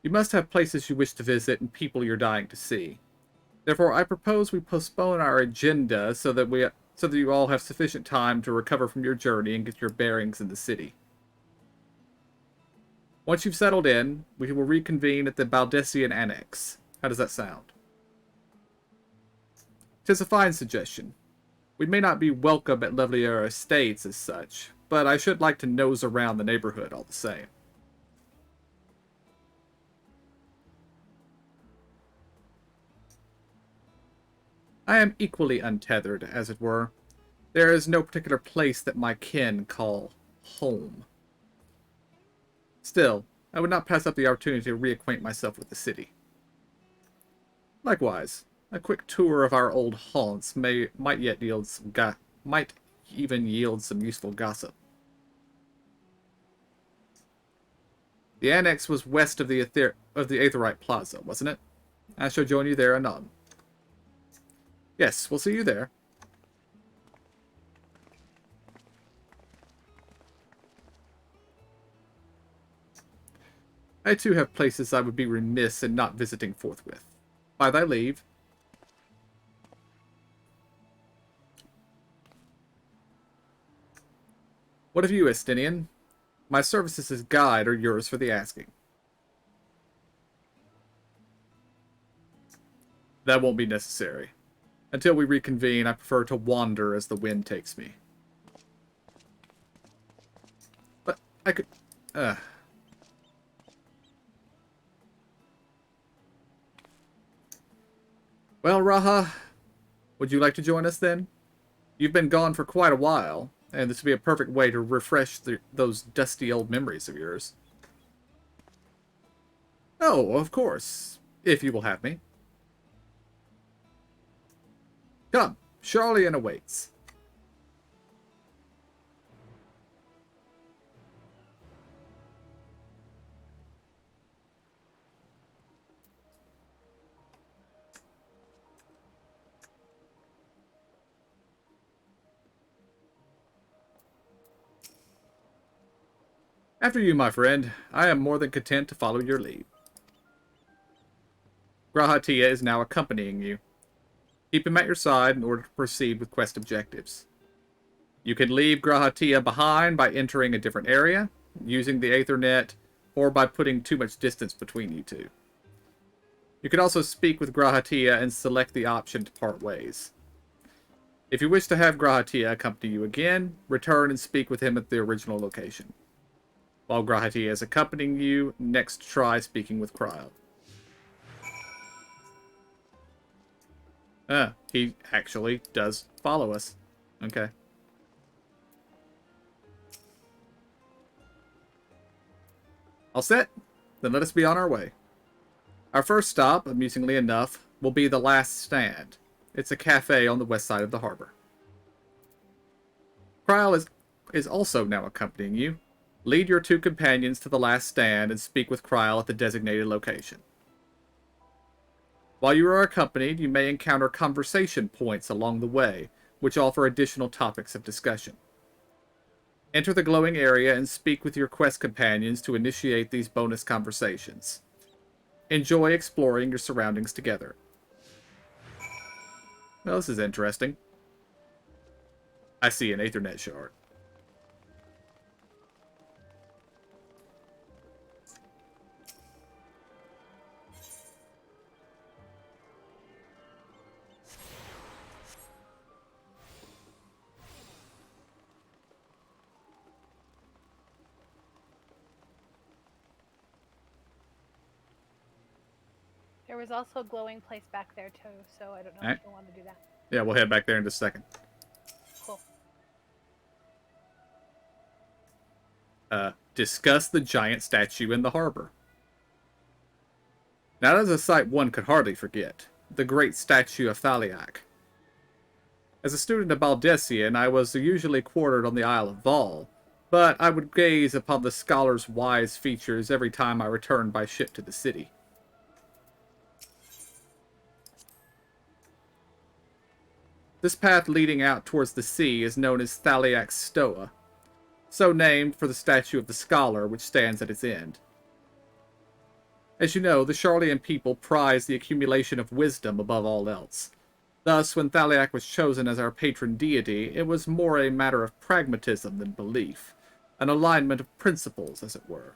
You must have places you wish to visit and people you're dying to see. Therefore, I propose we postpone our agenda so that you all have sufficient time to recover from your journey and get your bearings in the city. Once you've settled in, we will reconvene at the Baldessian Annex. How does that sound? 'Tis a fine suggestion. We may not be welcome at Lovelier Estates as such, but I should like to nose around the neighborhood all the same. I am equally untethered, as it were. There is no particular place that my kin call home. Still, I would not pass up the opportunity to reacquaint myself with the city. Likewise, a quick tour of our old haunts might even yield some useful gossip. The annex was west of the Aetherite Plaza, wasn't it? I shall join you there anon. Yes, we'll see you there. I too have places I would be remiss in not visiting forthwith. By thy leave. What of you, Estinian? My services as guide are yours for the asking. That won't be necessary. Until we reconvene, I prefer to wander as the wind takes me. But I could... Well, Raha, would you like to join us then? You've been gone for quite a while, and this would be a perfect way to refresh those dusty old memories of yours. Oh, of course, if you will have me. Come, Charlian awaits. After you, my friend. I am more than content to follow your lead. Grahatia is now accompanying you. Keep him at your side in order to proceed with quest objectives. You can leave Grahatia behind by entering a different area, using the Aethernet, or by putting too much distance between you two. You can also speak with Grahatia and select the option to part ways. If you wish to have Grahatia accompany you again, return and speak with him at the original location. While Grahatia is accompanying you, next try speaking with Cryo. He actually does follow us. Okay. All set? Then let us be on our way. Our first stop, amusingly enough, will be the Last Stand. It's a cafe on the west side of the harbor. Cryle is also now accompanying you. Lead your two companions to the Last Stand and speak with Cryle at the designated location. While you are accompanied, you may encounter conversation points along the way, which offer additional topics of discussion. Enter the glowing area and speak with your quest companions to initiate these bonus conversations. Enjoy exploring your surroundings together. Well, this is interesting. I see an Aethernet shard. There was also a glowing place back there too, so I don't know Alright. if you want to do that. Yeah, we'll head back there in just a second. Cool. Discuss the giant statue in the harbor. Now that is a sight one could hardly forget. The great statue of Thaliak. As a student of Baldessian, I was usually quartered on the Isle of Val, but I would gaze upon the scholar's wise features every time I returned by ship to the city. This path leading out towards the sea is known as Thaliak's Stoa, so named for the statue of the scholar which stands at its end. As you know, the Sharlayan people prize the accumulation of wisdom above all else. Thus, when Thaliak was chosen as our patron deity, it was more a matter of pragmatism than belief, an alignment of principles, as it were.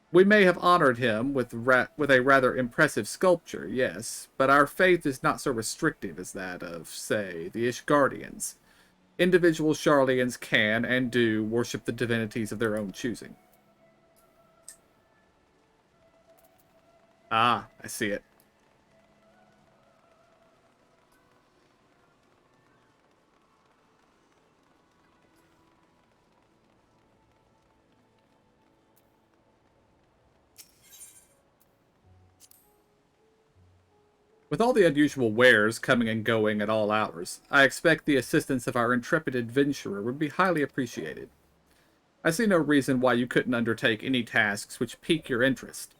We may have honored him with a rather impressive sculpture, yes, but our faith is not so restrictive as that of, say, the Ishgardians. Individual Sharlayans can, and do, worship the divinities of their own choosing. Ah, I see it. With all the unusual wares coming and going at all hours, I expect the assistance of our intrepid adventurer would be highly appreciated. I see no reason why you couldn't undertake any tasks which pique your interest.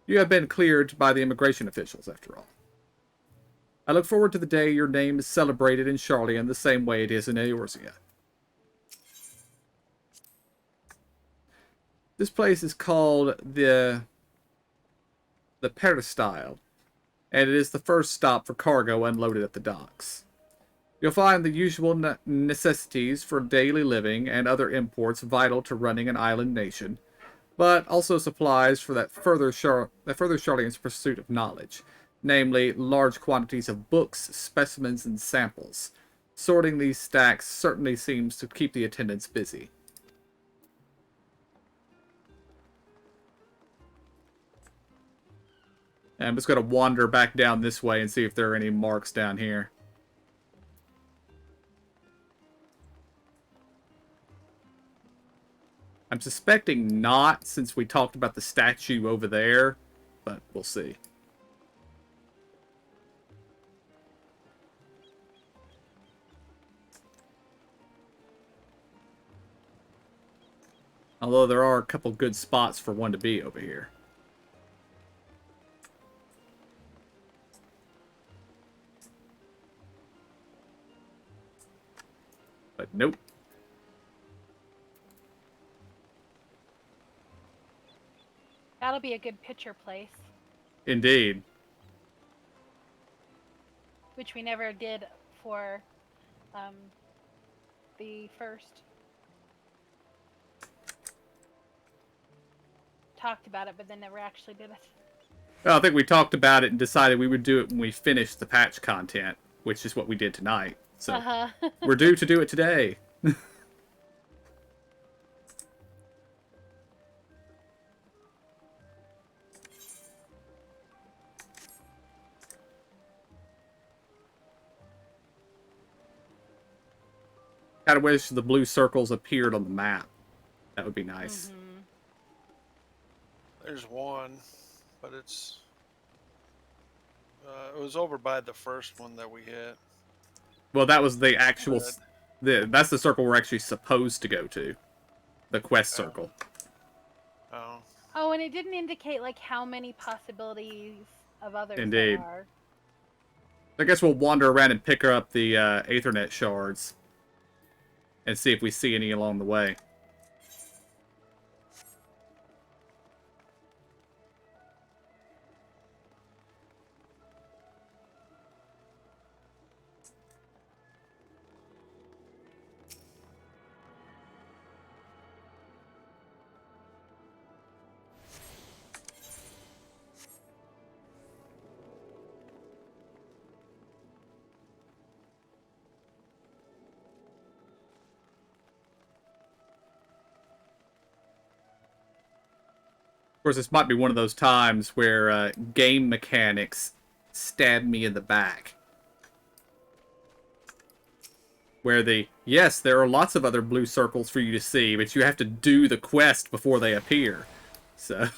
You have been cleared by the immigration officials, after all. I look forward to the day your name is celebrated in Sharlayan the same way it is in Eorzea. This place is called the Peristyle, and it is the first stop for cargo unloaded at the docks. You'll find the usual necessities for daily living and other imports vital to running an island nation, but also supplies for that further Sharlayan's pursuit of knowledge, namely large quantities of books, specimens, and samples. Sorting these stacks certainly seems to keep the attendants busy. And I'm just going to wander back down this way and see if there are any marks down here. I'm suspecting not, since we talked about the statue over there, but we'll see. Although there are a couple good spots for one to be over here. But nope. That'll be a good picture place. Indeed. Which we never did for the first. Talked about it, but then never actually did it. Well, I think we talked about it and decided we would do it when we finished the patch content, which is what we did tonight. So we're due to do it today. Kind of wish the blue circles appeared on the map. That would be nice. Mm-hmm. There's one, but it's... it was over by the first one that we hit. Well, that was the actual... that's the circle we're actually supposed to go to. The quest circle. Oh. Oh, and it didn't indicate, like, how many possibilities of others Indeed. there are. I guess we'll wander around and pick up the Aethernet shards. And see if we see any along the way. Of course, this might be one of those times where game mechanics stab me in the back. Where yes, there are lots of other blue circles for you to see, but you have to do the quest before they appear. So...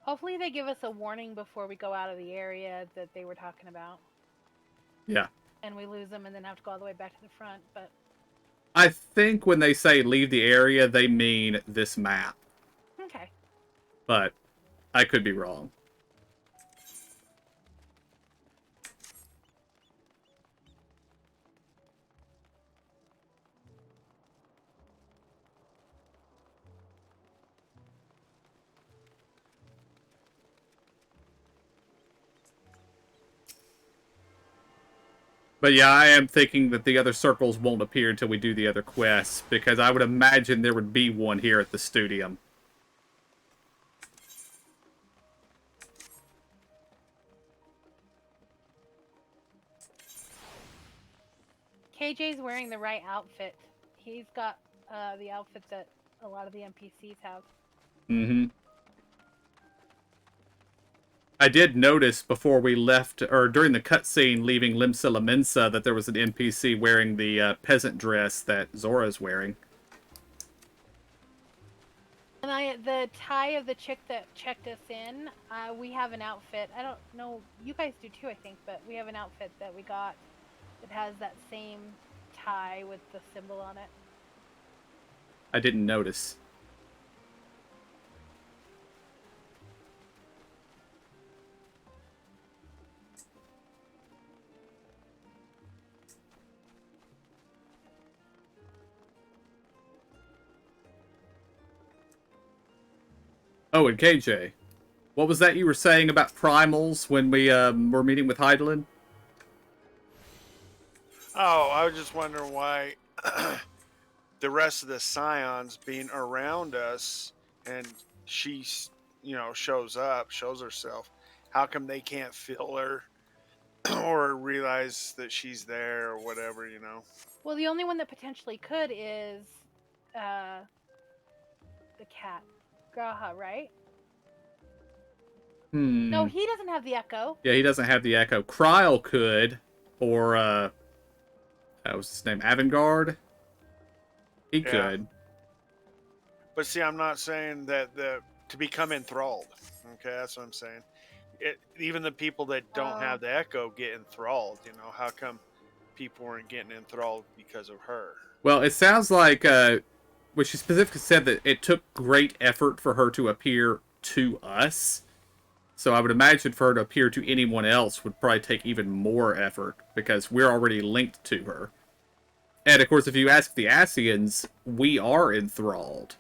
Hopefully they give us a warning before we go out of the area that they were talking about. Yeah. And we lose them and then have to go all the way back to the front, but... I think when they say leave the area, they mean this map. Okay. But I could be wrong. But yeah, I am thinking that the other circles won't appear until we do the other quests, because I would imagine there would be one here at the Studium. KJ's wearing the right outfit. He's got the outfit that a lot of the NPCs have. Mm-hmm. I did notice before we left, or during the cutscene leaving Limsa Lamensa, that there was an NPC wearing the peasant dress that Zora's wearing. And the tie of the chick that checked us in, we have an outfit. I don't know, you guys do too, I think, but we have an outfit that we got that has that same tie with the symbol on it. I didn't notice. Oh, and KJ, what was that you were saying about primals when we were meeting with Heidelin? Oh, I was just wondering why the rest of the Scions being around us and she, shows up, shows herself. How come they can't feel her or realize that she's there or whatever, Well, the only one that potentially could is the cat. Graha, right? No, he doesn't have the echo. Yeah, he doesn't have the echo. Kryl could, or what was his name? Avangard? He could. But see, I'm not saying that to become enthralled. Okay, that's what I'm saying. Even the people that don't have the echo get enthralled. How come people weren't getting enthralled because of her? Well, it sounds like what she specifically said that it took great effort for her to appear to us. So I would imagine for her to appear to anyone else would probably take even more effort because we're already linked to her. And of course, if you ask the Asians, we are enthralled.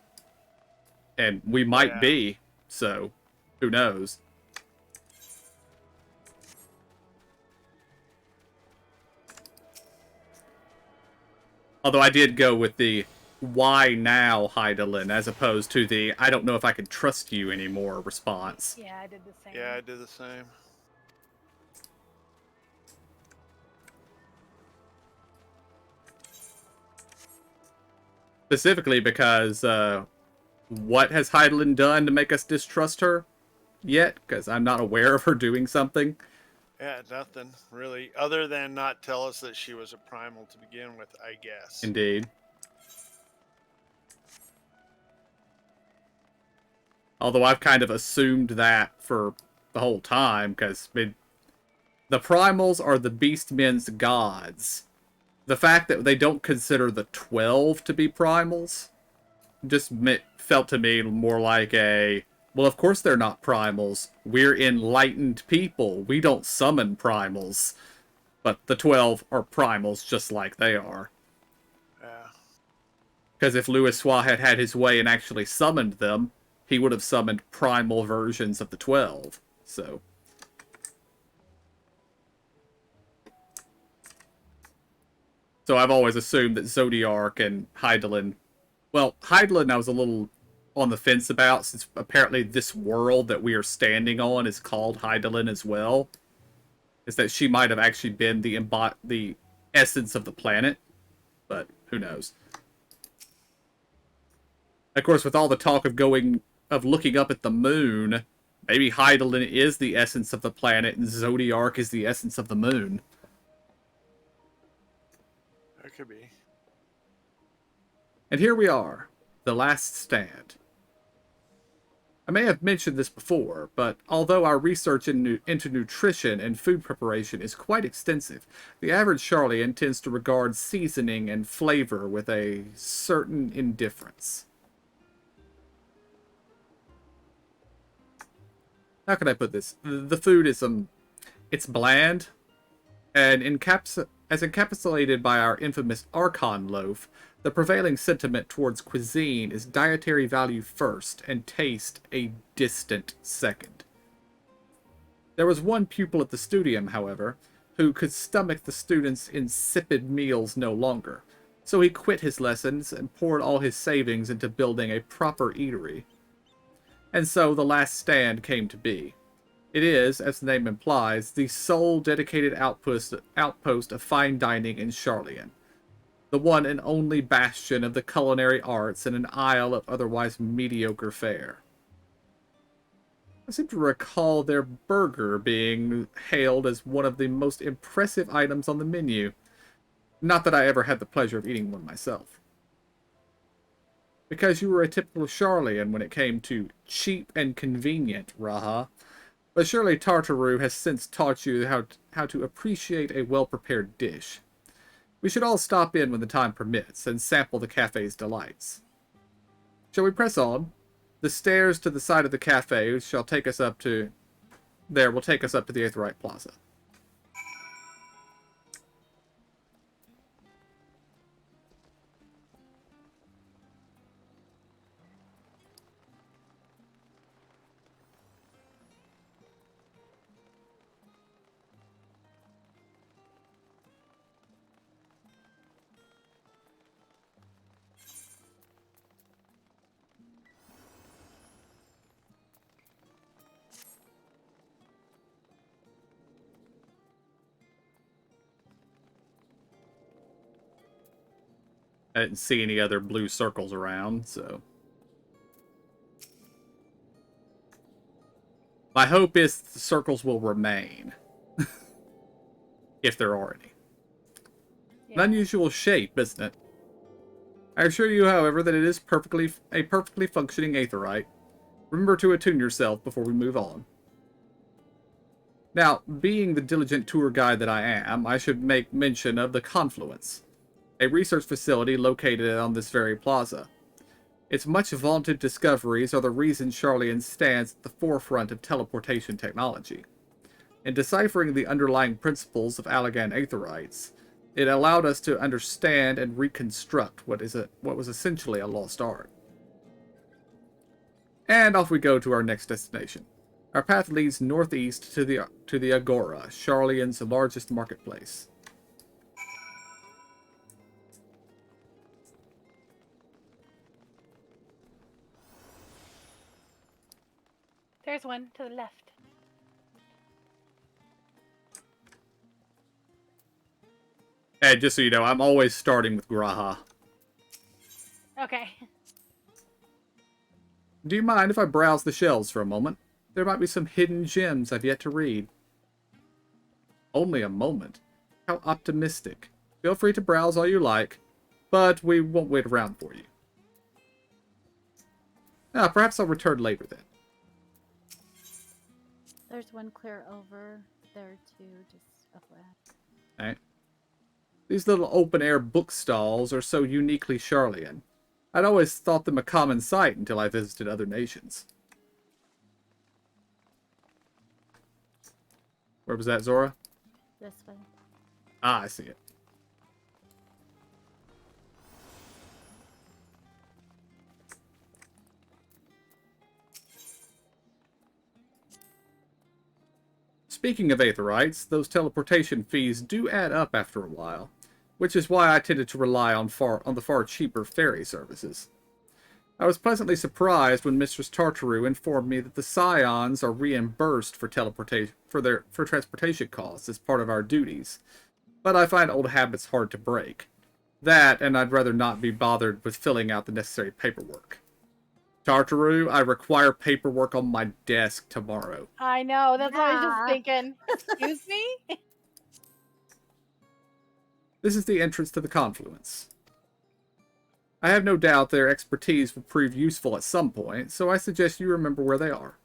And we might be, so who knows? Although I did go with the why now, Hydaelyn, as opposed to the I don't know if I can trust you anymore response. Yeah, I did the same. Yeah, I did the same. Specifically because what has Hydaelyn done to make us distrust her yet? Because I'm not aware of her doing something. Yeah, nothing really, other than not tell us that she was a primal to begin with, I guess. Indeed. Although I've kind of assumed that for the whole time, because the primals are the beastmen's gods. The fact that they don't consider the 12 to be primals just felt to me more like a, well, of course they're not primals. We're enlightened people. We don't summon primals. But the 12 are primals just like they are. Yeah. Because if Louis Swa had had his way and actually summoned them, he would have summoned primal versions of the 12. So. So I've always assumed that Zodiark and Hydaelyn... Well, Hydaelyn I was a little on the fence about, since apparently this world that we are standing on is called Hydaelyn as well. Is that she might have actually been the essence of the planet. But who knows. Of course, with all the talk of looking up at the moon, maybe Hydaelyn is the essence of the planet and Zodiark is the essence of the moon. That could be. And here we are, the last stand. I may have mentioned this before, but although our research into nutrition and food preparation is quite extensive, the average Charlian tends to regard seasoning and flavor with a certain indifference. How can I put this? The food is it's bland, and as encapsulated by our infamous Archon loaf, the prevailing sentiment towards cuisine is dietary value first and taste a distant second. There was one pupil at the studium, however, who could stomach the students' insipid meals no longer, so he quit his lessons and poured all his savings into building a proper eatery. And so the last stand came to be. It is, as the name implies, the sole dedicated outpost of fine dining in Charlian. The one and only bastion of the culinary arts in an isle of otherwise mediocre fare. I seem to recall their burger being hailed as one of the most impressive items on the menu. Not that I ever had the pleasure of eating one myself. Because you were a typical Charlian when it came to cheap and convenient, Raha. But surely Tartaru has since taught you how to appreciate a well-prepared dish. We should all stop in when the time permits and sample the cafe's delights. Shall we press on? The stairs to the side of the cafe shall take us up to... will take us up to the Aetheryte Plaza. I didn't see any other blue circles around, so... My hope is the circles will remain. If there are any. Yeah. An unusual shape, isn't it? I assure you, however, that it is a perfectly functioning aetheryte. Remember to attune yourself before we move on. Now, being the diligent tour guide that I am, I should make mention of the Confluence, a research facility located on this very plaza. Its much vaunted discoveries are the reason Charlian stands at the forefront of teleportation technology. In deciphering the underlying principles of Allagan Aetherites, It allowed us to understand and reconstruct what was essentially a lost art. And off we go to our next destination. Our path leads northeast to the Agora, Sharlayan's largest marketplace. There's one to the left. And just so you know, I'm always starting with Graha. Okay. Do you mind if I browse the shelves for a moment? There might be some hidden gems I've yet to read. Only a moment? How optimistic. Feel free to browse all you like, but we won't wait around for you. Perhaps I'll return later then. There's one clear over there too, just FYI. Alright. These little open-air bookstalls are so uniquely Sharlayan. I'd always thought them a common sight until I visited other nations. Where was that, Zora? This way. Ah, I see it. Speaking of Aetherites, those teleportation fees do add up after a while, which is why I tended to rely on the far cheaper ferry services. I was pleasantly surprised when Mistress Tartaru informed me that the Scions are reimbursed for transportation costs as part of our duties, but I find old habits hard to break. That, and I'd rather not be bothered with filling out the necessary paperwork. Tartaru, I require paperwork on my desk tomorrow. I know, that's what I was just thinking. Excuse me? This is the entrance to the confluence. I have no doubt their expertise will prove useful at some point, so I suggest you remember where they are.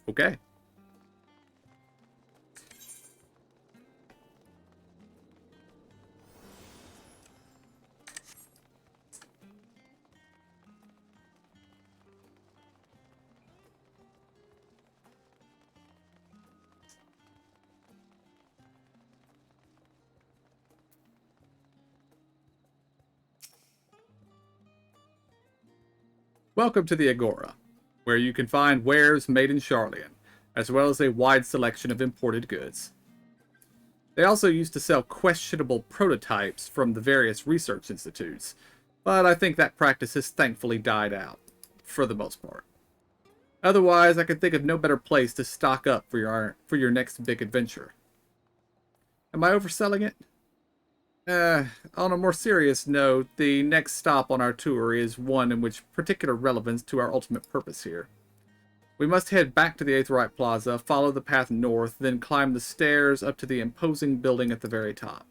Okay. Welcome to the Agora, where you can find wares made in Sharlayan, as well as a wide selection of imported goods. They also used to sell questionable prototypes from the various research institutes, but I think that practice has thankfully died out, for the most part. Otherwise, I could think of no better place to stock up for your next big adventure. Am I overselling it? On a more serious note, the next stop on our tour is one in which particular relevance to our ultimate purpose here. We must head back to the Aetherite Plaza, follow the path north, then climb the stairs up to the imposing building at the very top.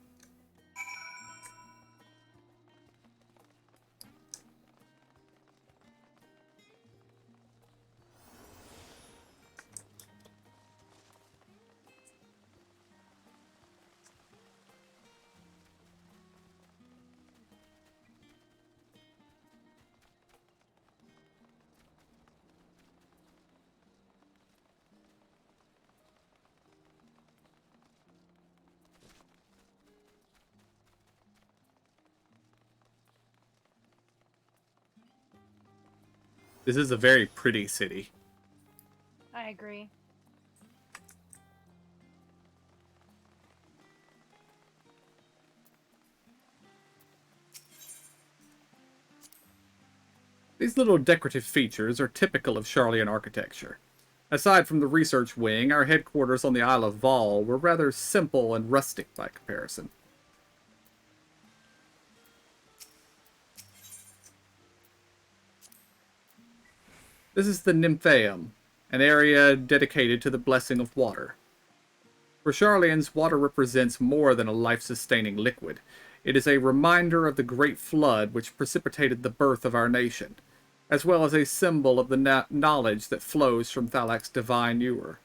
This is a very pretty city. I agree. These little decorative features are typical of Sharlayan architecture. Aside from the research wing, our headquarters on the Isle of Vol were rather simple and rustic by comparison. This is the Nymphaeum, an area dedicated to the blessing of water. For Sharlayans, water represents more than a life-sustaining liquid. It is a reminder of the great flood which precipitated the birth of our nation, as well as a symbol of the knowledge that flows from Thalak's divine ewer.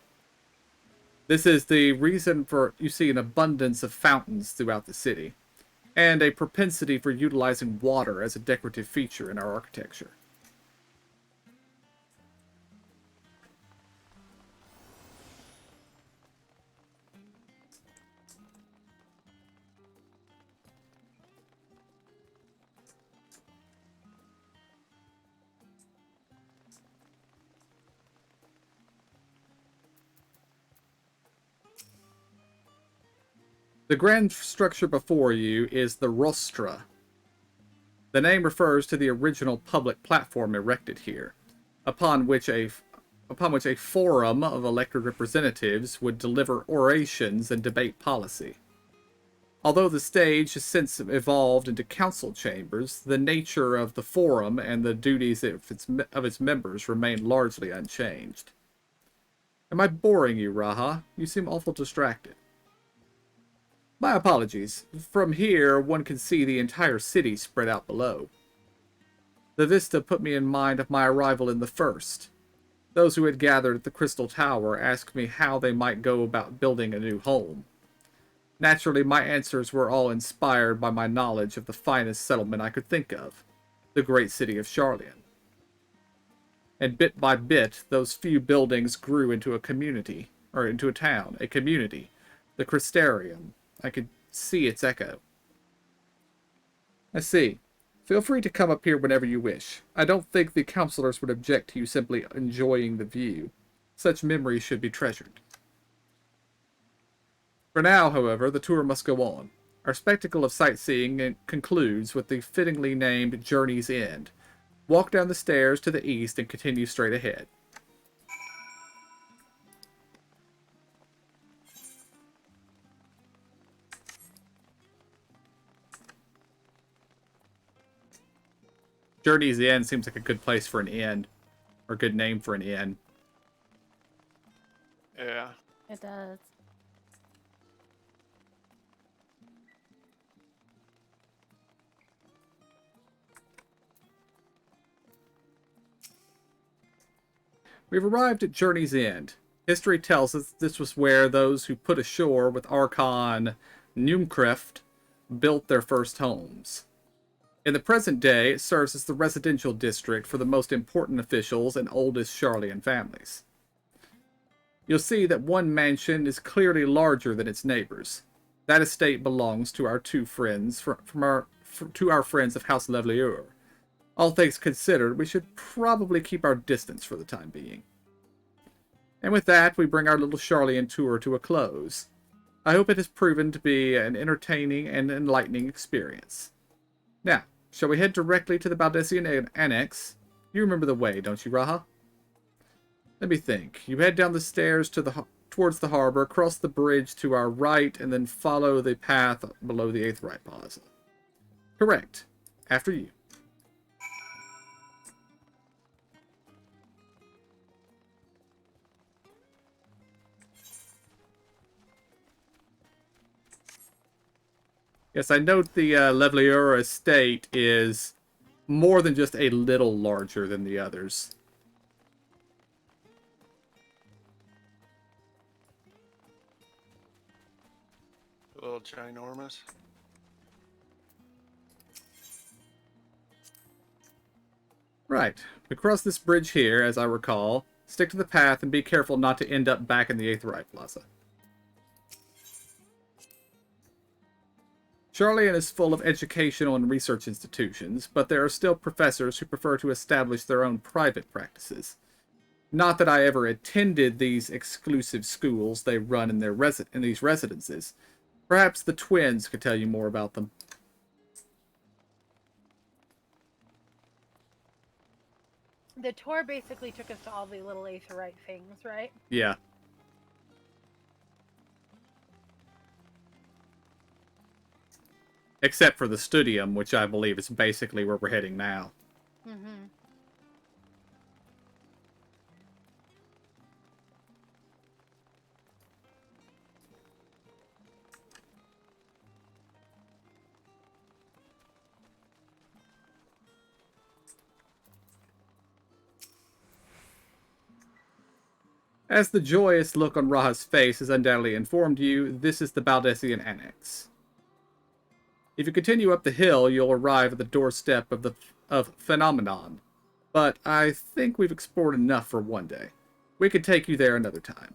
This is the reason for you see an abundance of fountains throughout the city, and a propensity for utilizing water as a decorative feature in our architecture. The grand structure before you is the Rostra. The name refers to the original public platform erected here, upon which a forum of elected representatives would deliver orations and debate policy. Although the stage has since evolved into council chambers, the nature of the forum and the duties of its members remain largely unchanged. Am I boring you, Raha? You seem awful distracted. My apologies. From here, one can see the entire city spread out below. The vista put me in mind of my arrival in the first. Those who had gathered at the Crystal Tower asked me how they might go about building a new home. Naturally, my answers were all inspired by my knowledge of the finest settlement I could think of, the great city of Sharlayan. And bit by bit, those few buildings grew into a community, or into a town, a community, the Crystarium. I could see its echo. I see. Feel free to come up here whenever you wish. I don't think the counselors would object to you simply enjoying the view. Such memories should be treasured. For now, however, the tour must go on. Our spectacle of sightseeing concludes with the fittingly named Journey's End. Walk down the stairs to the east and continue straight ahead. Journey's End seems like a good place for an inn, or a good name for an inn. Yeah. It does. We've arrived at Journey's End. History tells us this was where those who put ashore with Archon Numkreft built their first homes. In the present day, it serves as the residential district for the most important officials and oldest Sharlayan families. You'll see that one mansion is clearly larger than its neighbors. That estate belongs to our two friends to our friends of House Levlieur. All things considered, we should probably keep our distance for the time being. And with that, we bring our little Sharlayan tour to a close. I hope it has proven to be an entertaining and enlightening experience. Now, shall we head directly to the Baldessian Annex? You remember the way, don't you, Raha? Let me think. You head down the stairs towards the harbor, cross the bridge to our right, and then follow the path below the Aetheryte Plaza. Correct. After you. Yes, I note the Levlieur estate is more than just a little larger than the others. A little ginormous. Right. We cross this bridge here, as I recall. Stick to the path and be careful not to end up back in the Aetheryte Plaza. Sharlayan is full of educational and research institutions, but there are still professors who prefer to establish their own private practices. Not that I ever attended these exclusive schools they run in these residences. Perhaps the twins could tell you more about them. The tour basically took us to all the little Aetheryte things, right? Yeah. Except for the Studium, which I believe is basically where we're heading now. Mm-hmm. As the joyous look on Raha's face has undoubtedly informed you, this is the Baldessian Annex. If you continue up the hill, you'll arrive at the doorstep of Phenomenon. But I think we've explored enough for one day. We could take you there another time.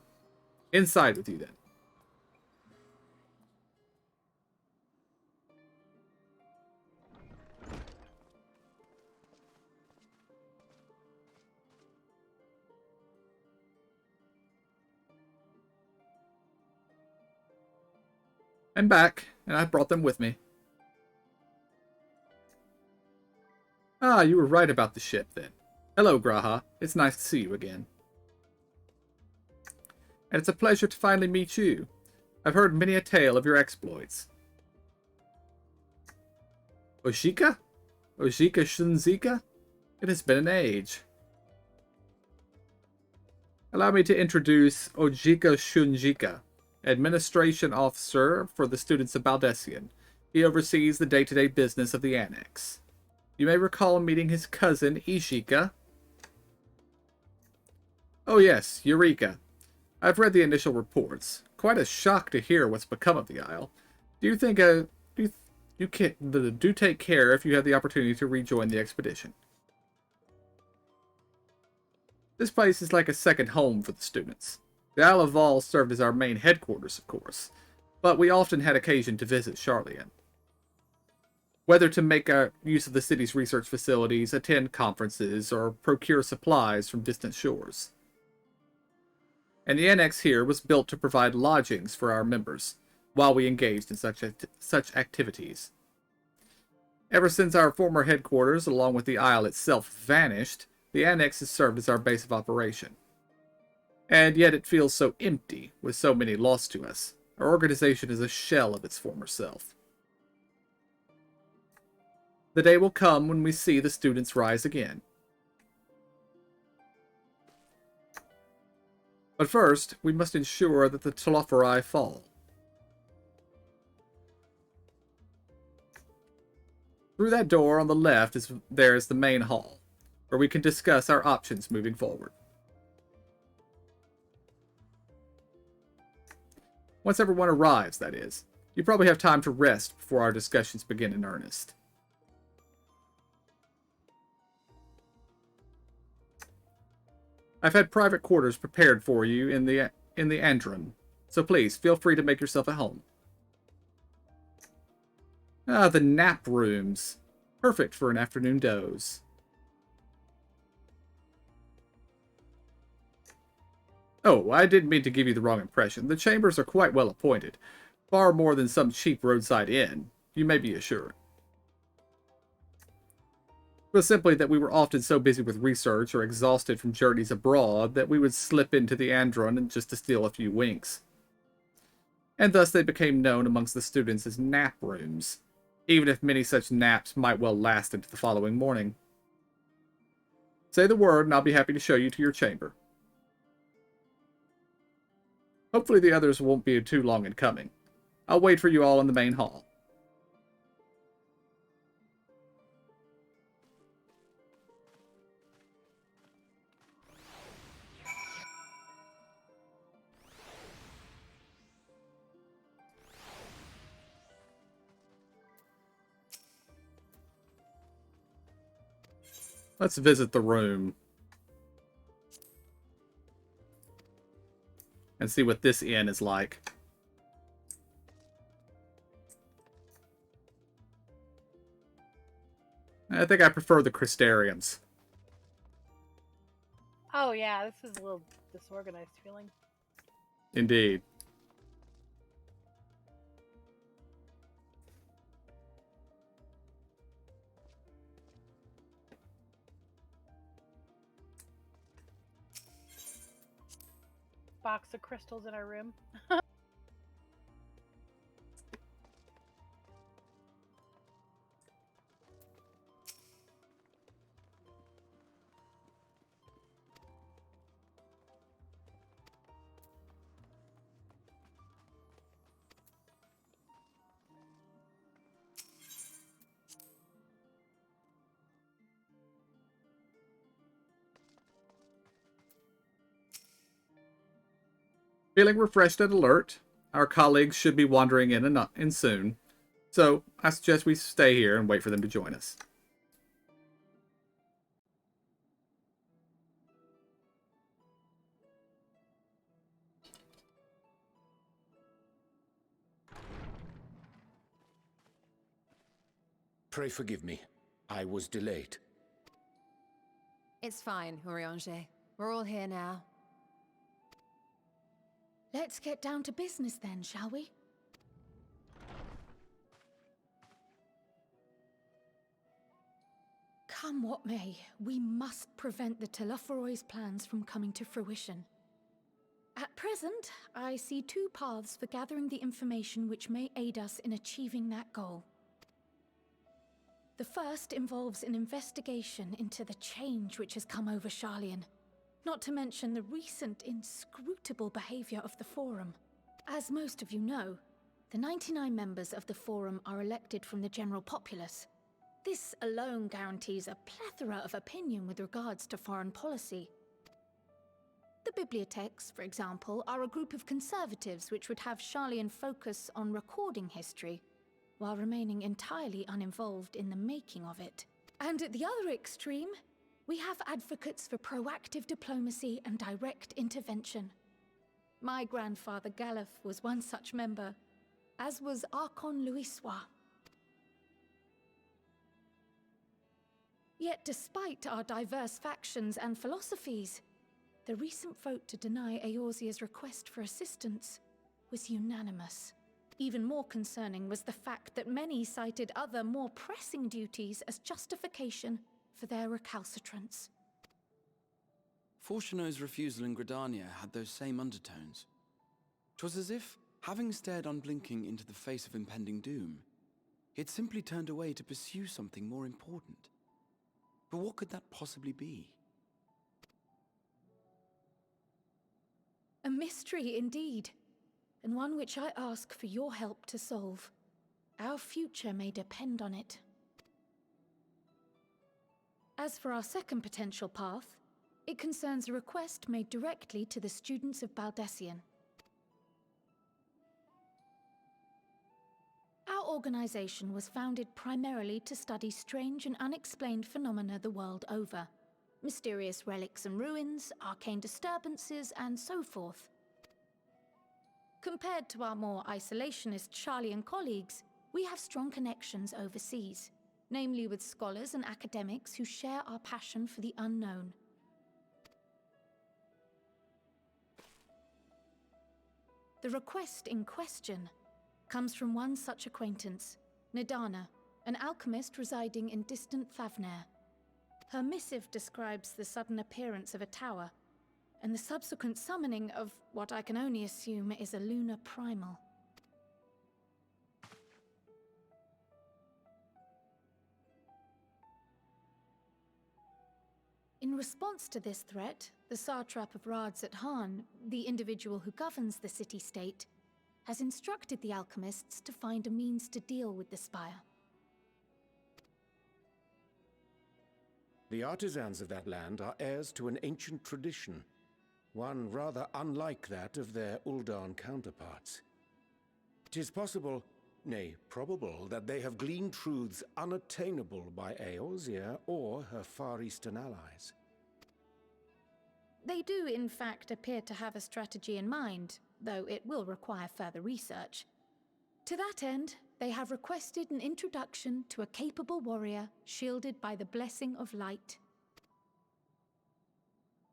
Inside with you then. I'm back, and I brought them with me. Ah, you were right about the ship, then. Hello, Graha. It's nice to see you again. And it's a pleasure to finally meet you. I've heard many a tale of your exploits. Oshika? Oshika Shunzika? It has been an age. Allow me to introduce Ojika Shunjika, Administration Officer for the students of Baldessian. He oversees the day-to-day business of the Annex. You may recall meeting his cousin, Ishika. Oh yes, Eureka. I've read the initial reports. Quite a shock to hear what's become of the Isle. Do you think do take care if you have the opportunity to rejoin the expedition? This place is like a second home for the students. The Isle of Vol served as our main headquarters, of course, but we often had occasion to visit Charlian. Whether to make use of the city's research facilities, attend conferences, or procure supplies from distant shores. And the annex here was built to provide lodgings for our members, while we engaged in such activities. Ever since our former headquarters, along with the Isle itself, vanished, the annex has served as our base of operation. And yet it feels so empty, with so many lost to us. Our organization is a shell of its former self. The day will come when we see the students rise again. But first, we must ensure that the Telophori fall. Through that door on the left is the main hall, where we can discuss our options moving forward. Once everyone arrives, that is. You probably have time to rest before our discussions begin in earnest. I've had private quarters prepared for you in the Andron, so please feel free to make yourself at home. Ah, the nap rooms. Perfect for an afternoon doze. Oh, I didn't mean to give you the wrong impression. The chambers are quite well appointed. Far more than some cheap roadside inn, you may be assured. It was simply that we were often so busy with research or exhausted from journeys abroad that we would slip into the Andron just to steal a few winks. And thus they became known amongst the students as nap rooms, even if many such naps might well last into the following morning. Say the word and I'll be happy to show you to your chamber. Hopefully the others won't be too long in coming. I'll wait for you all in the main hall. Let's visit the room. And see what this inn is like. I think I prefer the Crystariums. Oh yeah, this is a little disorganized feeling. Indeed. Box of crystals in our room. Feeling refreshed and alert, our colleagues should be wandering in soon, so I suggest we stay here and wait for them to join us. Pray forgive me. I was delayed. It's fine, Urianger. We're all here now. Let's get down to business then, shall we? Come what may, we must prevent the Telophoroi's plans from coming to fruition. At present, I see two paths for gathering the information which may aid us in achieving that goal. The first involves an investigation into the change which has come over Sharlayan, not to mention the recent inscrutable behavior of the Forum. As most of you know, the 99 members of the Forum are elected from the general populace. This alone guarantees a plethora of opinion with regards to foreign policy. The bibliotheques, for example, are a group of conservatives which would have Sharlayan focus on recording history, while remaining entirely uninvolved in the making of it. And at the other extreme, we have advocates for proactive diplomacy and direct intervention. My grandfather Galef was one such member, as was Archon Louisois. Yet despite our diverse factions and philosophies, the recent vote to deny Eorzea's request for assistance was unanimous. Even more concerning was the fact that many cited other, more pressing duties as justification for their recalcitrance. Fortuno's refusal in Gridania had those same undertones. 'Twas as if, having stared unblinking into the face of impending doom, he had simply turned away to pursue something more important. But what could that possibly be? A mystery indeed, and one which I ask for your help to solve. Our future may depend on it. As for our second potential path, it concerns a request made directly to the students of Baldessian. Our organization was founded primarily to study strange and unexplained phenomena the world over. Mysterious relics and ruins, arcane disturbances, and so forth. Compared to our more isolationist Sharlayan colleagues, we have strong connections overseas, namely with scholars and academics who share our passion for the unknown. The request in question comes from one such acquaintance, Nidana, an alchemist residing in distant Thavnair. Her missive describes the sudden appearance of a tower, and the subsequent summoning of what I can only assume is a lunar primal. In response to this threat, the satrap of Radzat-Han, the individual who governs the city-state, has instructed the alchemists to find a means to deal with the spire. The artisans of that land are heirs to an ancient tradition, one rather unlike that of their Uldan counterparts. 'Tis possible, nay, probable, that they have gleaned truths unattainable by Eorzea or her Far Eastern allies. They do, in fact, appear to have a strategy in mind, though it will require further research. To that end, they have requested an introduction to a capable warrior shielded by the blessing of light.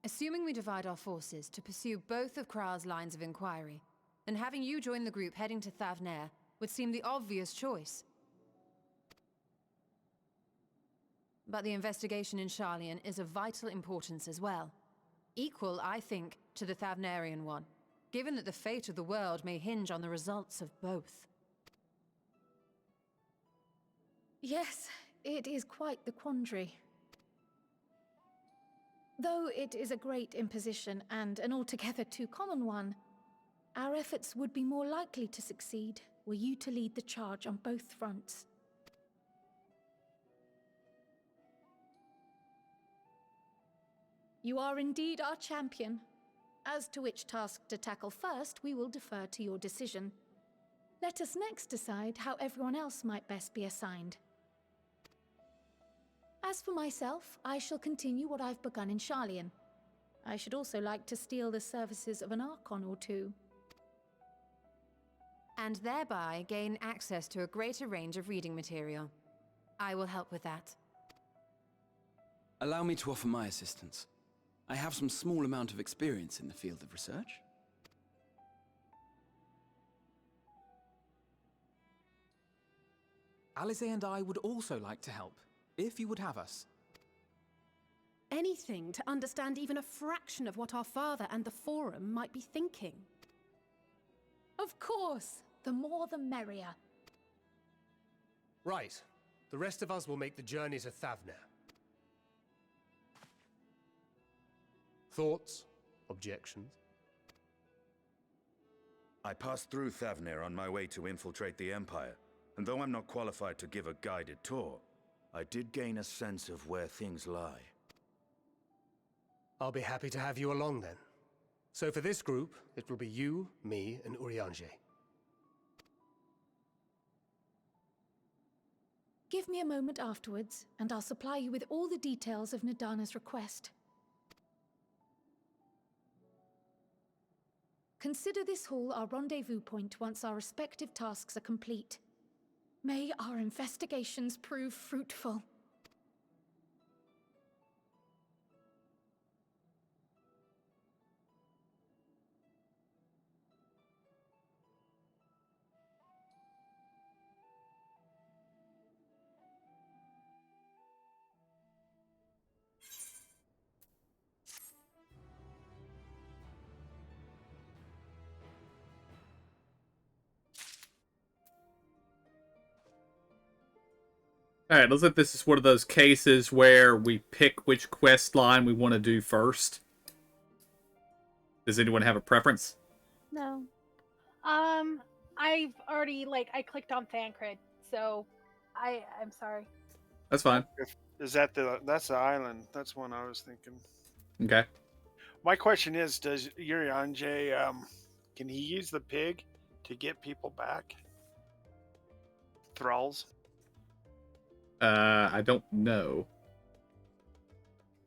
Assuming we divide our forces to pursue both of Krar's lines of inquiry, then having you join the group heading to Thavnair would seem the obvious choice. But the investigation in Sharlayan is of vital importance as well. Equal, I think, to the Thavnairian one, given that the fate of the world may hinge on the results of both. Yes, it is quite the quandary. Though it is a great imposition and an altogether too common one, our efforts would be more likely to succeed were you to lead the charge on both fronts. You are indeed our champion. As to which task to tackle first, we will defer to your decision. Let us next decide how everyone else might best be assigned. As for myself, I shall continue what I've begun in Sharlayan. I should also like to steal the services of an Archon or two. And thereby gain access to a greater range of reading material. I will help with that. Allow me to offer my assistance. I have some small amount of experience in the field of research. Alize and I would also like to help, if you would have us. anything to understand even a fraction of what our father and the Forum might be thinking. Of course. The more the merrier. Right. The rest of us will make the journey to Thavner. Thoughts? Objections? I passed through Thavner on my way to infiltrate the Empire, and though I'm not qualified to give a guided tour, I did gain a sense of where things lie. I'll be happy to have you along then. So for this group, it will be you, me, and Urianger. Give me a moment afterwards, and I'll supply you with all the details of Nadana's request. Consider this hall our rendezvous point once our respective tasks are complete. May our investigations prove fruitful. Alright, looks like this is one of those cases where we pick which quest line we want to do first. Does anyone have a preference? No. I've already, I clicked on Thancred, so I'm sorry. That's fine. Is that that's the island? That's one I was thinking. Okay. My question is, does Urianger, can he use the pig to get people back? Thralls? I don't know.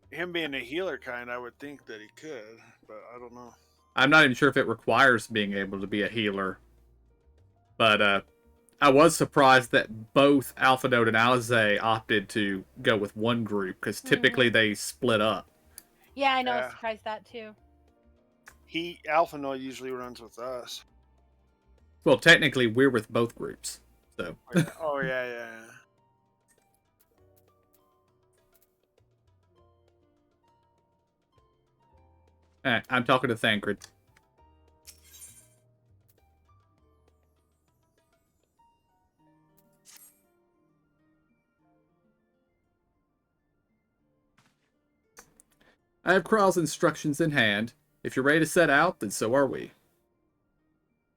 Him being a healer kind, I would think that he could, but I don't know. I'm not even sure if it requires being able to be a healer. But I was surprised that both Alpha Node and Alize opted to go with one group, because typically they split up. Yeah, I know. I was surprised that too. Alpha Node usually runs with us. Well, technically, we're with both groups, so. Oh, yeah. Alright, I'm talking to Thancred. I have Kral's instructions in hand. If you're ready to set out, then so are we.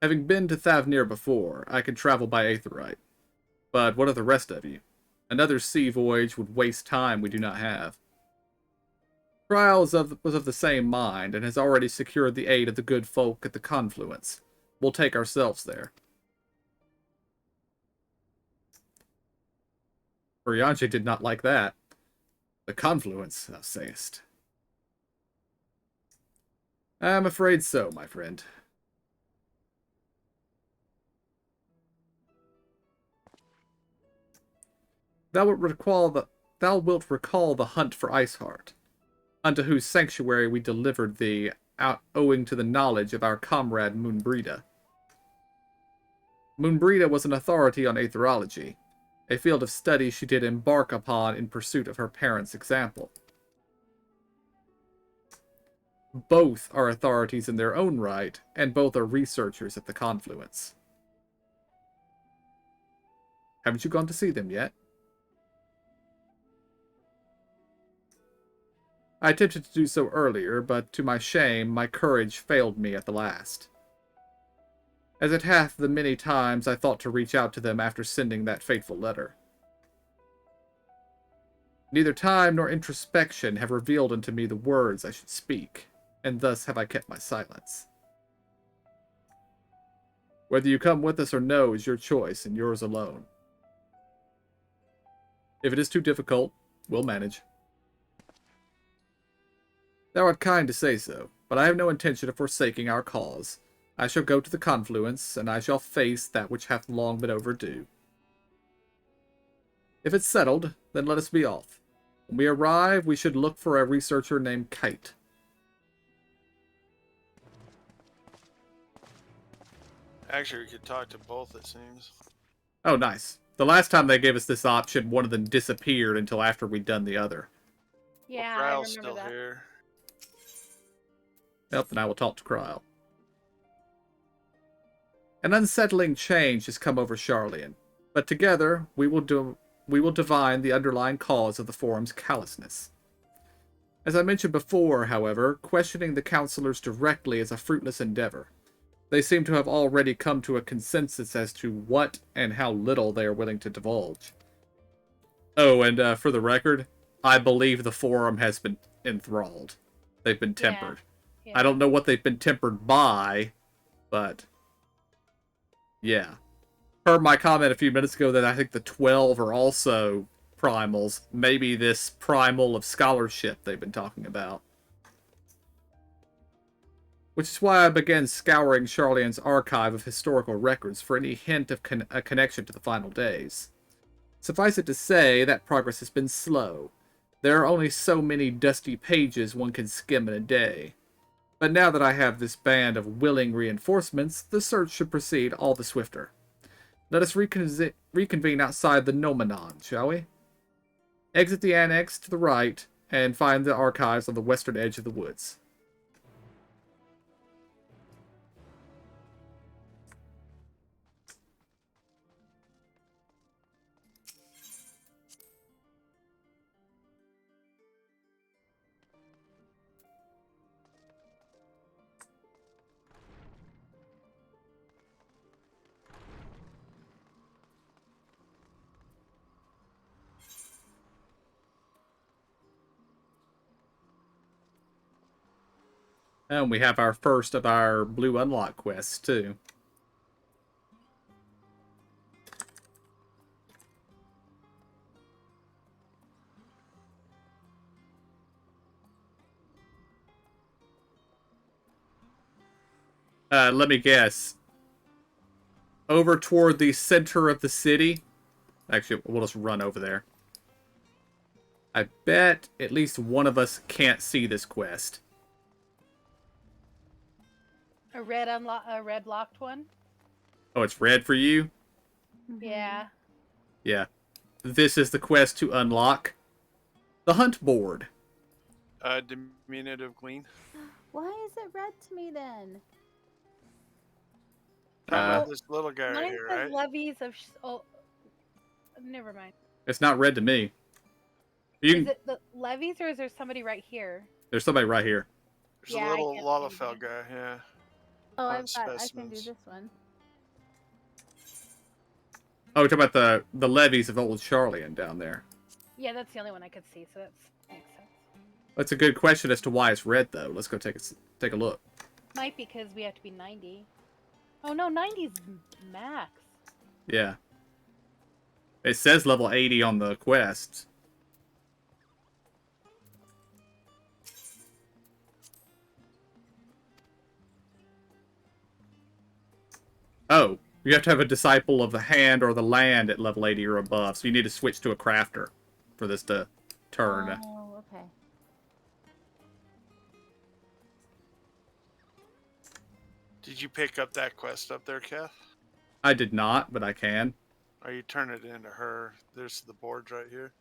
Having been to Thavner before, I can travel by Aetheryte. But what of the rest of you? Another sea voyage would waste time we do not have. Kral was of the same mind, and has already secured the aid of the good folk at the confluence. We'll take ourselves there. Urianger did not like that. The confluence, thou sayest. I'm afraid so, my friend. Thou wilt recall the hunt for Iceheart, unto whose sanctuary we delivered thee, out owing to the knowledge of our comrade Moonbreda. Moonbreda was an authority on aetherology, a field of study she did embark upon in pursuit of her parents' example. Both are authorities in their own right, and both are researchers at the confluence. Haven't you gone to see them yet? I attempted to do so earlier, but to my shame, my courage failed me at the last. As it hath the many times I thought to reach out to them after sending that fateful letter. Neither time nor introspection have revealed unto me the words I should speak, and thus have I kept my silence. Whether you come with us or no is your choice, and yours alone. If it is too difficult, we'll manage. Thou art kind to say so, but I have no intention of forsaking our cause. I shall go to the confluence, and I shall face that which hath long been overdue. If it's settled, then let us be off. When we arrive, we should look for a researcher named Kite. Actually, we could talk to both, it seems. Oh, nice. The last time they gave us this option, one of them disappeared until after we'd done the other. Yeah, Well, I Kryl's remember still that. here. Yep, and I will talk to Kryl. An unsettling change has come over Charlian, but together we will divine the underlying cause of the Forum's callousness. As I mentioned before, however, questioning the counselors directly is a fruitless endeavor. They seem to have already come to a consensus as to what and how little they are willing to divulge. Oh, and for the record, I believe the Forum has been enthralled. They've been tempered. Yeah. I don't know what they've been tempered by, but yeah. Per my comment a few minutes ago that I think the 12 are also primals. Maybe this primal of scholarship they've been talking about. Which is why I began scouring Charlian's archive of historical records for any hint of a connection to the final days. Suffice it to say, that progress has been slow. There are only so many dusty pages one can skim in a day. But now that I have this band of willing reinforcements, the search should proceed all the swifter. Let us reconvene outside the Nomenon, shall we? Exit the annex to the right, and find the archives on the western edge of the woods. And we have our first of our blue unlock quests, too. Let me guess. Over toward the center of the city. Actually, we'll just run over there. I bet at least one of us can't see this quest. A red locked one. Oh, it's red for you? Yeah. Yeah. This is the quest to unlock the hunt board. Diminutive glean. Why is it red to me then? This little guy right Mine here, says right? levies of. Oh, never mind. It's not red to me. You Is it the levies or is there somebody right here? There's somebody right here. There's a little Lalafell guy, yeah. Oh, On I can do specimens. this one. Oh, you're talking about the levies of old Charlian down there. Yeah, that's the only one I could see, so that makes sense. That's a good question as to why it's red, though. Let's go take a look. Might be because we have to be 90. Oh no, 90's max. Yeah. It says level 80 on the quest. Oh, you have to have a disciple of the hand or the land at level 80 or above, so you need to switch to a crafter for this to turn. Oh, okay. Did you pick up that quest up there, Kath? I did not, but I can. Or you turn it into her. There's the boards right here.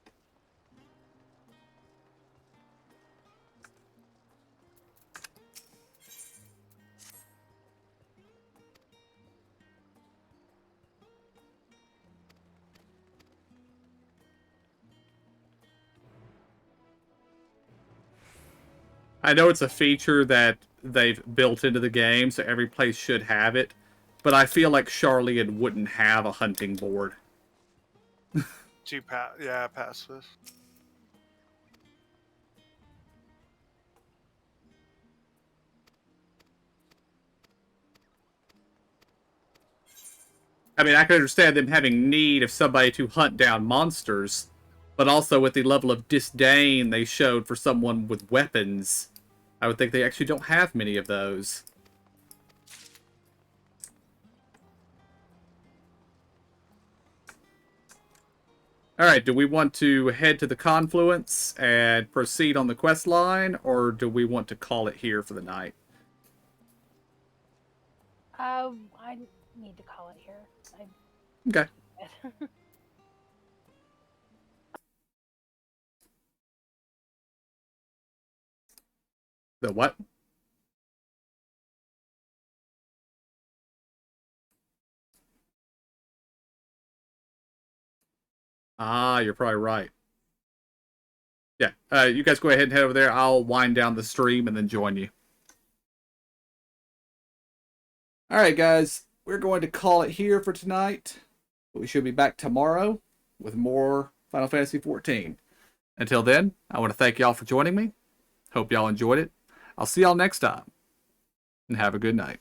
I know it's a feature that they've built into the game, so every place should have it, but I feel like Charlian wouldn't have a hunting board. Passive. I mean, I can understand them having need of somebody to hunt down monsters, but also with the level of disdain they showed for someone with weapons, I would think they actually don't have many of those. Alright, do we want to head to the confluence and proceed on the quest line, or do we want to call it here for the night? I need to call it here. Okay. The what? Ah, you're probably right. Yeah, you guys go ahead and head over there. I'll wind down the stream and then join you. All right, guys, we're going to call it here for tonight. We should be back tomorrow with more Final Fantasy XIV. Until then, I want to thank y'all for joining me. Hope y'all enjoyed it. I'll see y'all next time, and have a good night.